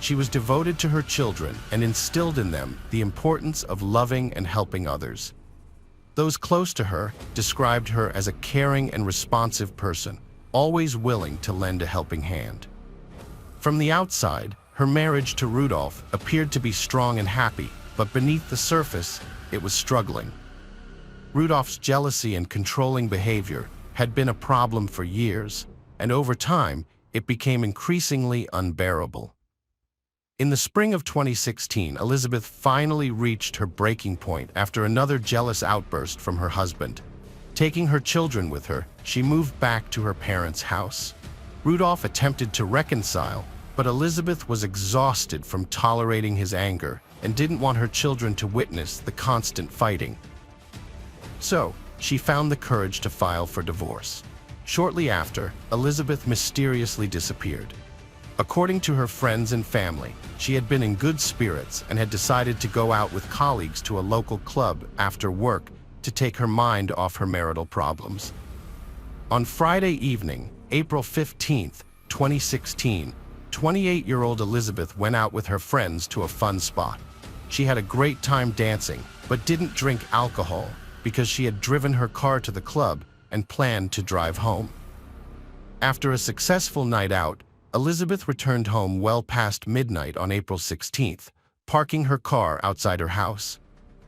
She was devoted to her children and instilled in them the importance of loving and helping others. Those close to her described her as a caring and responsive person, always willing to lend a helping hand. From the outside, her marriage to Rudolph appeared to be strong and happy, but beneath the surface, it was struggling. Rudolph's jealousy and controlling behavior had been a problem for years, and over time, it became increasingly unbearable. In the spring of 2016, Elizabeth finally reached her breaking point after another jealous outburst from her husband. Taking her children with her, she moved back to her parents' house. Rudolph attempted to reconcile, but Elizabeth was exhausted from tolerating his anger and didn't want her children to witness the constant fighting. So, she found the courage to file for divorce. Shortly after, Elizabeth mysteriously disappeared. According to her friends and family, she had been in good spirits and had decided to go out with colleagues to a local club after work to take her mind off her marital problems. On Friday evening, April 15, 2016, 28-year-old Elizabeth went out with her friends to a fun spot. She had a great time dancing, but didn't drink alcohol because she had driven her car to the club and planned to drive home. After a successful night out, Elizabeth returned home well past midnight on April 16th, parking her car outside her house.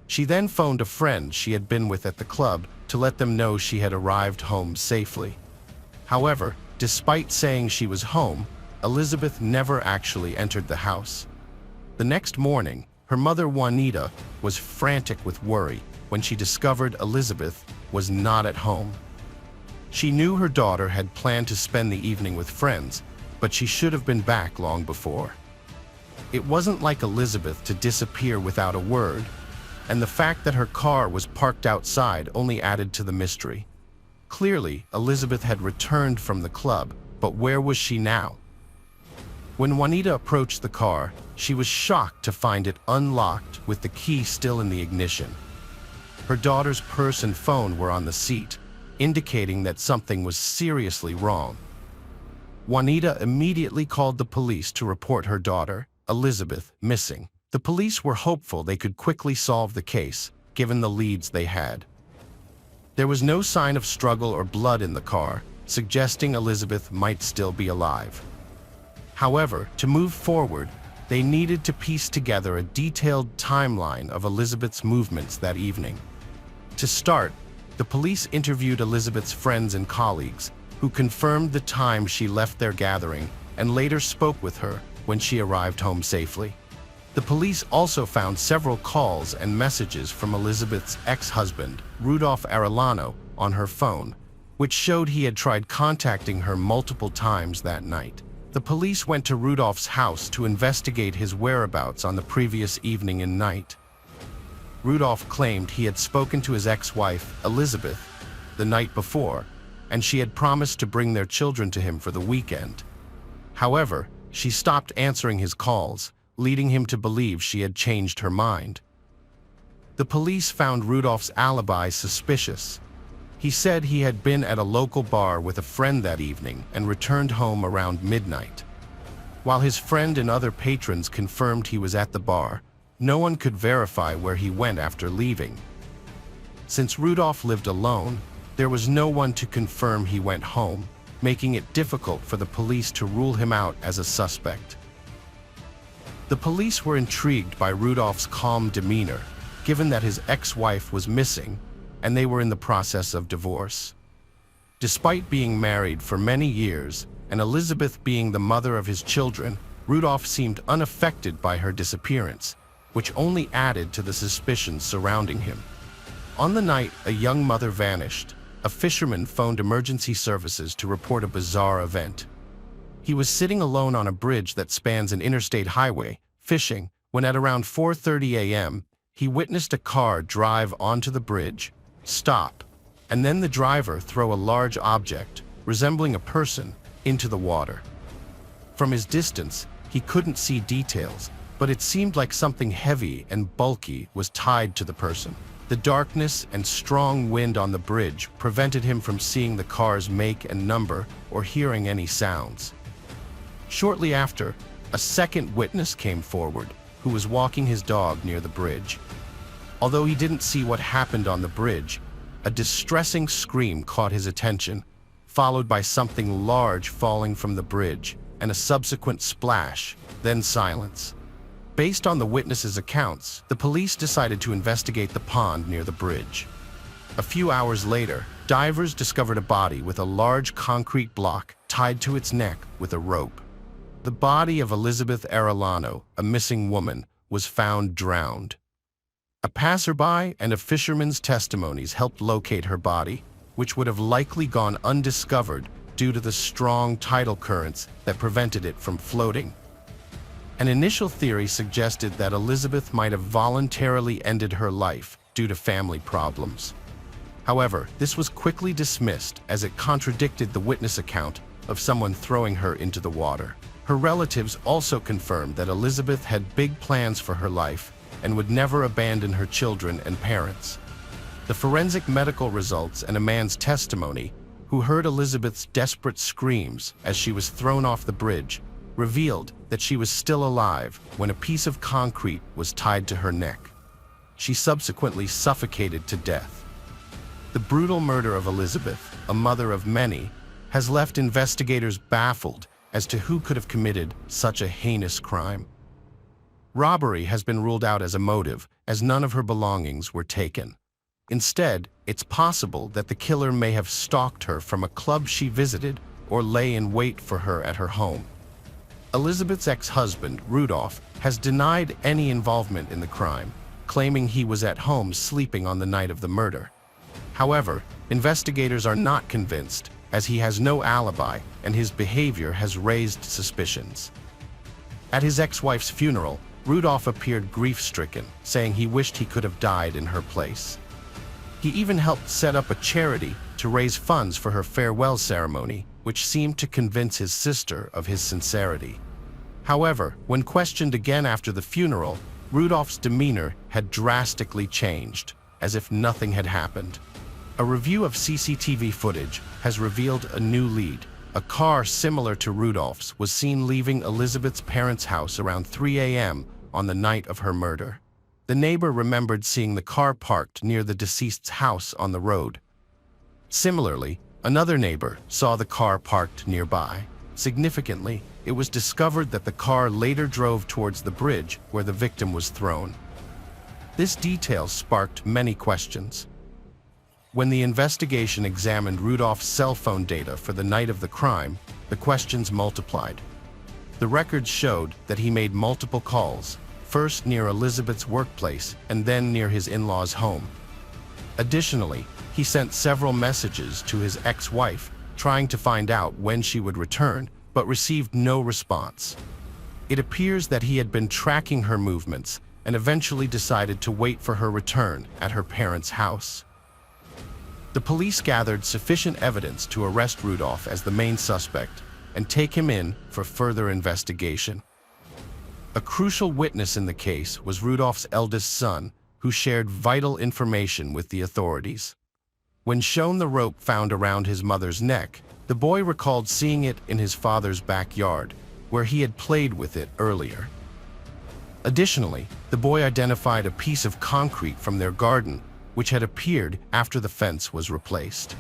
She then phoned a friend she had been with at the club to let them know she had arrived home safely. However, despite saying she was home, Elizabeth never actually entered the house. The next morning, her mother Juanita was frantic with worry when she discovered Elizabeth was not at home. She knew her daughter had planned to spend the evening with friends, but she should have been back long before. It wasn't like Elizabeth to disappear without a word, and the fact that her car was parked outside only added to the mystery. Clearly, Elizabeth had returned from the club, but where was she now? When Juanita approached the car, she was shocked to find it unlocked with the key still in the ignition. Her daughter's purse and phone were on the seat, indicating that something was seriously wrong. Juanita immediately called the police to report her daughter, Elizabeth, missing. The police were hopeful they could quickly solve the case, given the leads they had. There was no sign of struggle or blood in the car, suggesting Elizabeth might still be alive. However, to move forward, they needed to piece together a detailed timeline of Elizabeth's movements that evening. To start, the police interviewed Elizabeth's friends and colleagues, who confirmed the time she left their gathering and later spoke with her when she arrived home safely. The police also found several calls and messages from Elizabeth's ex-husband, Rudolph Arellano, on her phone, which showed he had tried contacting her multiple times that night. The police went to Rudolph's house to investigate his whereabouts on the previous evening and night. Rudolph claimed he had spoken to his ex-wife, Elizabeth, the night before, and she had promised to bring their children to him for the weekend. However, she stopped answering his calls, leading him to believe she had changed her mind. The police found Rudolph's alibi suspicious. He said he had been at a local bar with a friend that evening and returned home around midnight. While his friend and other patrons confirmed he was at the bar, no one could verify where he went after leaving. Since Rudolph lived alone, there was no one to confirm he went home, making it difficult for the police to rule him out as a suspect. The police were intrigued by Rudolph's calm demeanor, given that his ex-wife was missing and they were in the process of divorce. Despite being married for many years and Elizabeth being the mother of his children, Rudolph seemed unaffected by her disappearance, which only added to the suspicions surrounding him. On the night a young mother vanished, a fisherman phoned emergency services to report a bizarre event. He was sitting alone on a bridge that spans an interstate highway, fishing, when at around 4:30 a.m., he witnessed a car drive onto the bridge, stop, and then the driver throw a large object, resembling a person, into the water. From his distance, he couldn't see details, but it seemed like something heavy and bulky was tied to the person. The darkness and strong wind on the bridge prevented him from seeing the car's make and number or hearing any sounds. Shortly after, a second witness came forward, who was walking his dog near the bridge. Although he didn't see what happened on the bridge, a distressing scream caught his attention, followed by something large falling from the bridge and a subsequent splash, then silence. Based on the witnesses' accounts, the police decided to investigate the pond near the bridge. A few hours later, divers discovered a body with a large concrete block tied to its neck with a rope. The body of Elizabeth Arellano, a missing woman, was found drowned. A passerby and a fisherman's testimonies helped locate her body, which would have likely gone undiscovered due to the strong tidal currents that prevented it from floating. An initial theory suggested that Elizabeth might have voluntarily ended her life due to family problems. However, this was quickly dismissed as it contradicted the witness account of someone throwing her into the water. Her relatives also confirmed that Elizabeth had big plans for her life and would never abandon her children and parents. The forensic medical results and a man's testimony, who heard Elizabeth's desperate screams as she was thrown off the bridge, revealed that she was still alive when a piece of concrete was tied to her neck. She subsequently suffocated to death. The brutal murder of Elizabeth, a mother of many, has left investigators baffled as to who could have committed such a heinous crime. Robbery has been ruled out as a motive, as none of her belongings were taken. Instead, it's possible that the killer may have stalked her from a club she visited or lay in wait for her at her home. Elizabeth's ex-husband, Rudolph, has denied any involvement in the crime, claiming he was at home sleeping on the night of the murder. However, investigators are not convinced, as he has no alibi and his behavior has raised suspicions. At his ex-wife's funeral, Rudolph appeared grief-stricken, saying he wished he could have died in her place. He even helped set up a charity to raise funds for her farewell ceremony, which seemed to convince his sister of his sincerity. However, when questioned again after the funeral, Rudolph's demeanor had drastically changed, as if nothing had happened. A review of CCTV footage has revealed a new lead. A car similar to Rudolph's was seen leaving Elizabeth's parents' house around 3 a.m. on the night of her murder. The neighbor remembered seeing the car parked near the deceased's house on the road. Similarly, another neighbor saw the car parked nearby. Significantly, it was discovered that the car later drove towards the bridge where the victim was thrown. This detail sparked many questions. When the investigation examined Rudolph's cell phone data for the night of the crime, the questions multiplied. The records showed that he made multiple calls, first near Elizabeth's workplace and then near his in-laws' home. Additionally, he sent several messages to his ex-wife, trying to find out when she would return, but received no response. It appears that he had been tracking her movements and eventually decided to wait for her return at her parents' house. The police gathered sufficient evidence to arrest Rudolph as the main suspect and take him in for further investigation. A crucial witness in the case was Rudolph's eldest son, who shared vital information with the authorities. When shown the rope found around his mother's neck, the boy recalled seeing it in his father's backyard, where he had played with it earlier. Additionally, the boy identified a piece of concrete from their garden, which had appeared after the fence was replaced.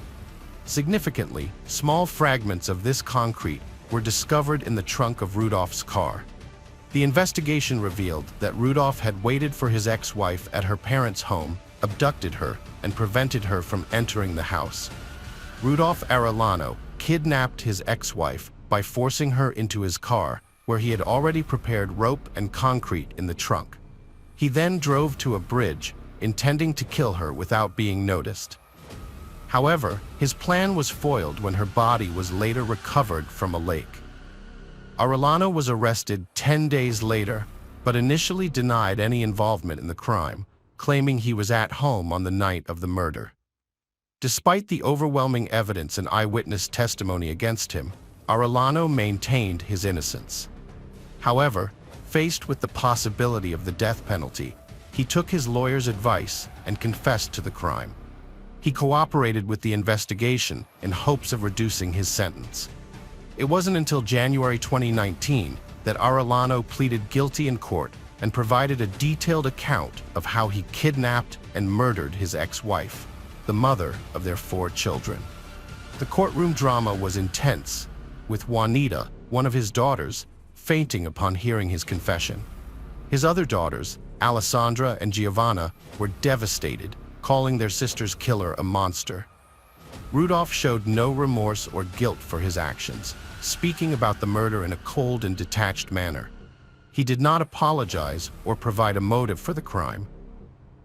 Significantly, small fragments of this concrete were discovered in the trunk of Rudolph's car. The investigation revealed that Rudolph had waited for his ex-wife at her parents' home, abducted her, and prevented her from entering the house. Rudolph Arellano kidnapped his ex-wife by forcing her into his car, where he had already prepared rope and concrete in the trunk. He then drove to a bridge, intending to kill her without being noticed. However, his plan was foiled when her body was later recovered from a lake. Arellano was arrested 10 days later, but initially denied any involvement in the crime, claiming he was at home on the night of the murder. Despite the overwhelming evidence and eyewitness testimony against him, Arellano maintained his innocence. However, faced with the possibility of the death penalty, he took his lawyer's advice and confessed to the crime. He cooperated with the investigation in hopes of reducing his sentence. It wasn't until January 2019 that Arellano pleaded guilty in court and provided a detailed account of how he kidnapped and murdered his ex-wife, the mother of their 4 children. The courtroom drama was intense, with Juanita, one of his daughters, fainting upon hearing his confession. His other daughters, Alessandra and Giovanna, were devastated, calling their sister's killer a monster. Rudolph showed no remorse or guilt for his actions, speaking about the murder in a cold and detached manner. He did not apologize or provide a motive for the crime.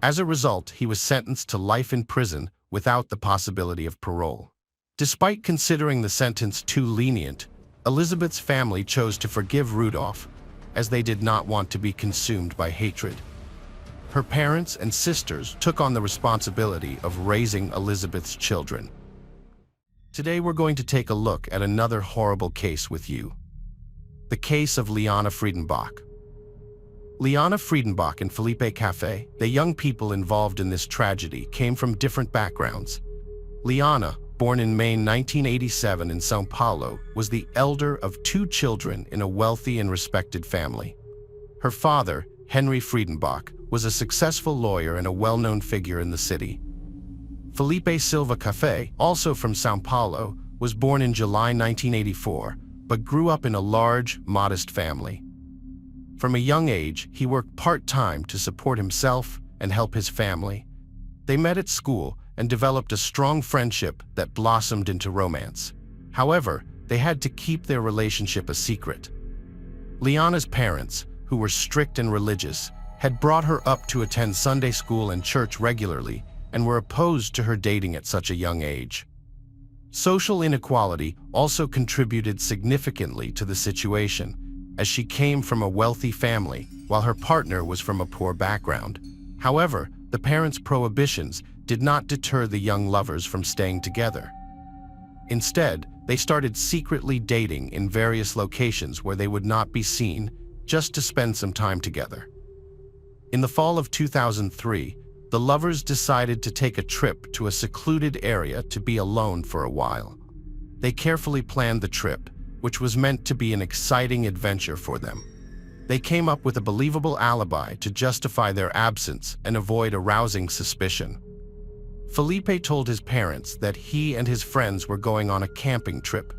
As a result, he was sentenced to life in prison without the possibility of parole. Despite considering the sentence too lenient, Elizabeth's family chose to forgive Rudolph, as they did not want to be consumed by hatred. Her parents and sisters took on the responsibility of raising Elizabeth's children. Today we're going to take a look at another horrible case with you. The case of Liana Friedenbach. Liana Friedenbach and Felipe Café, the young people involved in this tragedy, came from different backgrounds. Liana, born in May 1987 in São Paulo, was the elder of 2 children in a wealthy and respected family. Her father, Henry Friedenbach, was a successful lawyer and a well-known figure in the city. Felipe Silva Café, also from São Paulo, was born in July 1984, but grew up in a large, modest family. From a young age, he worked part-time to support himself and help his family. They met at school and developed a strong friendship that blossomed into romance. However, they had to keep their relationship a secret. Liana's parents, who were strict and religious, had brought her up to attend Sunday school and church regularly and were opposed to her dating at such a young age. Social inequality also contributed significantly to the situation, as she came from a wealthy family while her partner was from a poor background. However, the parents' prohibitions did not deter the young lovers from staying together. Instead, they started secretly dating in various locations where they would not be seen, just to spend some time together. In the fall of 2003, the lovers decided to take a trip to a secluded area to be alone for a while. They carefully planned the trip, which was meant to be an exciting adventure for them. They came up with a believable alibi to justify their absence and avoid arousing suspicion. Felipe told his parents that he and his friends were going on a camping trip.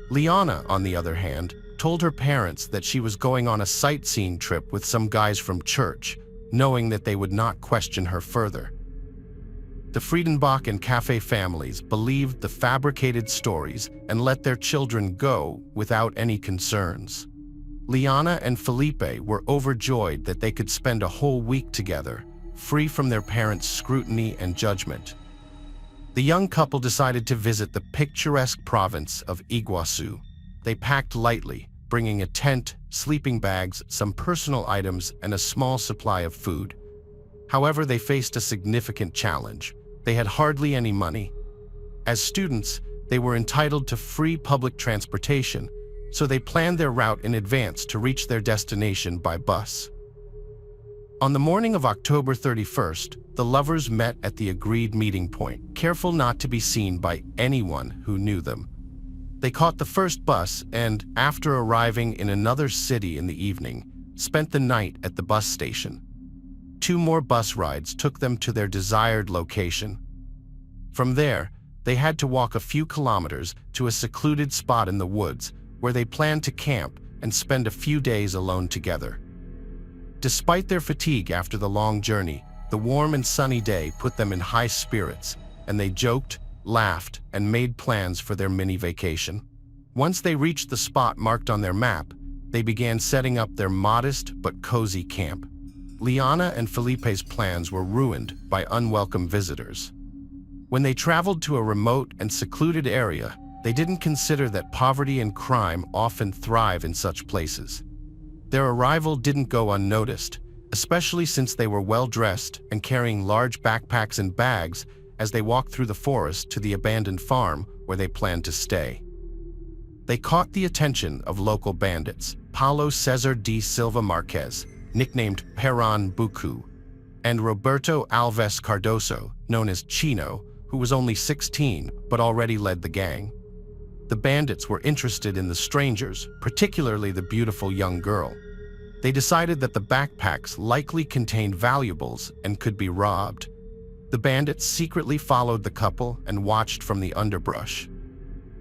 Liana, on the other hand, told her parents that she was going on a sightseeing trip with some guys from church, knowing that they would not question her further. The Friedenbach and Café families believed the fabricated stories and let their children go without any concerns. Liana and Felipe were overjoyed that they could spend a whole week together, free from their parents' scrutiny and judgment. The young couple decided to visit the picturesque province of Iguaçu. They packed lightly, bringing a tent, sleeping bags, some personal items, and a small supply of food. However, they faced a significant challenge. They had hardly any money. As students, they were entitled to free public transportation, so they planned their route in advance to reach their destination by bus. On the morning of October 31st, the lovers met at the agreed meeting point, careful not to be seen by anyone who knew them. They caught the first bus and, after arriving in another city in the evening, spent the night at the bus station. 2 more bus rides took them to their desired location. From there, they had to walk a few kilometers to a secluded spot in the woods where they planned to camp and spend a few days alone together. Despite their fatigue after the long journey, the warm and sunny day put them in high spirits, and they joked, laughed, and made plans for their mini vacation. Once they reached the spot marked on their map, they began setting up their modest but cozy camp. Liana and Felipe's plans were ruined by unwelcome visitors. When they traveled to a remote and secluded area, they didn't consider that poverty and crime often thrive in such places. Their arrival didn't go unnoticed, especially since they were well-dressed and carrying large backpacks and bags as they walked through the forest to the abandoned farm where they planned to stay. They caught the attention of local bandits, Paulo Cesar de Silva Marquez, nicknamed Perón Bucu, and Roberto Alves Cardoso, known as Chino, who was only 16 but already led the gang. The bandits were interested in the strangers, particularly the beautiful young girl. They decided that the backpacks likely contained valuables and could be robbed. The bandits secretly followed the couple and watched from the underbrush.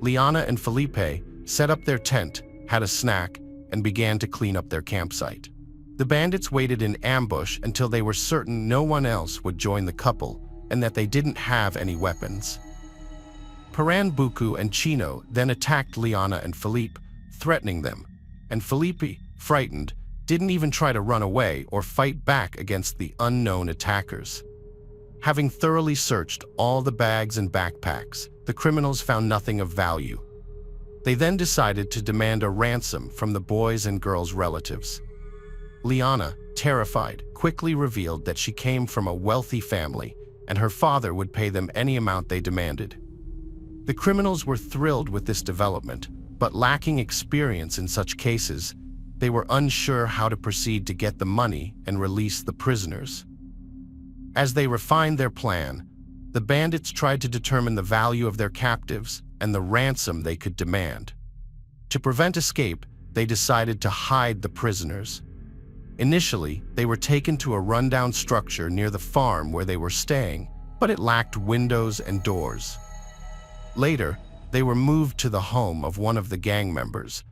Liana and Felipe set up their tent, had a snack, and began to clean up their campsite. The bandits waited in ambush until they were certain no one else would join the couple and that they didn't have any weapons. Pernambuco and Chino then attacked Liana and Felipe, threatening them, and Felipe, frightened, didn't even try to run away or fight back against the unknown attackers. Having thoroughly searched all the bags and backpacks, the criminals found nothing of value. They then decided to demand a ransom from the boys' and girls' relatives. Liana, terrified, quickly revealed that she came from a wealthy family and her father would pay them any amount they demanded. The criminals were thrilled with this development, but lacking experience in such cases, they were unsure how to proceed to get the money and release the prisoners. As they refined their plan, the bandits tried to determine the value of their captives and the ransom they could demand. To prevent escape, they decided to hide the prisoners. Initially, they were taken to a rundown structure near the farm where they were staying, but it lacked windows and doors. Later, they were moved to the home of one of the gang members.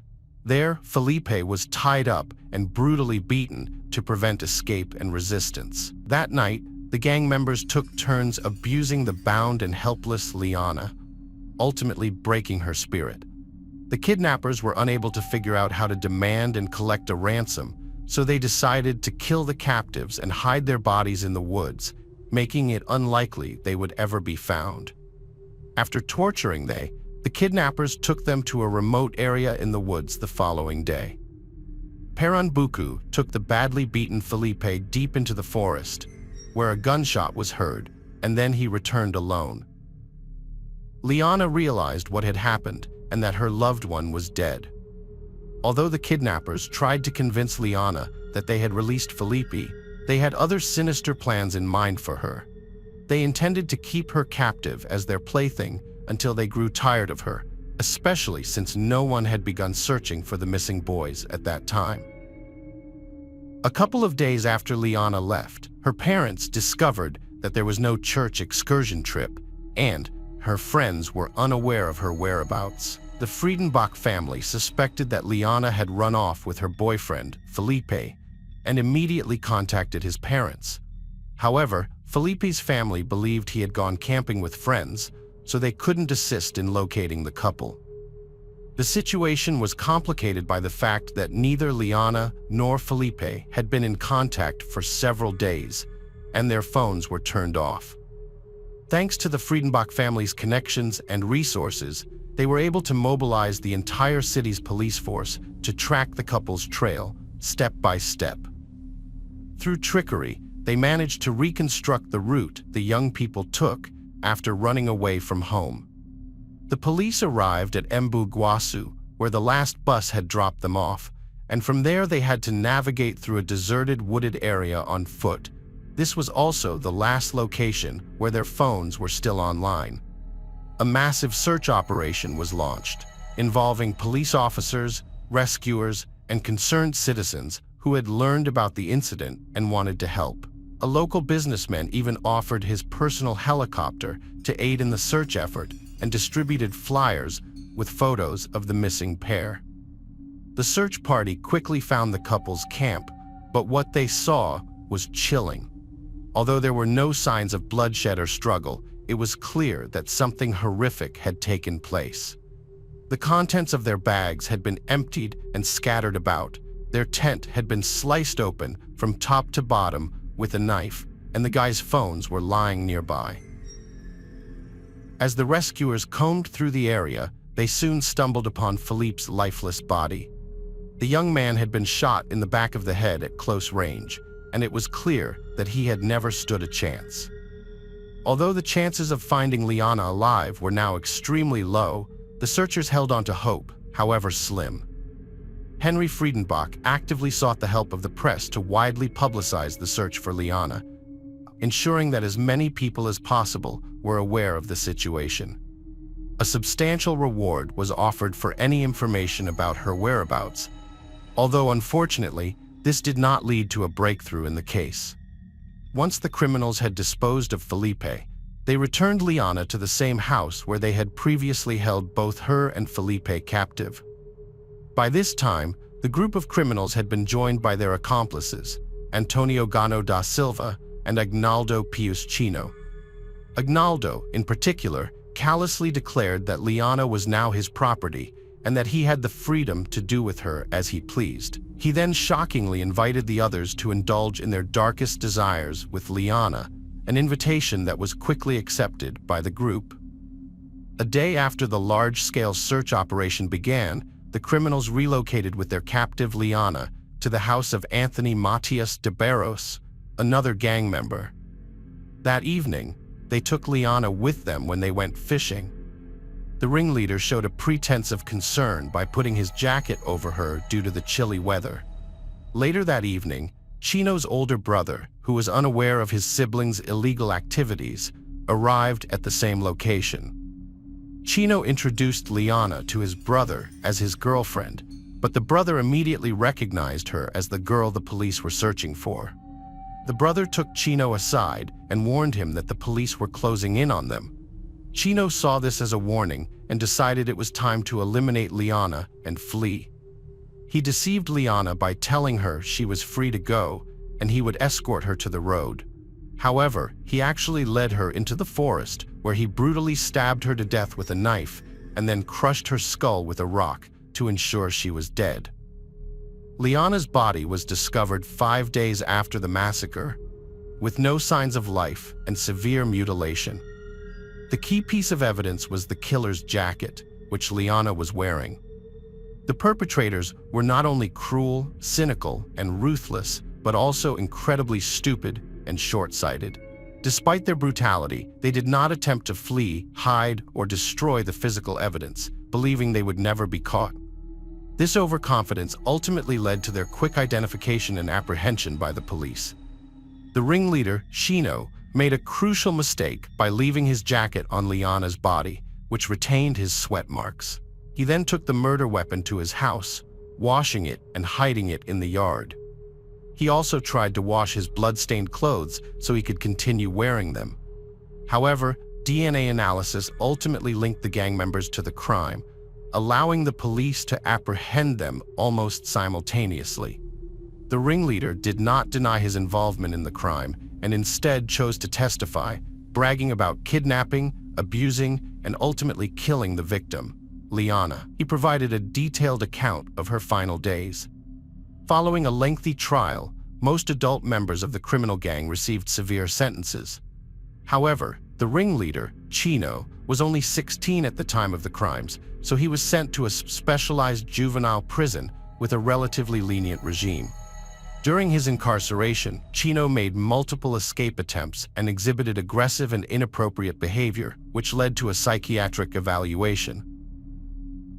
There, Felipe was tied up and brutally beaten to prevent escape and resistance. That night, the gang members took turns abusing the bound and helpless Liana, ultimately breaking her spirit. The kidnappers were unable to figure out how to demand and collect a ransom, so they decided to kill the captives and hide their bodies in the woods, making it unlikely they would ever be found. After torturing the kidnappers took them to a remote area in the woods the following day. Pernambuco took the badly beaten Felipe deep into the forest, where a gunshot was heard, and then he returned alone. Liana realized what had happened and that her loved one was dead. Although the kidnappers tried to convince Liana that they had released Felipe, they had other sinister plans in mind for her. They intended to keep her captive as their plaything until they grew tired of her, especially since no one had begun searching for the missing boys at that time. A couple of days after Liana left, her parents discovered that there was no church excursion trip, and her friends were unaware of her whereabouts. The Friedenbach family suspected that Liana had run off with her boyfriend, Felipe, and immediately contacted his parents. However, Felipe's family believed he had gone camping with friends, so they couldn't assist in locating the couple. The situation was complicated by the fact that neither Liana nor Felipe had been in contact for several days, and their phones were turned off. Thanks to the Friedenbach family's connections and resources, they were able to mobilize the entire city's police force to track the couple's trail, step by step. Through trickery, they managed to reconstruct the route the young people took after running away from home. The police arrived at Embu-Guasu, where the last bus had dropped them off, and from there they had to navigate through a deserted wooded area on foot. This was also the last location where their phones were still online. A massive search operation was launched, involving police officers, rescuers, and concerned citizens who had learned about the incident and wanted to help. A local businessman even offered his personal helicopter to aid in the search effort and distributed flyers with photos of the missing pair. The search party quickly found the couple's camp, but what they saw was chilling. Although there were no signs of bloodshed or struggle, it was clear that something horrific had taken place. The contents of their bags had been emptied and scattered about. Their tent had been sliced open from top to bottom with a knife, and the guys' phones were lying nearby. As the rescuers combed through the area, they soon stumbled upon Philippe's lifeless body. The young man had been shot in the back of the head at close range, and it was clear that he had never stood a chance. Although the chances of finding Liana alive were now extremely low, the searchers held on to hope, however slim. Henry Friedenbach actively sought the help of the press to widely publicize the search for Liana, ensuring that as many people as possible were aware of the situation. A substantial reward was offered for any information about her whereabouts, although unfortunately, this did not lead to a breakthrough in the case. Once the criminals had disposed of Felipe, they returned Liana to the same house where they had previously held both her and Felipe captive. By this time, the group of criminals had been joined by their accomplices, Antonio Gano da Silva and Agnaldo Pius Chino. Agnaldo, in particular, callously declared that Liana was now his property and that he had the freedom to do with her as he pleased. He then shockingly invited the others to indulge in their darkest desires with Liana, an invitation that was quickly accepted by the group. A day after the large-scale search operation began, the criminals relocated with their captive Liana to the house of Anthony Matias de Barros, another gang member. That evening, they took Liana with them when they went fishing. The ringleader showed a pretense of concern by putting his jacket over her due to the chilly weather. Later that evening, Chino's older brother, who was unaware of his siblings' illegal activities, arrived at the same location. Chino introduced Liana to his brother as his girlfriend, but the brother immediately recognized her as the girl the police were searching for. The brother took Chino aside and warned him that the police were closing in on them. Chino saw this as a warning and decided it was time to eliminate Liana and flee. He deceived Liana by telling her she was free to go and he would escort her to the road. However, he actually led her into the forest where he brutally stabbed her to death with a knife and then crushed her skull with a rock to ensure she was dead. Liana's body was discovered 5 days after the massacre, with no signs of life and severe mutilation. The key piece of evidence was the killer's jacket, which Liana was wearing. The perpetrators were not only cruel, cynical, and ruthless, but also incredibly stupid and short-sighted. Despite their brutality, they did not attempt to flee, hide, or destroy the physical evidence, believing they would never be caught. This overconfidence ultimately led to their quick identification and apprehension by the police. The ringleader, Chino, made a crucial mistake by leaving his jacket on Liana's body, which retained his sweat marks. He then took the murder weapon to his house, washing it and hiding it in the yard. He also tried to wash his blood-stained clothes so he could continue wearing them. However, DNA analysis ultimately linked the gang members to the crime, allowing the police to apprehend them almost simultaneously. The ringleader did not deny his involvement in the crime and instead chose to testify, bragging about kidnapping, abusing, and ultimately killing the victim, Liana. He provided a detailed account of her final days. Following a lengthy trial, most adult members of the criminal gang received severe sentences. However, the ringleader, Chino, was only 16 at the time of the crimes, so he was sent to a specialized juvenile prison with a relatively lenient regime. During his incarceration, Chino made multiple escape attempts and exhibited aggressive and inappropriate behavior, which led to a psychiatric evaluation.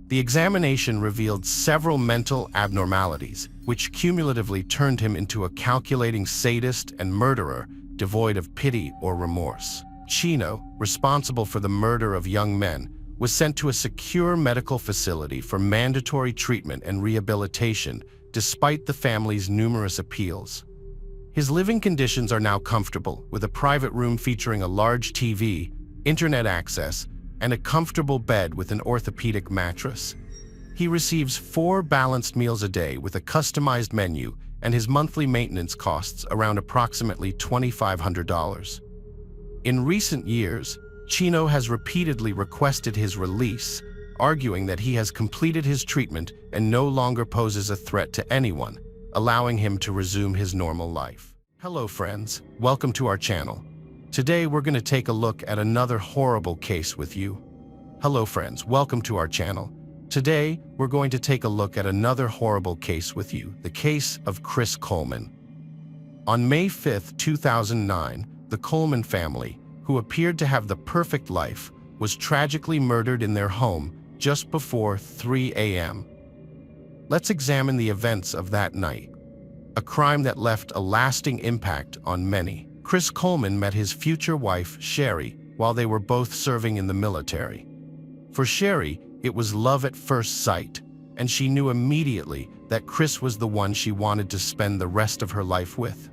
The examination revealed several mental abnormalities, which cumulatively turned him into a calculating sadist and murderer devoid of pity or remorse. Chino, responsible for the murder of young men, was sent to a secure medical facility for mandatory treatment and rehabilitation despite the family's numerous appeals. His living conditions are now comfortable, with a private room featuring a large TV, internet access, and a comfortable bed with an orthopedic mattress. He receives 4 balanced meals a day with a customized menu, and his monthly maintenance costs around approximately $2,500. In recent years, Chino has repeatedly requested his release, arguing that he has completed his treatment and no longer poses a threat to anyone, allowing him to resume his normal life. Hello friends, welcome to our channel. Today we're going to take a look at another horrible case with you. Hello friends, welcome to our channel. Today we're going to take a look at another horrible case with you, the case of Chris Coleman. On May 5, 2009, the Coleman family, who appeared to have the perfect life, was tragically murdered in their home just before 3 a.m. Let's examine the events of that night, a crime that left a lasting impact on many. Chris Coleman met his future wife, Sherry, while they were both serving in the military. For Sherry, it was love at first sight, and she knew immediately that Chris was the one she wanted to spend the rest of her life with.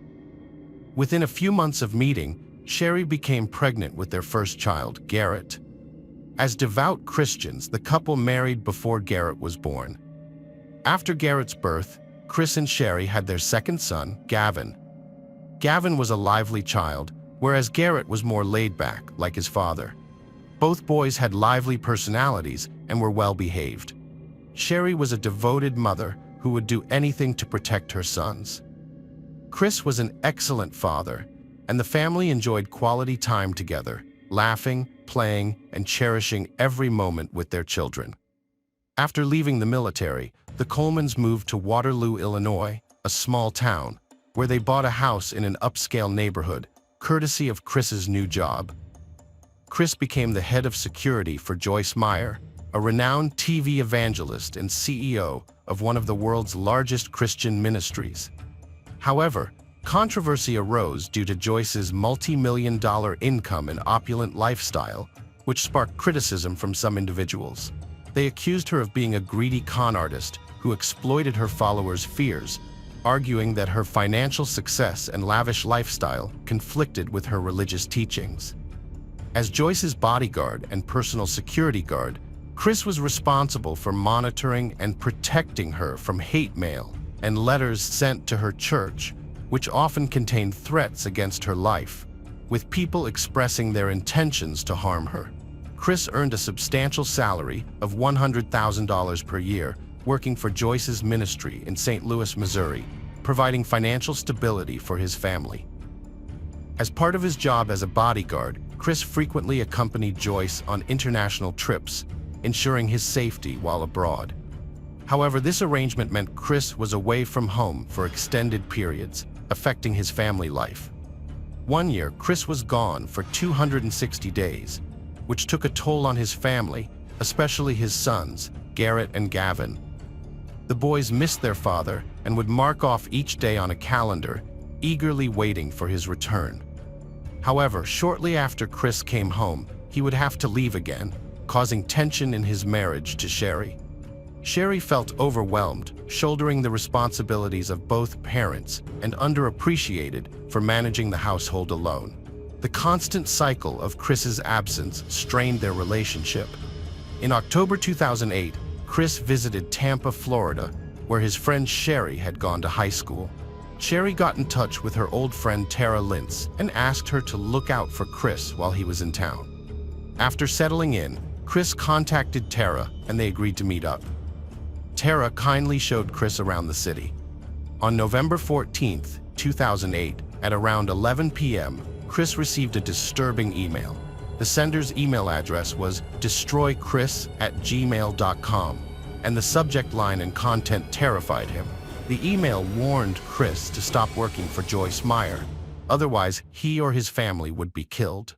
Within a few months of meeting, Sherry became pregnant with their first child, Garrett. As devout Christians, the couple married before Garrett was born. After Garrett's birth, Chris and Sherry had their second son, Gavin. Gavin was a lively child, whereas Garrett was more laid back, like his father. Both boys had lively personalities and were well-behaved. Sherry was a devoted mother who would do anything to protect her sons. Chris was an excellent father, and the family enjoyed quality time together, laughing, playing, and cherishing every moment with their children. After leaving the military, the Colemans moved to Waterloo, Illinois, a small town, where they bought a house in an upscale neighborhood, courtesy of Chris's new job. Chris became the head of security for Joyce Meyer, a renowned TV evangelist and CEO of one of the world's largest Christian ministries. However, controversy arose due to Joyce's multi-million-dollar income and opulent lifestyle, which sparked criticism from some individuals. They accused her of being a greedy con artist who exploited her followers' fears, arguing that her financial success and lavish lifestyle conflicted with her religious teachings. As Joyce's bodyguard and personal security guard, Chris was responsible for monitoring and protecting her from hate mail and letters sent to her church, which often contained threats against her life, with people expressing their intentions to harm her. Chris earned a substantial salary of $100,000 per year working for Joyce's ministry in St. Louis, Missouri, providing financial stability for his family. As part of his job as a bodyguard, Chris frequently accompanied Joyce on international trips, ensuring his safety while abroad. However, this arrangement meant Chris was away from home for extended periods, affecting his family life. One year, Chris was gone for 260 days, which took a toll on his family, especially his sons, Garrett and Gavin. The boys missed their father and would mark off each day on a calendar, eagerly waiting for his return. However, shortly after Chris came home, he would have to leave again, causing tension in his marriage to Sherry. Sherry felt overwhelmed, shouldering the responsibilities of both parents and underappreciated for managing the household alone. The constant cycle of Chris's absence strained their relationship. In October 2008, Chris visited Tampa, Florida, where his friend Sherry had gone to high school. Sherry got in touch with her old friend Tara Lintz and asked her to look out for Chris while he was in town. After settling in, Chris contacted Tara and they agreed to meet up. Tara kindly showed Chris around the city. On November 14, 2008, at around 11 p.m., Chris received a disturbing email. The sender's email address was destroychris@gmail.com, and the subject line and content terrified him. The email warned Chris to stop working for Joyce Meyer, otherwise he or his family would be killed.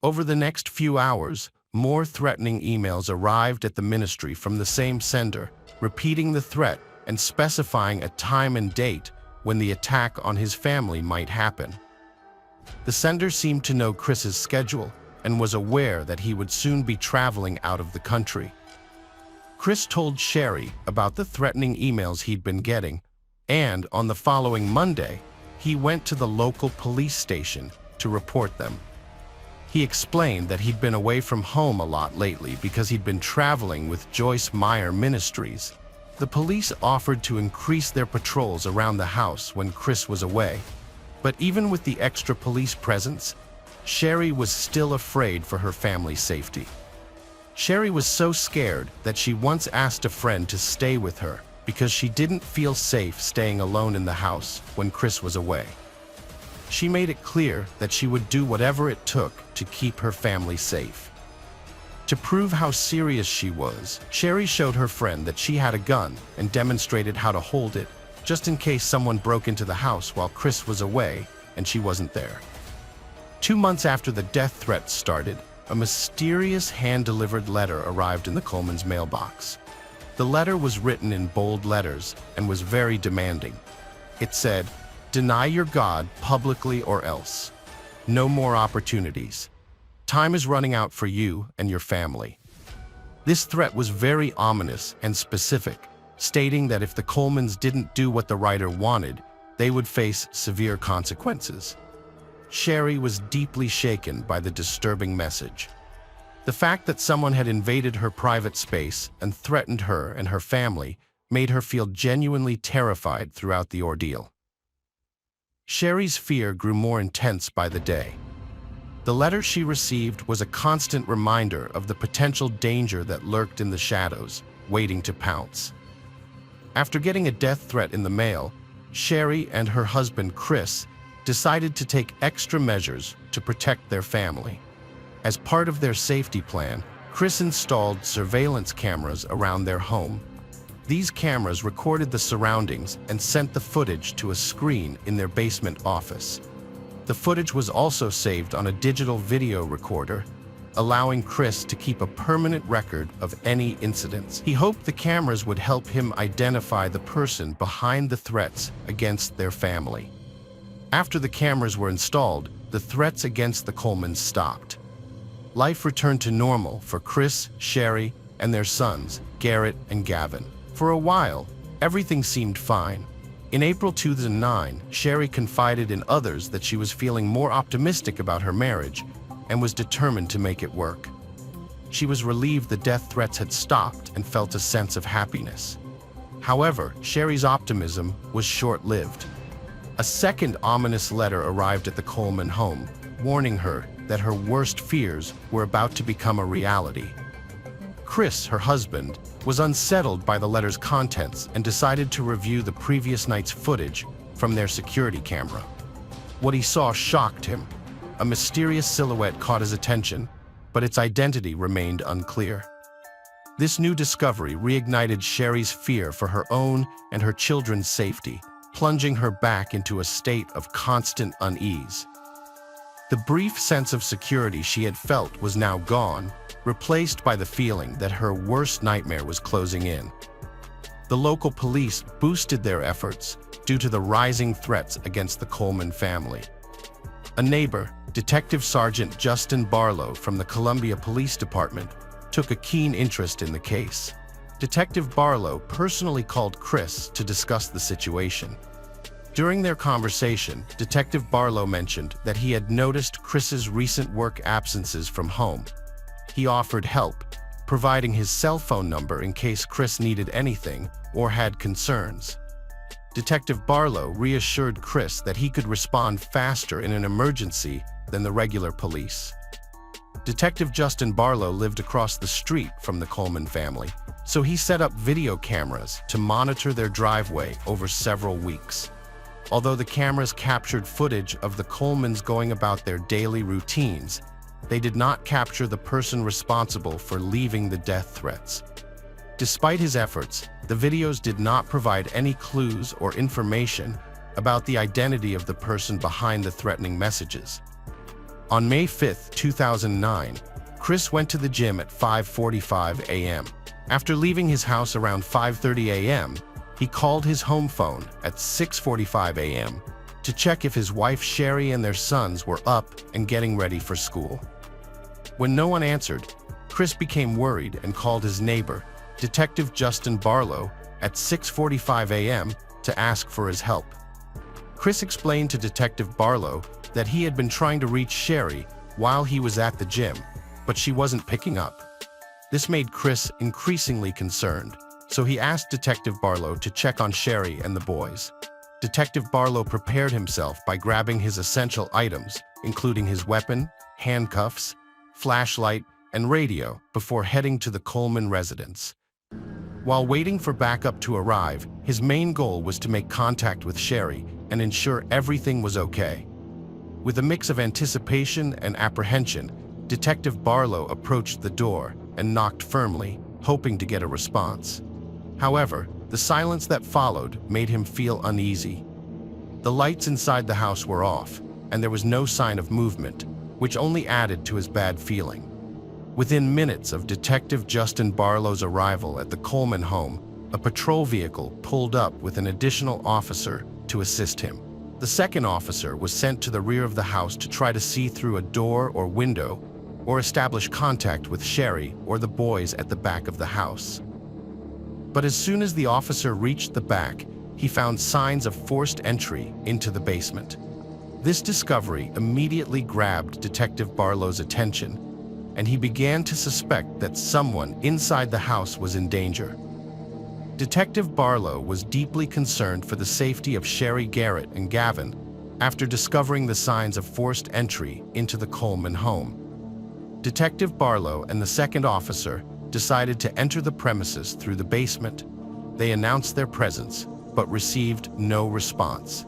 Over the next few hours, more threatening emails arrived at the ministry from the same sender, repeating the threat and specifying a time and date when the attack on his family might happen. The sender seemed to know Chris's schedule and was aware that he would soon be traveling out of the country. Chris told Sherry about the threatening emails he'd been getting, and on the following Monday, he went to the local police station to report them. He explained that he'd been away from home a lot lately because he'd been traveling with Joyce Meyer Ministries. The police offered to increase their patrols around the house when Chris was away, but even with the extra police presence, Sherry was still afraid for her family's safety. Sherry was so scared that she once asked a friend to stay with her because she didn't feel safe staying alone in the house when Chris was away. She made it clear that she would do whatever it took to keep her family safe. To prove how serious she was, Sherry showed her friend that she had a gun and demonstrated how to hold it, just in case someone broke into the house while Chris was away and she wasn't there. 2 months after the death threats started, a mysterious hand-delivered letter arrived in the Colemans' mailbox. The letter was written in bold letters and was very demanding. It said, "Deny your God publicly or else. No more opportunities. Time is running out for you and your family." This threat was very ominous and specific, stating that if the Colemans didn't do what the writer wanted, they would face severe consequences. Sherry was deeply shaken by the disturbing message. The fact that someone had invaded her private space and threatened her and her family made her feel genuinely terrified throughout the ordeal. Sherry's fear grew more intense by the day. The letter she received was a constant reminder of the potential danger that lurked in the shadows, waiting to pounce. After getting a death threat in the mail, Sherry and her husband Chris decided to take extra measures to protect their family. As part of their safety plan, Chris installed surveillance cameras around their home. These cameras recorded the surroundings and sent the footage to a screen in their basement office. The footage was also saved on a digital video recorder, allowing Chris to keep a permanent record of any incidents. He hoped the cameras would help him identify the person behind the threats against their family. After the cameras were installed, the threats against the Colemans stopped. Life returned to normal for Chris, Sherry, and their sons, Garrett and Gavin. For a while, everything seemed fine. In April 2009, Sherry confided in others that she was feeling more optimistic about her marriage and was determined to make it work. She was relieved the death threats had stopped and felt a sense of happiness. However, Sherry's optimism was short-lived. A second ominous letter arrived at the Coleman home, warning her that her worst fears were about to become a reality. Chris, her husband, was unsettled by the letter's contents and decided to review the previous night's footage from their security camera. What he saw shocked him. A mysterious silhouette caught his attention, but its identity remained unclear. This new discovery reignited Sherry's fear for her own and her children's safety, plunging her back into a state of constant unease. The brief sense of security she had felt was now gone, replaced by the feeling that her worst nightmare was closing in. The local police boosted their efforts due to the rising threats against the Coleman family. A neighbor, Detective Sergeant Justin Barlow from the Columbia Police Department, took a keen interest in the case. Detective Barlow personally called Chris to discuss the situation. During their conversation, Detective Barlow mentioned that he had noticed Chris's recent work absences from home. He offered help, providing his cell phone number in case Chris needed anything or had concerns. Detective Barlow reassured Chris that he could respond faster in an emergency than the regular police. Detective Justin Barlow lived across the street from the Coleman family, so he set up video cameras to monitor their driveway over several weeks. Although the cameras captured footage of the Colemans going about their daily routines, they did not capture the person responsible for leaving the death threats. Despite his efforts, the videos did not provide any clues or information about the identity of the person behind the threatening messages. On May 5, 2009, Chris went to the gym at 5:45 a.m. After leaving his house around 5:30 a.m., he called his home phone at 6:45 a.m. to check if his wife Sherry and their sons were up and getting ready for school. When no one answered, Chris became worried and called his neighbor, Detective Justin Barlow, at 6:45 a.m. to ask for his help. Chris explained to Detective Barlow that he had been trying to reach Sherry while he was at the gym, but she wasn't picking up. This made Chris increasingly concerned, so he asked Detective Barlow to check on Sherry and the boys. Detective Barlow prepared himself by grabbing his essential items, including his weapon, handcuffs, flashlight, and radio, before heading to the Coleman residence. While waiting for backup to arrive, his main goal was to make contact with Sherry and ensure everything was okay. With a mix of anticipation and apprehension, Detective Barlow approached the door and knocked firmly, hoping to get a response. However, the silence that followed made him feel uneasy. The lights inside the house were off, and there was no sign of movement, which only added to his bad feeling. Within minutes of Detective Justin Barlow's arrival at the Coleman home, a patrol vehicle pulled up with an additional officer to assist him. The second officer was sent to the rear of the house to try to see through a door or window or establish contact with Sherry or the boys at the back of the house. But as soon as the officer reached the back, he found signs of forced entry into the basement. This discovery immediately grabbed Detective Barlow's attention, and he began to suspect that someone inside the house was in danger. Detective Barlow was deeply concerned for the safety of Sherry, Garrett, and Gavin, after discovering the signs of forced entry into the Coleman home. Detective Barlow and the second officer decided to enter the premises through the basement. They announced their presence, but received no response.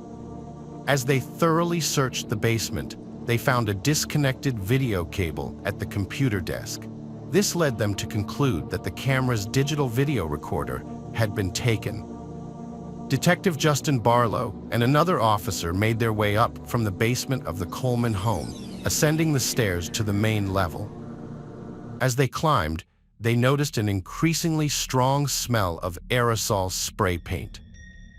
As they thoroughly searched the basement, they found a disconnected video cable at the computer desk. This led them to conclude that the camera's digital video recorder had been taken. Detective Justin Barlow and another officer made their way up from the basement of the Coleman home, ascending the stairs to the main level. As they climbed, they noticed an increasingly strong smell of aerosol spray paint.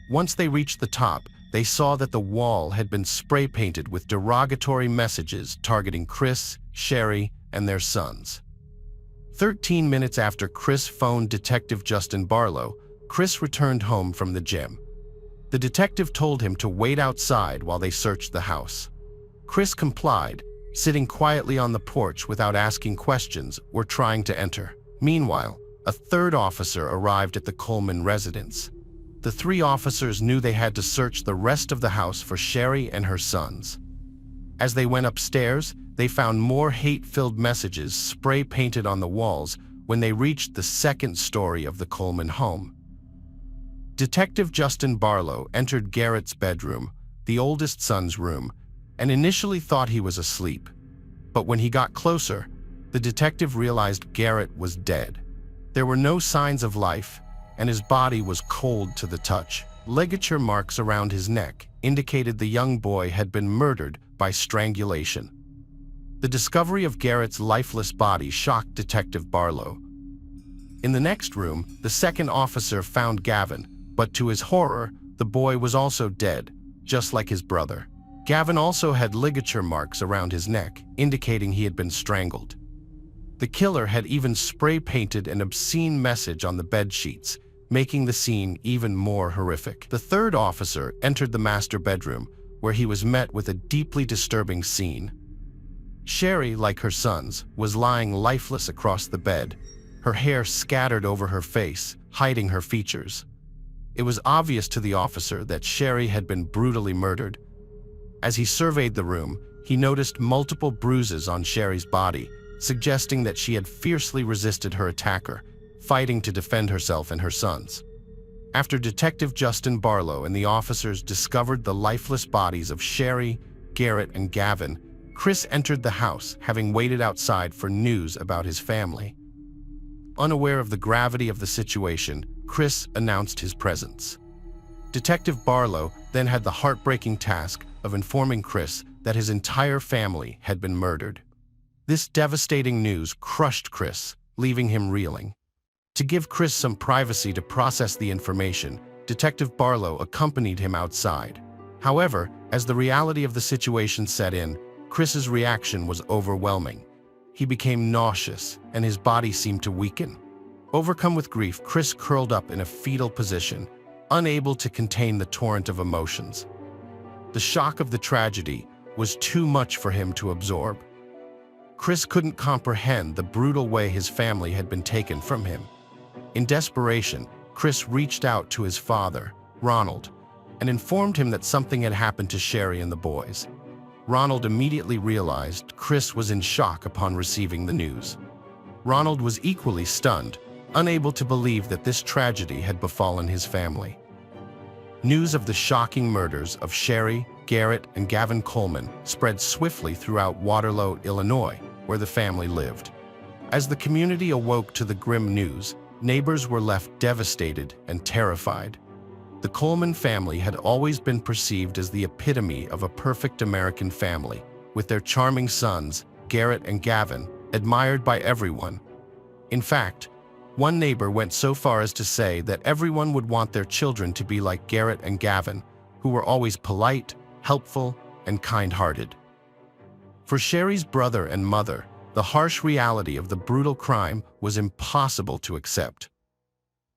Once they reached the top, they saw that the wall had been spray painted with derogatory messages targeting Chris, Sherry, and their sons. 13 minutes after Chris phoned Detective Justin Barlow, Chris returned home from the gym. The detective told him to wait outside while they searched the house. Chris complied, sitting quietly on the porch without asking questions or trying to enter. Meanwhile, a third officer arrived at the Coleman residence. The three officers knew they had to search the rest of the house for Sherry and her sons. As they went upstairs, they found more hate-filled messages spray-painted on the walls when they reached the second story of the Coleman home. Detective Justin Barlow entered Garrett's bedroom, the oldest son's room, and initially thought he was asleep. But when he got closer, the detective realized Garrett was dead. There were no signs of life, and his body was cold to the touch. Ligature marks around his neck indicated the young boy had been murdered by strangulation. The discovery of Garrett's lifeless body shocked Detective Barlow. In the next room, the second officer found Gavin, but to his horror, the boy was also dead, just like his brother. Gavin also had ligature marks around his neck, indicating he had been strangled. The killer had even spray-painted an obscene message on the bed sheets, making the scene even more horrific. The third officer entered the master bedroom, where he was met with a deeply disturbing scene. Sherry, like her sons, was lying lifeless across the bed, her hair scattered over her face, hiding her features. It was obvious to the officer that Sherry had been brutally murdered. As he surveyed the room, he noticed multiple bruises on Sherry's body, suggesting that she had fiercely resisted her attacker, fighting to defend herself and her sons. After Detective Justin Barlow and the officers discovered the lifeless bodies of Sherry, Garrett, and Gavin, Chris entered the house, having waited outside for news about his family. Unaware of the gravity of the situation, Chris announced his presence. Detective Barlow then had the heartbreaking task of informing Chris that his entire family had been murdered. This devastating news crushed Chris, leaving him reeling. To give Chris some privacy to process the information, Detective Barlow accompanied him outside. However, as the reality of the situation set in, Chris's reaction was overwhelming. He became nauseous, and his body seemed to weaken. Overcome with grief, Chris curled up in a fetal position, unable to contain the torrent of emotions. The shock of the tragedy was too much for him to absorb. Chris couldn't comprehend the brutal way his family had been taken from him. In desperation, Chris reached out to his father, Ronald, and informed him that something had happened to Sherry and the boys. Ronald immediately realized Chris was in shock upon receiving the news. Ronald was equally stunned, unable to believe that this tragedy had befallen his family. News of the shocking murders of Sherry, Garrett, and Gavin Coleman spread swiftly throughout Waterloo, Illinois, where the family lived. As the community awoke to the grim news, neighbors were left devastated and terrified. The Coleman family had always been perceived as the epitome of a perfect American family, with their charming sons, Garrett and Gavin, admired by everyone. In fact, one neighbor went so far as to say that everyone would want their children to be like Garrett and Gavin, who were always polite, helpful, and kind-hearted. For Sherry's brother and mother, the harsh reality of the brutal crime was impossible to accept.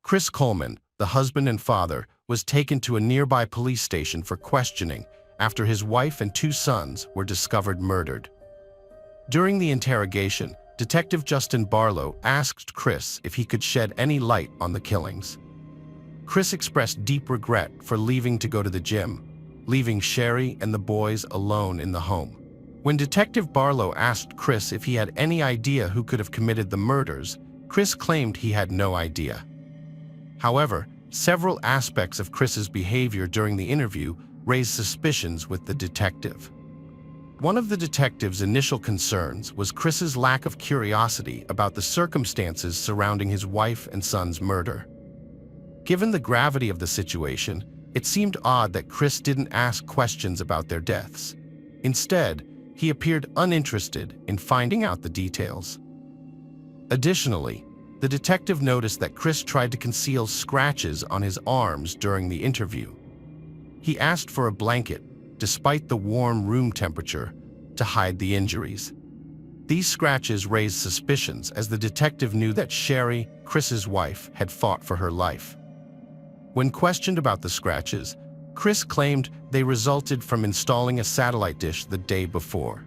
Chris Coleman, the husband and father, was taken to a nearby police station for questioning after his wife and two sons were discovered murdered. During the interrogation, Detective Justin Barlow asked Chris if he could shed any light on the killings. Chris expressed deep regret for leaving to go to the gym, leaving Sherry and the boys alone in the home. When Detective Barlow asked Chris if he had any idea who could have committed the murders, Chris claimed he had no idea. However, several aspects of Chris's behavior during the interview raised suspicions with the detective. One of the detective's initial concerns was Chris's lack of curiosity about the circumstances surrounding his wife and son's murder. Given the gravity of the situation, it seemed odd that Chris didn't ask questions about their deaths. Instead, he appeared uninterested in finding out the details. Additionally, the detective noticed that Chris tried to conceal scratches on his arms during the interview. He asked for a blanket, despite the warm room temperature, to hide the injuries. These scratches raised suspicions as the detective knew that Sherry, Chris's wife, had fought for her life. When questioned about the scratches, Chris claimed they resulted from installing a satellite dish the day before.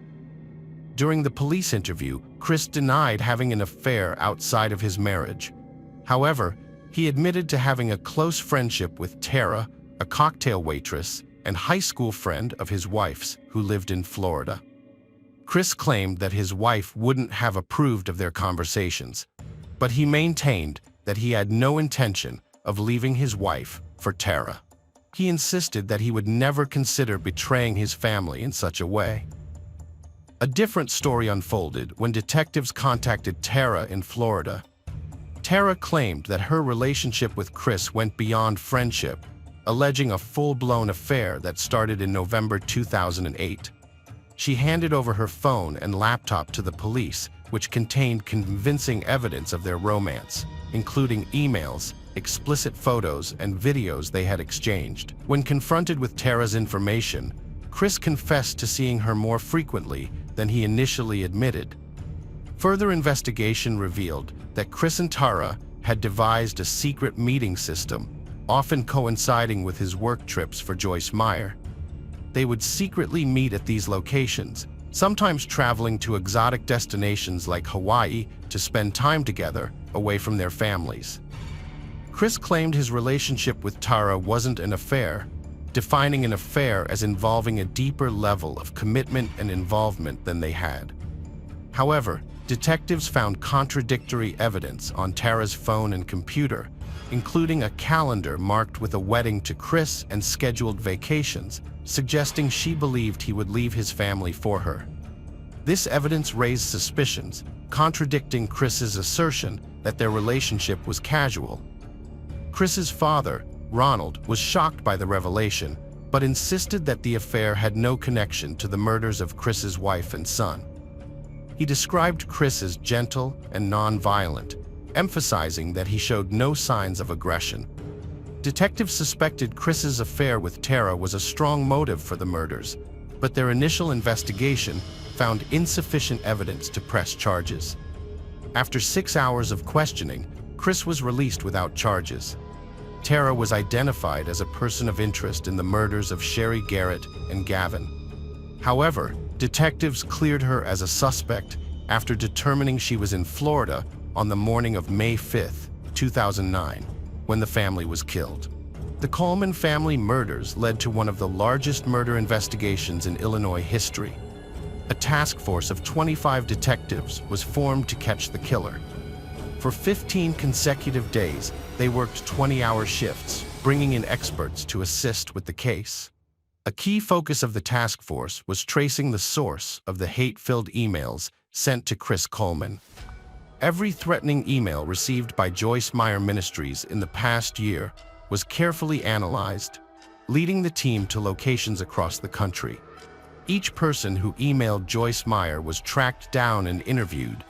During the police interview, Chris denied having an affair outside of his marriage. However, he admitted to having a close friendship with Tara, a cocktail waitress and high school friend of his wife's who lived in Florida. Chris claimed that his wife wouldn't have approved of their conversations, but he maintained that he had no intention of leaving his wife for Tara. He insisted that he would never consider betraying his family in such a way. A different story unfolded when detectives contacted Tara in Florida. Tara claimed that her relationship with Chris went beyond friendship, alleging a full-blown affair that started in November 2008. She handed over her phone and laptop to the police, which contained convincing evidence of their romance, including emails, explicit photos, and videos they had exchanged. When confronted with Tara's information, Chris confessed to seeing her more frequently than he initially admitted. Further investigation revealed that Chris and Tara had devised a secret meeting system, often coinciding with his work trips for Joyce Meyer. They would secretly meet at these locations, sometimes traveling to exotic destinations like Hawaii to spend time together away from their families. Chris claimed his relationship with Tara wasn't an affair, defining an affair as involving a deeper level of commitment and involvement than they had. However, detectives found contradictory evidence on Tara's phone and computer, including a calendar marked with a wedding to Chris and scheduled vacations, suggesting she believed he would leave his family for her. This evidence raised suspicions, contradicting Chris's assertion that their relationship was casual. Chris's father, Ronald, was shocked by the revelation, but insisted that the affair had no connection to the murders of Chris's wife and son. He described Chris as gentle and non-violent, emphasizing that he showed no signs of aggression. Detectives suspected Chris's affair with Tara was a strong motive for the murders, but their initial investigation found insufficient evidence to press charges. After 6 hours of questioning, Chris was released without charges. Tara was identified as a person of interest in the murders of Sherry Garrett and Gavin. However, detectives cleared her as a suspect after determining she was in Florida on the morning of May 5, 2009, when the family was killed. The Coleman family murders led to one of the largest murder investigations in Illinois history. A task force of 25 detectives was formed to catch the killer. For 15 consecutive days, they worked 20-hour shifts, bringing in experts to assist with the case. A key focus of the task force was tracing the source of the hate-filled emails sent to Chris Coleman. Every threatening email received by Joyce Meyer Ministries in the past year was carefully analyzed, leading the team to locations across the country. Each person who emailed Joyce Meyer was tracked down and interviewed,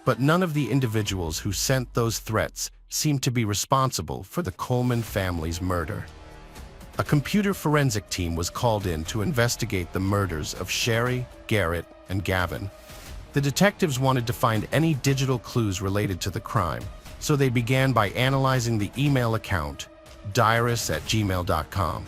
but none of the individuals who sent those threats seemed to be responsible for the Coleman family's murder. A computer forensic team was called in to investigate the murders of Sherry, Garrett, and Gavin. The detectives wanted to find any digital clues related to the crime, so they began by analyzing the email account, diarist@gmail.com.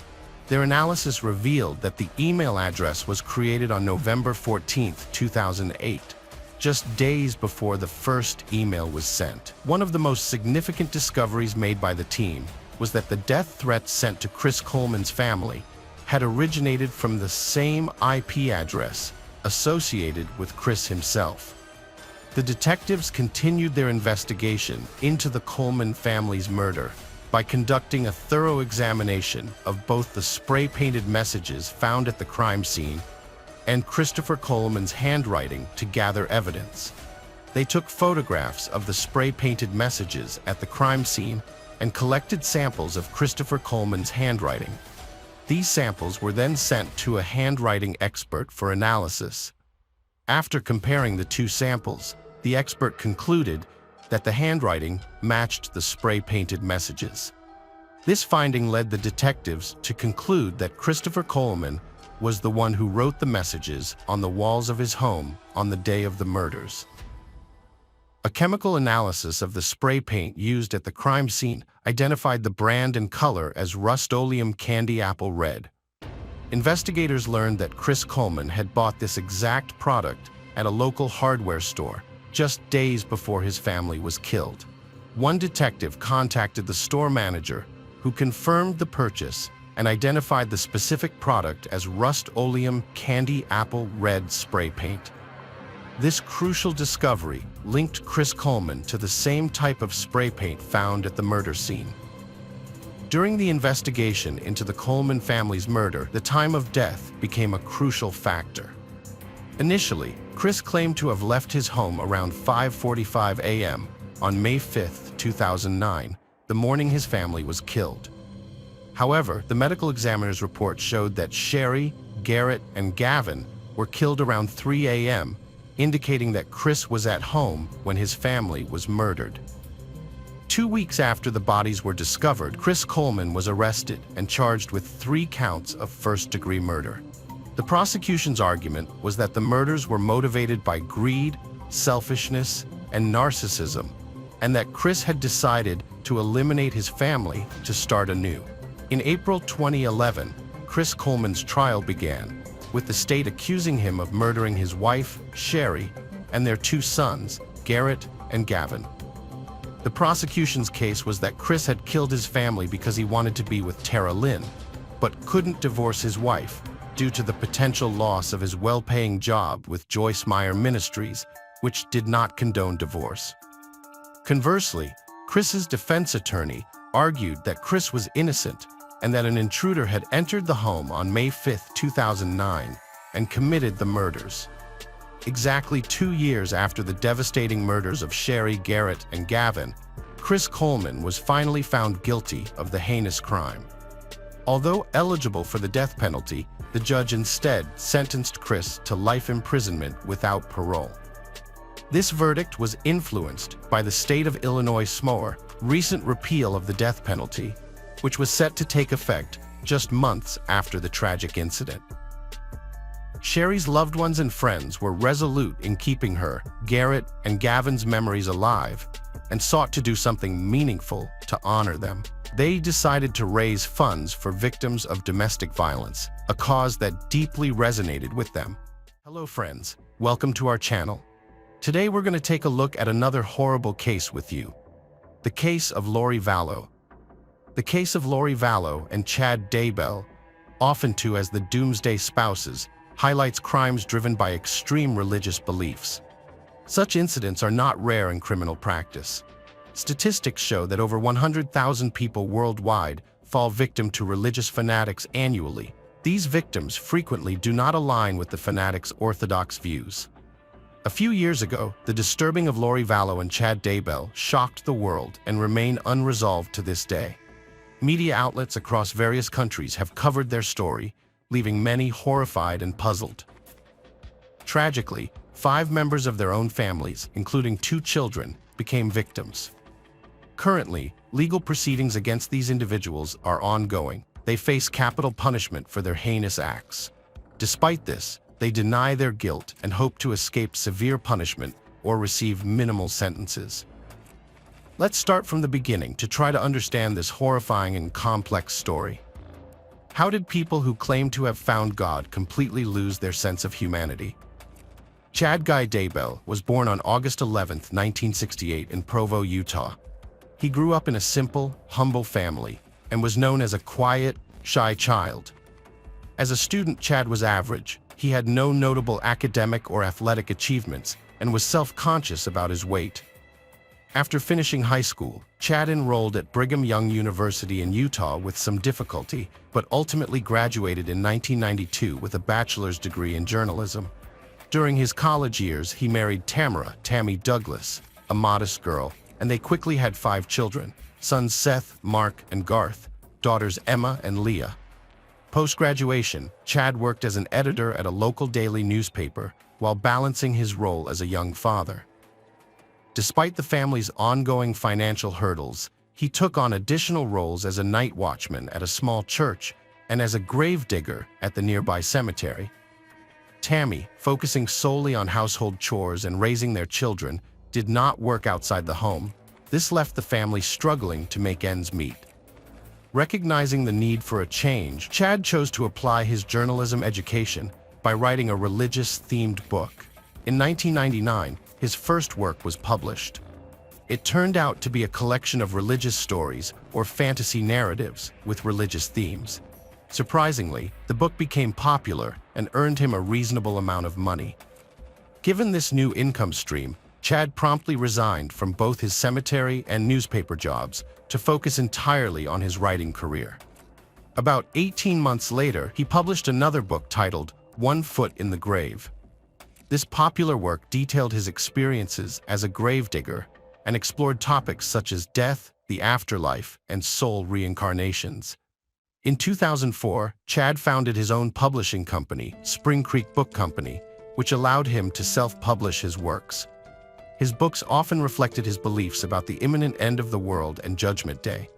Their analysis revealed that the email address was created on November 14, 2008. Just days before the first email was sent. One of the most significant discoveries made by the team was that the death threats sent to Chris Coleman's family had originated from the same IP address associated with Chris himself. The detectives continued their investigation into the Coleman family's murder by conducting a thorough examination of both the spray-painted messages found at the crime scene and Christopher Coleman's handwriting to gather evidence. They took photographs of the spray-painted messages at the crime scene and collected samples of Christopher Coleman's handwriting. These samples were then sent to a handwriting expert for analysis. After comparing the two samples, the expert concluded that the handwriting matched the spray-painted messages. This finding led the detectives to conclude that Christopher Coleman was the one who wrote the messages on the walls of his home on the day of the murders. A chemical analysis of the spray paint used at the crime scene identified the brand and color as Rust-Oleum Candy Apple Red. Investigators learned that Chris Coleman had bought this exact product at a local hardware store just days before his family was killed. One detective contacted the store manager, who confirmed the purchase and identified the specific product as Rust-Oleum Candy Apple Red spray paint. This crucial discovery linked Chris Coleman to the same type of spray paint found at the murder scene. During the investigation into the Coleman family's murder, the time of death became a crucial factor. Initially, Chris claimed to have left his home around 5:45 a.m. on May 5, 2009, the morning his family was killed. However, the medical examiner's report showed that Sherry, Garrett, and Gavin were killed around 3 a.m., indicating that Chris was at home when his family was murdered. 2 weeks after the bodies were discovered, Chris Coleman was arrested and charged with 3 counts of first-degree murder. The prosecution's argument was that the murders were motivated by greed, selfishness, and narcissism, and that Chris had decided to eliminate his family to start anew. In April 2011, Chris Coleman's trial began, with the state accusing him of murdering his wife, Sherry, and their 2 sons, Garrett and Gavin. The prosecution's case was that Chris had killed his family because he wanted to be with Tara Lynn, but couldn't divorce his wife due to the potential loss of his well-paying job with Joyce Meyer Ministries, which did not condone divorce. Conversely, Chris's defense attorney argued that Chris was innocent and that an intruder had entered the home on May 5, 2009, and committed the murders. Exactly 2 years after the devastating murders of Sherry, Garrett, and Gavin, Chris Coleman was finally found guilty of the heinous crime. Although eligible for the death penalty, the judge instead sentenced Chris to life imprisonment without parole. This verdict was influenced by the state of Illinois' recent repeal of the death penalty, which was set to take effect just months after the tragic incident. Sherry's loved ones and friends were resolute in keeping her, Garrett, and Gavin's memories alive and sought to do something meaningful to honor them. They decided to raise funds for victims of domestic violence, a cause that deeply resonated with them. Hello friends, welcome to our channel. Today we're going to take a look at another horrible case with you. The case of Lori Vallow. The case of Lori Vallow and Chad Daybell, often to as the Doomsday Spouses, highlights crimes driven by extreme religious beliefs. Such incidents are not rare in criminal practice. Statistics show that over 100,000 people worldwide fall victim to religious fanatics annually. These victims frequently do not align with the fanatics' orthodox views. A few years ago, the disturbing of Lori Vallow and Chad Daybell shocked the world and remain unresolved to this day. Media outlets across various countries have covered their story, leaving many horrified and puzzled. Tragically, 5 members of their own families, including 2 children, became victims. Currently, legal proceedings against these individuals are ongoing. They face capital punishment for their heinous acts. Despite this, they deny their guilt and hope to escape severe punishment or receive minimal sentences. Let's start from the beginning to try to understand this horrifying and complex story. How did people who claim to have found God completely lose their sense of humanity? Chad Guy Daybell was born on August 11, 1968 in Provo, Utah. He grew up in a simple, humble family and was known as a quiet, shy child. As a student, Chad was average. He had no notable academic or athletic achievements and was self-conscious about his weight. After finishing high school, Chad enrolled at Brigham Young University in Utah with some difficulty, but ultimately graduated in 1992 with a bachelor's degree in journalism. During his college years, he married Tammy Douglas, a modest girl, and they quickly had 5 children: sons Seth, Mark, and Garth, daughters Emma and Leah. Post-graduation, Chad worked as an editor at a local daily newspaper while balancing his role as a young father. Despite the family's ongoing financial hurdles, he took on additional roles as a night watchman at a small church and as a grave digger at the nearby cemetery. Tammy, focusing solely on household chores and raising their children, did not work outside the home. This left the family struggling to make ends meet. Recognizing the need for a change, Chad chose to apply his journalism education by writing a religious-themed book. In 1999, his first work was published. It turned out to be a collection of religious stories or fantasy narratives with religious themes. Surprisingly, the book became popular and earned him a reasonable amount of money. Given this new income stream, Chad promptly resigned from both his cemetery and newspaper jobs to focus entirely on his writing career. About 18 months later, he published another book titled "One Foot in the Grave." This popular work detailed his experiences as a gravedigger and explored topics such as death, the afterlife, and soul reincarnations. In 2004, Chad founded his own publishing company, Spring Creek Book Company, which allowed him to self-publish his works. His books often reflected his beliefs about the imminent end of the world and Judgment Day.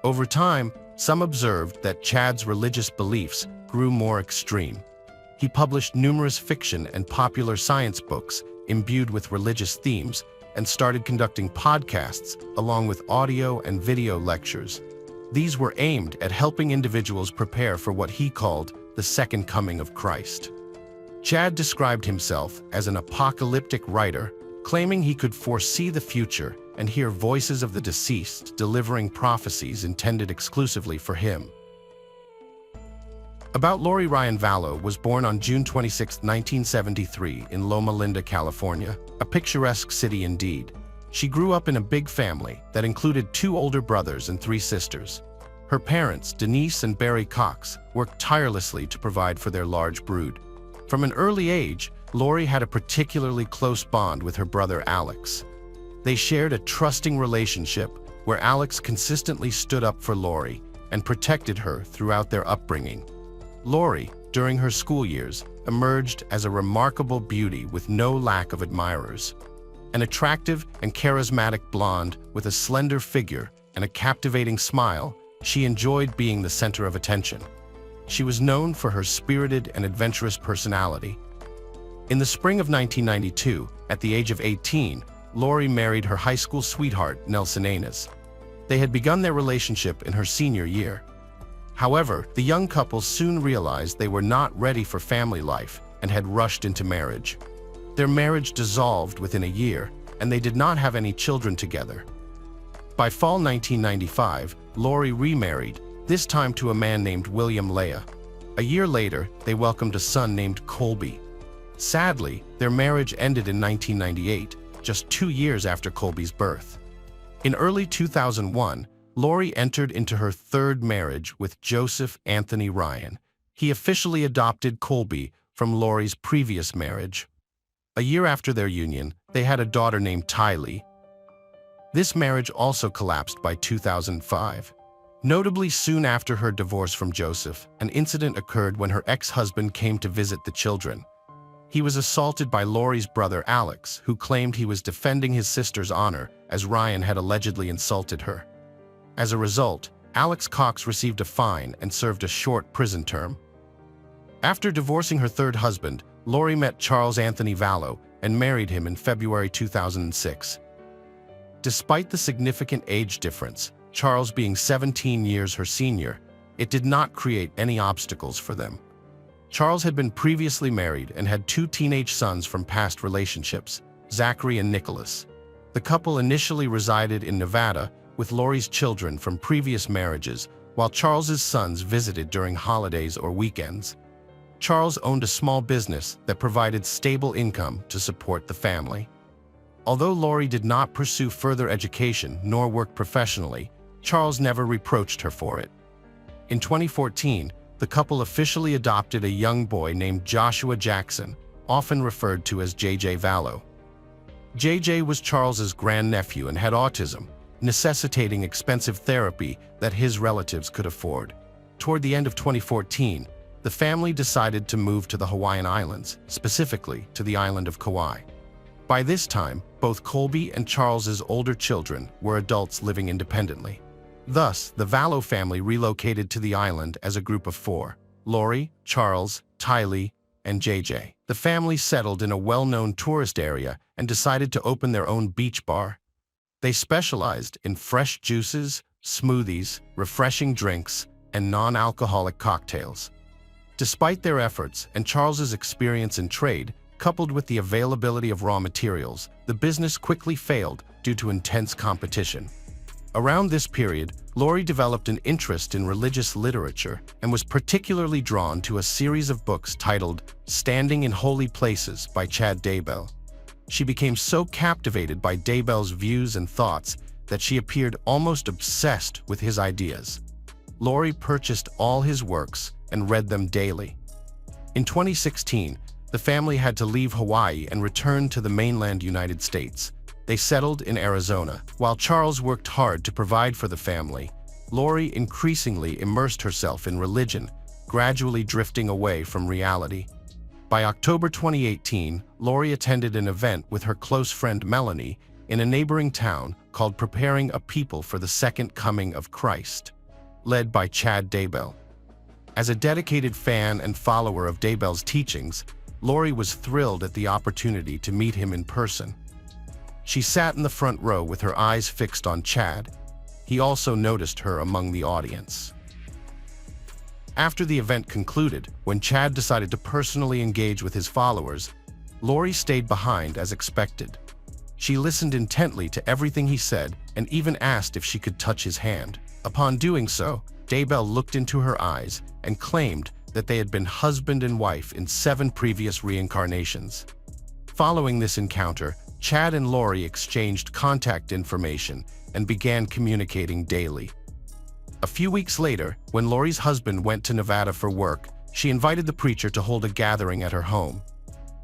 Over time, some observed that Chad's religious beliefs grew more extreme. He published numerous fiction and popular science books imbued with religious themes and started conducting podcasts along with audio and video lectures. These were aimed at helping individuals prepare for what he called the second coming of Christ. Chad described himself as an apocalyptic writer, claiming he could foresee the future and hear voices of the deceased delivering prophecies intended exclusively for him. About Lori Ryan Vallow was born on June 26, 1973 in Loma Linda, California, a picturesque city indeed. She grew up in a big family that included 2 older brothers and 3 sisters. Her parents, Denise and Barry Cox, worked tirelessly to provide for their large brood. From an early age, Lori had a particularly close bond with her brother Alex. They shared a trusting relationship where Alex consistently stood up for Lori and protected her throughout their upbringing. Lori, during her school years, emerged as a remarkable beauty with no lack of admirers. An attractive and charismatic blonde with a slender figure and a captivating smile, she enjoyed being the center of attention. She was known for her spirited and adventurous personality. In the spring of 1992, at the age of 18, Lori married her high school sweetheart, Nelson Anes. They had begun their relationship in her senior year. However, the young couple soon realized they were not ready for family life and had rushed into marriage. Their marriage dissolved within a year, and they did not have any children together. By fall 1995, Lori remarried, this time to a man named William Leah. A year later, they welcomed a son named Colby. Sadly, their marriage ended in 1998, just 2 years after Colby's birth. In early 2001, Lori entered into her 3rd marriage with Joseph Anthony Ryan. He officially adopted Colby from Lori's previous marriage. A year after their union, they had a daughter named Tylee. This marriage also collapsed by 2005. Notably, soon after her divorce from Joseph, an incident occurred when her ex-husband came to visit the children. He was assaulted by Lori's brother Alex, who claimed he was defending his sister's honor as Ryan had allegedly insulted her. As a result, Alex Cox received a fine and served a short prison term. After divorcing her 3rd husband, Lori met Charles Anthony Vallow and married him in February 2006. Despite the significant age difference, Charles being 17 years her senior, it did not create any obstacles for them. Charles had been previously married and had 2 teenage sons from past relationships, Zachary and Nicholas. The couple initially resided in Nevada with Lori's children from previous marriages, while Charles's sons visited during holidays or weekends. Charles owned a small business that provided stable income to support the family. Although Lori did not pursue further education nor work professionally, Charles never reproached her for it. In 2014, the couple officially adopted a young boy named Joshua Jackson, often referred to as JJ Vallow. JJ was Charles's grandnephew and had autism, necessitating expensive therapy that his relatives could afford. Toward the end of 2014, the family decided to move to the Hawaiian Islands, specifically to the island of Kauai. By this time, both Colby and Charles's older children were adults living independently. Thus, the Vallow family relocated to the island as a group of four: Lori, Charles, Tylee, and JJ. The family settled in a well-known tourist area and decided to open their own beach bar. They specialized in fresh juices, smoothies, refreshing drinks, and non-alcoholic cocktails. Despite their efforts and Charles's experience in trade, coupled with the availability of raw materials, the business quickly failed due to intense competition. Around this period, Lori developed an interest in religious literature and was particularly drawn to a series of books titled Standing in Holy Places by Chad Daybell. She became so captivated by Daybell's views and thoughts that she appeared almost obsessed with his ideas. Lori purchased all his works and read them daily. In 2016, the family had to leave Hawaii and return to the mainland United States. They settled in Arizona. While Charles worked hard to provide for the family, Lori increasingly immersed herself in religion, gradually drifting away from reality. By October 2018, Lori attended an event with her close friend Melanie in a neighboring town called Preparing a People for the Second Coming of Christ, led by Chad Daybell. As a dedicated fan and follower of Daybell's teachings, Lori was thrilled at the opportunity to meet him in person. She sat in the front row with her eyes fixed on Chad. He also noticed her among the audience. After the event concluded, when Chad decided to personally engage with his followers, Lori stayed behind as expected. She listened intently to everything he said and even asked if she could touch his hand. Upon doing so, Daybell looked into her eyes and claimed that they had been husband and wife in 7 previous reincarnations. Following this encounter, Chad and Lori exchanged contact information and began communicating daily. A few weeks later, when Lori's husband went to Nevada for work, she invited the preacher to hold a gathering at her home.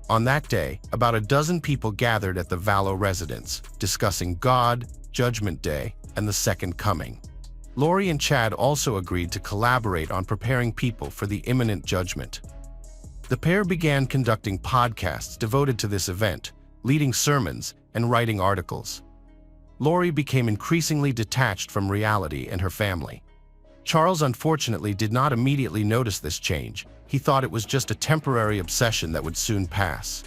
On that day, about a dozen people gathered at the Vallow residence, discussing God, Judgment Day, and the Second Coming. Lori and Chad also agreed to collaborate on preparing people for the imminent judgment. The pair began conducting podcasts devoted to this event, leading sermons, and writing articles. Lori became increasingly detached from reality and her family. Charles unfortunately did not immediately notice this change. He thought it was just a temporary obsession that would soon pass.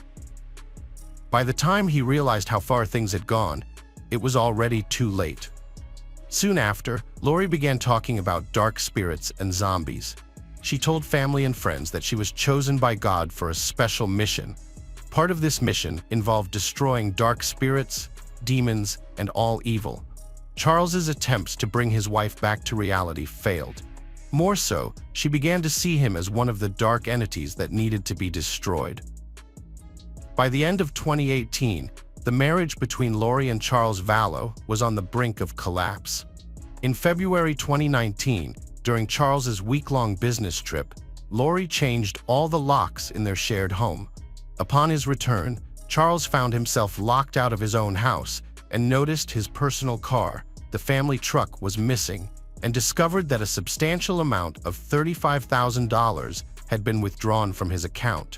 By the time he realized how far things had gone, it was already too late. Soon after, Lori began talking about dark spirits and zombies. She told family and friends that she was chosen by God for a special mission. Part of this mission involved destroying dark spirits, demons, and all evil. Charles's attempts to bring his wife back to reality failed. More so, she began to see him as one of the dark entities that needed to be destroyed. By the end of 2018, the marriage between Lori and Charles Vallow was on the brink of collapse. In February 2019, during Charles's week-long business trip, Lori changed all the locks in their shared home. Upon his return, Charles found himself locked out of his own house and noticed his personal car, the family truck, was missing, and discovered that a substantial amount of $35,000 had been withdrawn from his account.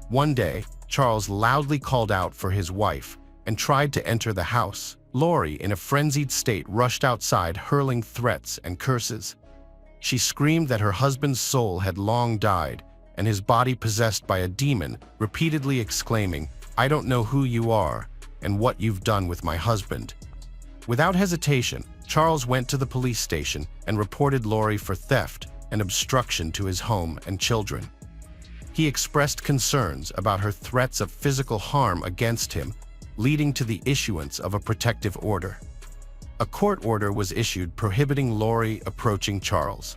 One day, Charles loudly called out for his wife and tried to enter the house. Lori, in a frenzied state, rushed outside, hurling threats and curses. She screamed that her husband's soul had long died and his body possessed by a demon, repeatedly exclaiming, "I don't know who you are and what you've done with my husband." Without hesitation, Charles went to the police station and reported Lori for theft and obstruction to his home and children. He expressed concerns about her threats of physical harm against him, leading to the issuance of a protective order. A court order was issued prohibiting Lori approaching Charles.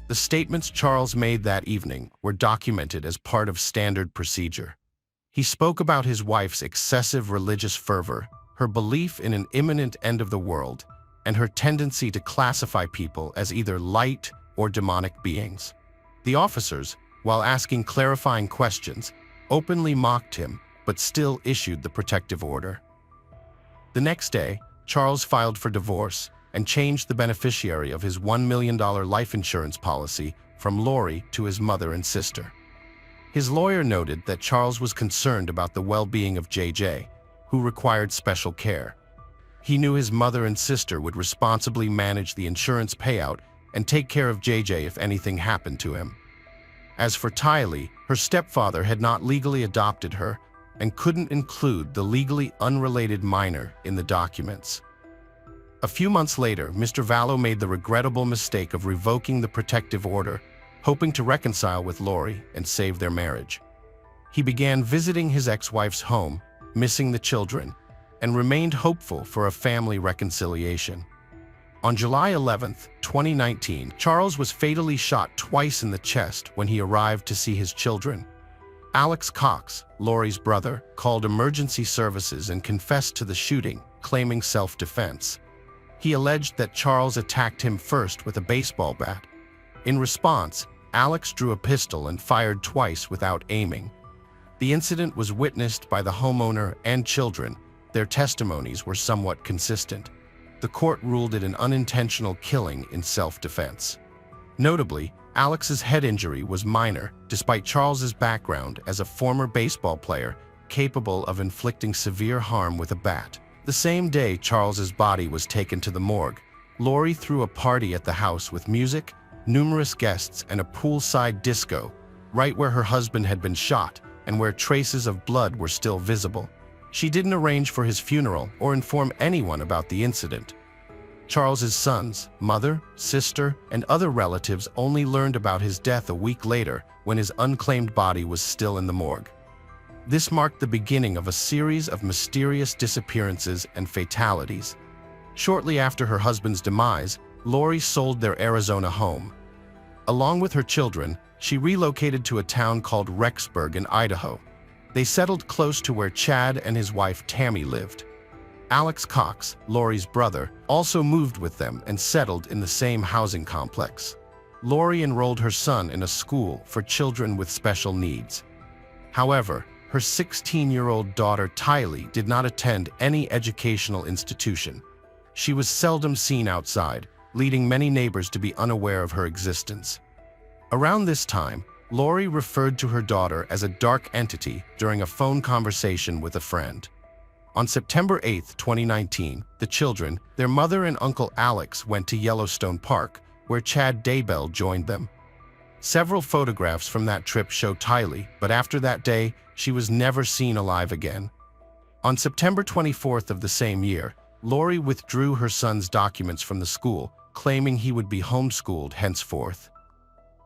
The statements Charles made that evening were documented as part of standard procedure. He spoke about his wife's excessive religious fervor, her belief in an imminent end of the world, and her tendency to classify people as either light or demonic beings. The officers, while asking clarifying questions, openly mocked him but still issued the protective order. The next day, Charles filed for divorce and changed the beneficiary of his $1 million life insurance policy from Lori to his mother and sister. His lawyer noted that Charles was concerned about the well-being of JJ, who required special care. He knew his mother and sister would responsibly manage the insurance payout and take care of JJ if anything happened to him. As for Tylee, her stepfather had not legally adopted her and couldn't include the legally unrelated minor in the documents. A few months later, Mr. Vallow made the regrettable mistake of revoking the protective order, hoping to reconcile with Lori and save their marriage. He began visiting his ex-wife's home, missing the children, and remained hopeful for a family reconciliation. On July 11, 2019, Charles was fatally shot twice in the chest when he arrived to see his children. Alex Cox, Lori's brother, called emergency services and confessed to the shooting, claiming self-defense. He alleged that Charles attacked him first with a baseball bat. In response, Alex drew a pistol and fired twice without aiming. The incident was witnessed by the homeowner and children. Their testimonies were somewhat consistent. The court ruled it an unintentional killing in self-defense. Notably, Alex's head injury was minor, despite Charles's background as a former baseball player capable of inflicting severe harm with a bat. The same day Charles's body was taken to the morgue, Lori threw a party at the house with music, numerous guests, and a poolside disco, right where her husband had been shot and where traces of blood were still visible. She didn't arrange for his funeral or inform anyone about the incident. Charles's sons, mother, sister, and other relatives only learned about his death a week later when his unclaimed body was still in the morgue. This marked the beginning of a series of mysterious disappearances and fatalities. Shortly after her husband's demise, Lori sold their Arizona home. Along with her children, she relocated to a town called Rexburg in Idaho. They settled close to where Chad and his wife Tammy lived. Alex Cox, Lori's brother, also moved with them and settled in the same housing complex. Lori enrolled her son in a school for children with special needs. However, her 16-year-old daughter Tylee did not attend any educational institution. She was seldom seen outside, leading many neighbors to be unaware of her existence. Around this time, Lori referred to her daughter as a dark entity during a phone conversation with a friend. On September 8, 2019, the children, their mother and Uncle Alex, went to Yellowstone Park, where Chad Daybell joined them. Several photographs from that trip show Tylee, but after that day, she was never seen alive again. On September 24th of the same year, Lori withdrew her son's documents from the school, claiming he would be homeschooled henceforth.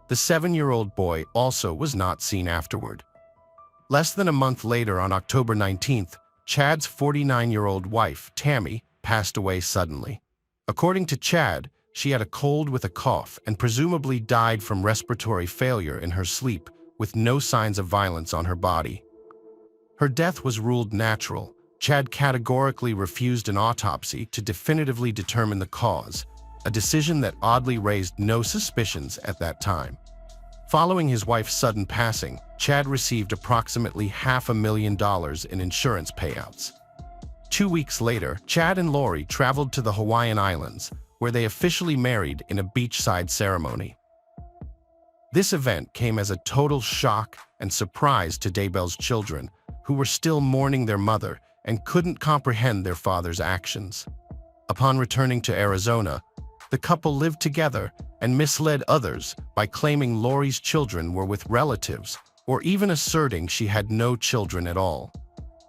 The 7-year-old boy also was not seen afterward. Less than a month later, on October 19th, Chad's 49-year-old wife, Tammy, passed away suddenly. According to Chad, she had a cold with a cough and presumably died from respiratory failure in her sleep, with no signs of violence on her body. Her death was ruled natural. Chad categorically refused an autopsy to definitively determine the cause, a decision that oddly raised no suspicions at that time. Following his wife's sudden passing, Chad received approximately $500,000 in insurance payouts. 2 weeks later, Chad and Lori traveled to the Hawaiian Islands, where they officially married in a beachside ceremony. This event came as a total shock and surprise to Daybell's children, who were still mourning their mother and couldn't comprehend their father's actions. Upon returning to Arizona, the couple lived together and misled others by claiming Lori's children were with relatives, or even asserting she had no children at all.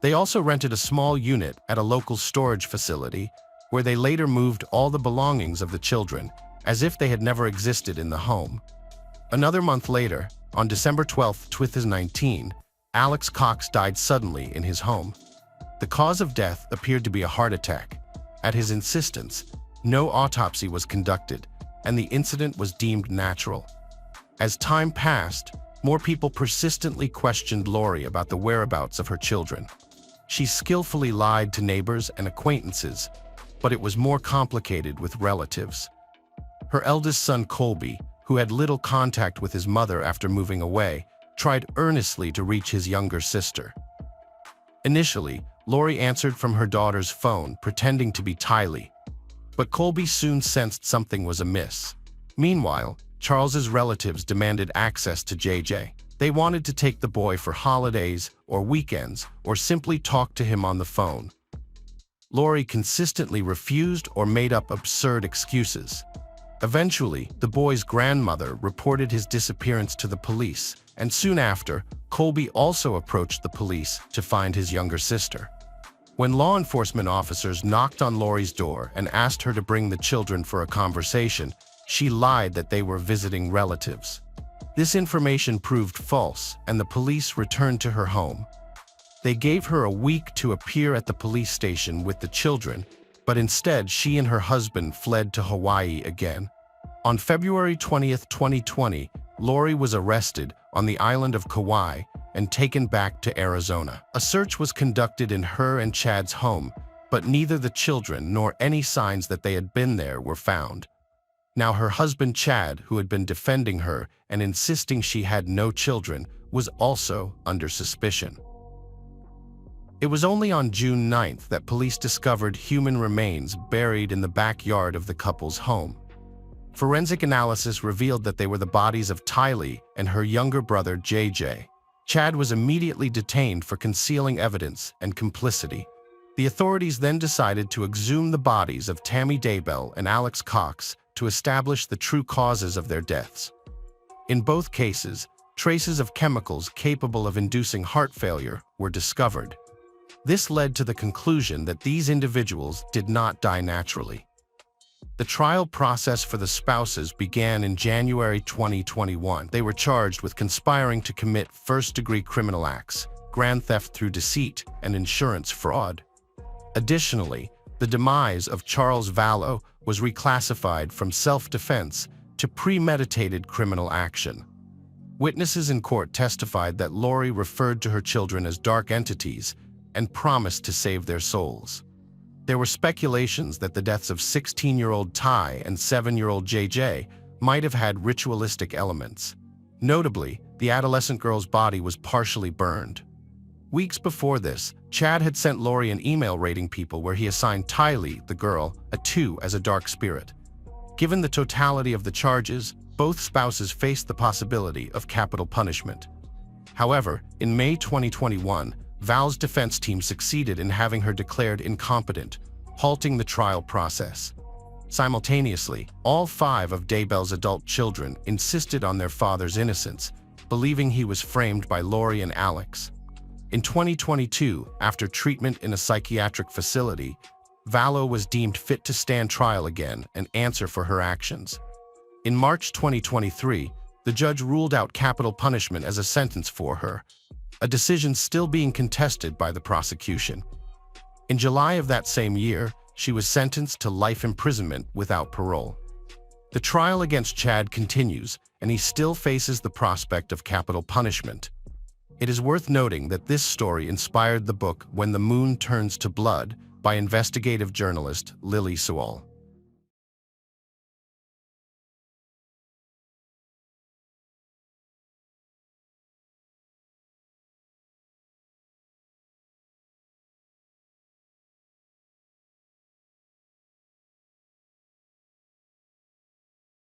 They also rented a small unit at a local storage facility, where they later moved all the belongings of the children, as if they had never existed in the home. Another month later, on December 12, 2019, Alex Cox died suddenly in his home. The cause of death appeared to be a heart attack. At his insistence, No autopsy was conducted, and the incident was deemed natural. As time passed, more people persistently questioned Lori about the whereabouts of her children. She skillfully lied to neighbors and acquaintances, but it was more complicated with relatives. Her eldest son, Colby, who had little contact with his mother after moving away, tried earnestly to reach his younger sister. Initially, Lori answered from her daughter's phone, pretending to be Tylee, but Colby soon sensed something was amiss. Meanwhile, Charles's relatives demanded access to JJ. They wanted to take the boy for holidays or weekends or simply talk to him on the phone. Lori consistently refused or made up absurd excuses. Eventually, the boy's grandmother reported his disappearance to the police, and soon after, Colby also approached the police to find his younger sister. When law enforcement officers knocked on Lori's door and asked her to bring the children for a conversation, she lied that they were visiting relatives. This information proved false, and the police returned to her home. They gave her a week to appear at the police station with the children, but instead she and her husband fled to Hawaii again. On February 20, 2020, Lori was arrested on the island of Kauai and taken back to Arizona. A search was conducted in her and Chad's home, but neither the children nor any signs that they had been there were found. Now her husband Chad, who had been defending her and insisting she had no children, was also under suspicion. It was only on June 9th that police discovered human remains buried in the backyard of the couple's home. Forensic analysis revealed that they were the bodies of Tylee and her younger brother JJ. Chad was immediately detained for concealing evidence and complicity. The authorities then decided to exhume the bodies of Tammy Daybell and Alex Cox to establish the true causes of their deaths. In both cases, traces of chemicals capable of inducing heart failure were discovered. This led to the conclusion that these individuals did not die naturally. The trial process for the spouses began in January 2021. They were charged with conspiring to commit first-degree criminal acts, grand theft through deceit, and insurance fraud. Additionally, the demise of Charles Vallow was reclassified from self-defense to premeditated criminal action. Witnesses in court testified that Lori referred to her children as dark entities and promised to save their souls. There were speculations that the deaths of 16-year-old Ty and 7-year-old JJ might have had ritualistic elements. Notably, the adolescent girl's body was partially burned. Weeks before this, Chad had sent Lori an email rating people where he assigned Tylee, the girl, a 2 as a dark spirit. Given the totality of the charges, both spouses faced the possibility of capital punishment. However, in May 2021, Val's defense team succeeded in having her declared incompetent, halting the trial process. Simultaneously, all 5 of Daybell's adult children insisted on their father's innocence, believing he was framed by Lori and Alex. In 2022, after treatment in a psychiatric facility, Vallow was deemed fit to stand trial again and answer for her actions. In March 2023, the judge ruled out capital punishment as a sentence for her, a decision still being contested by the prosecution. In July of that same year, she was sentenced to life imprisonment without parole. The trial against Chad continues, and he still faces the prospect of capital punishment. It is worth noting that this story inspired the book When the Moon Turns to Blood by investigative journalist Lily Sewall.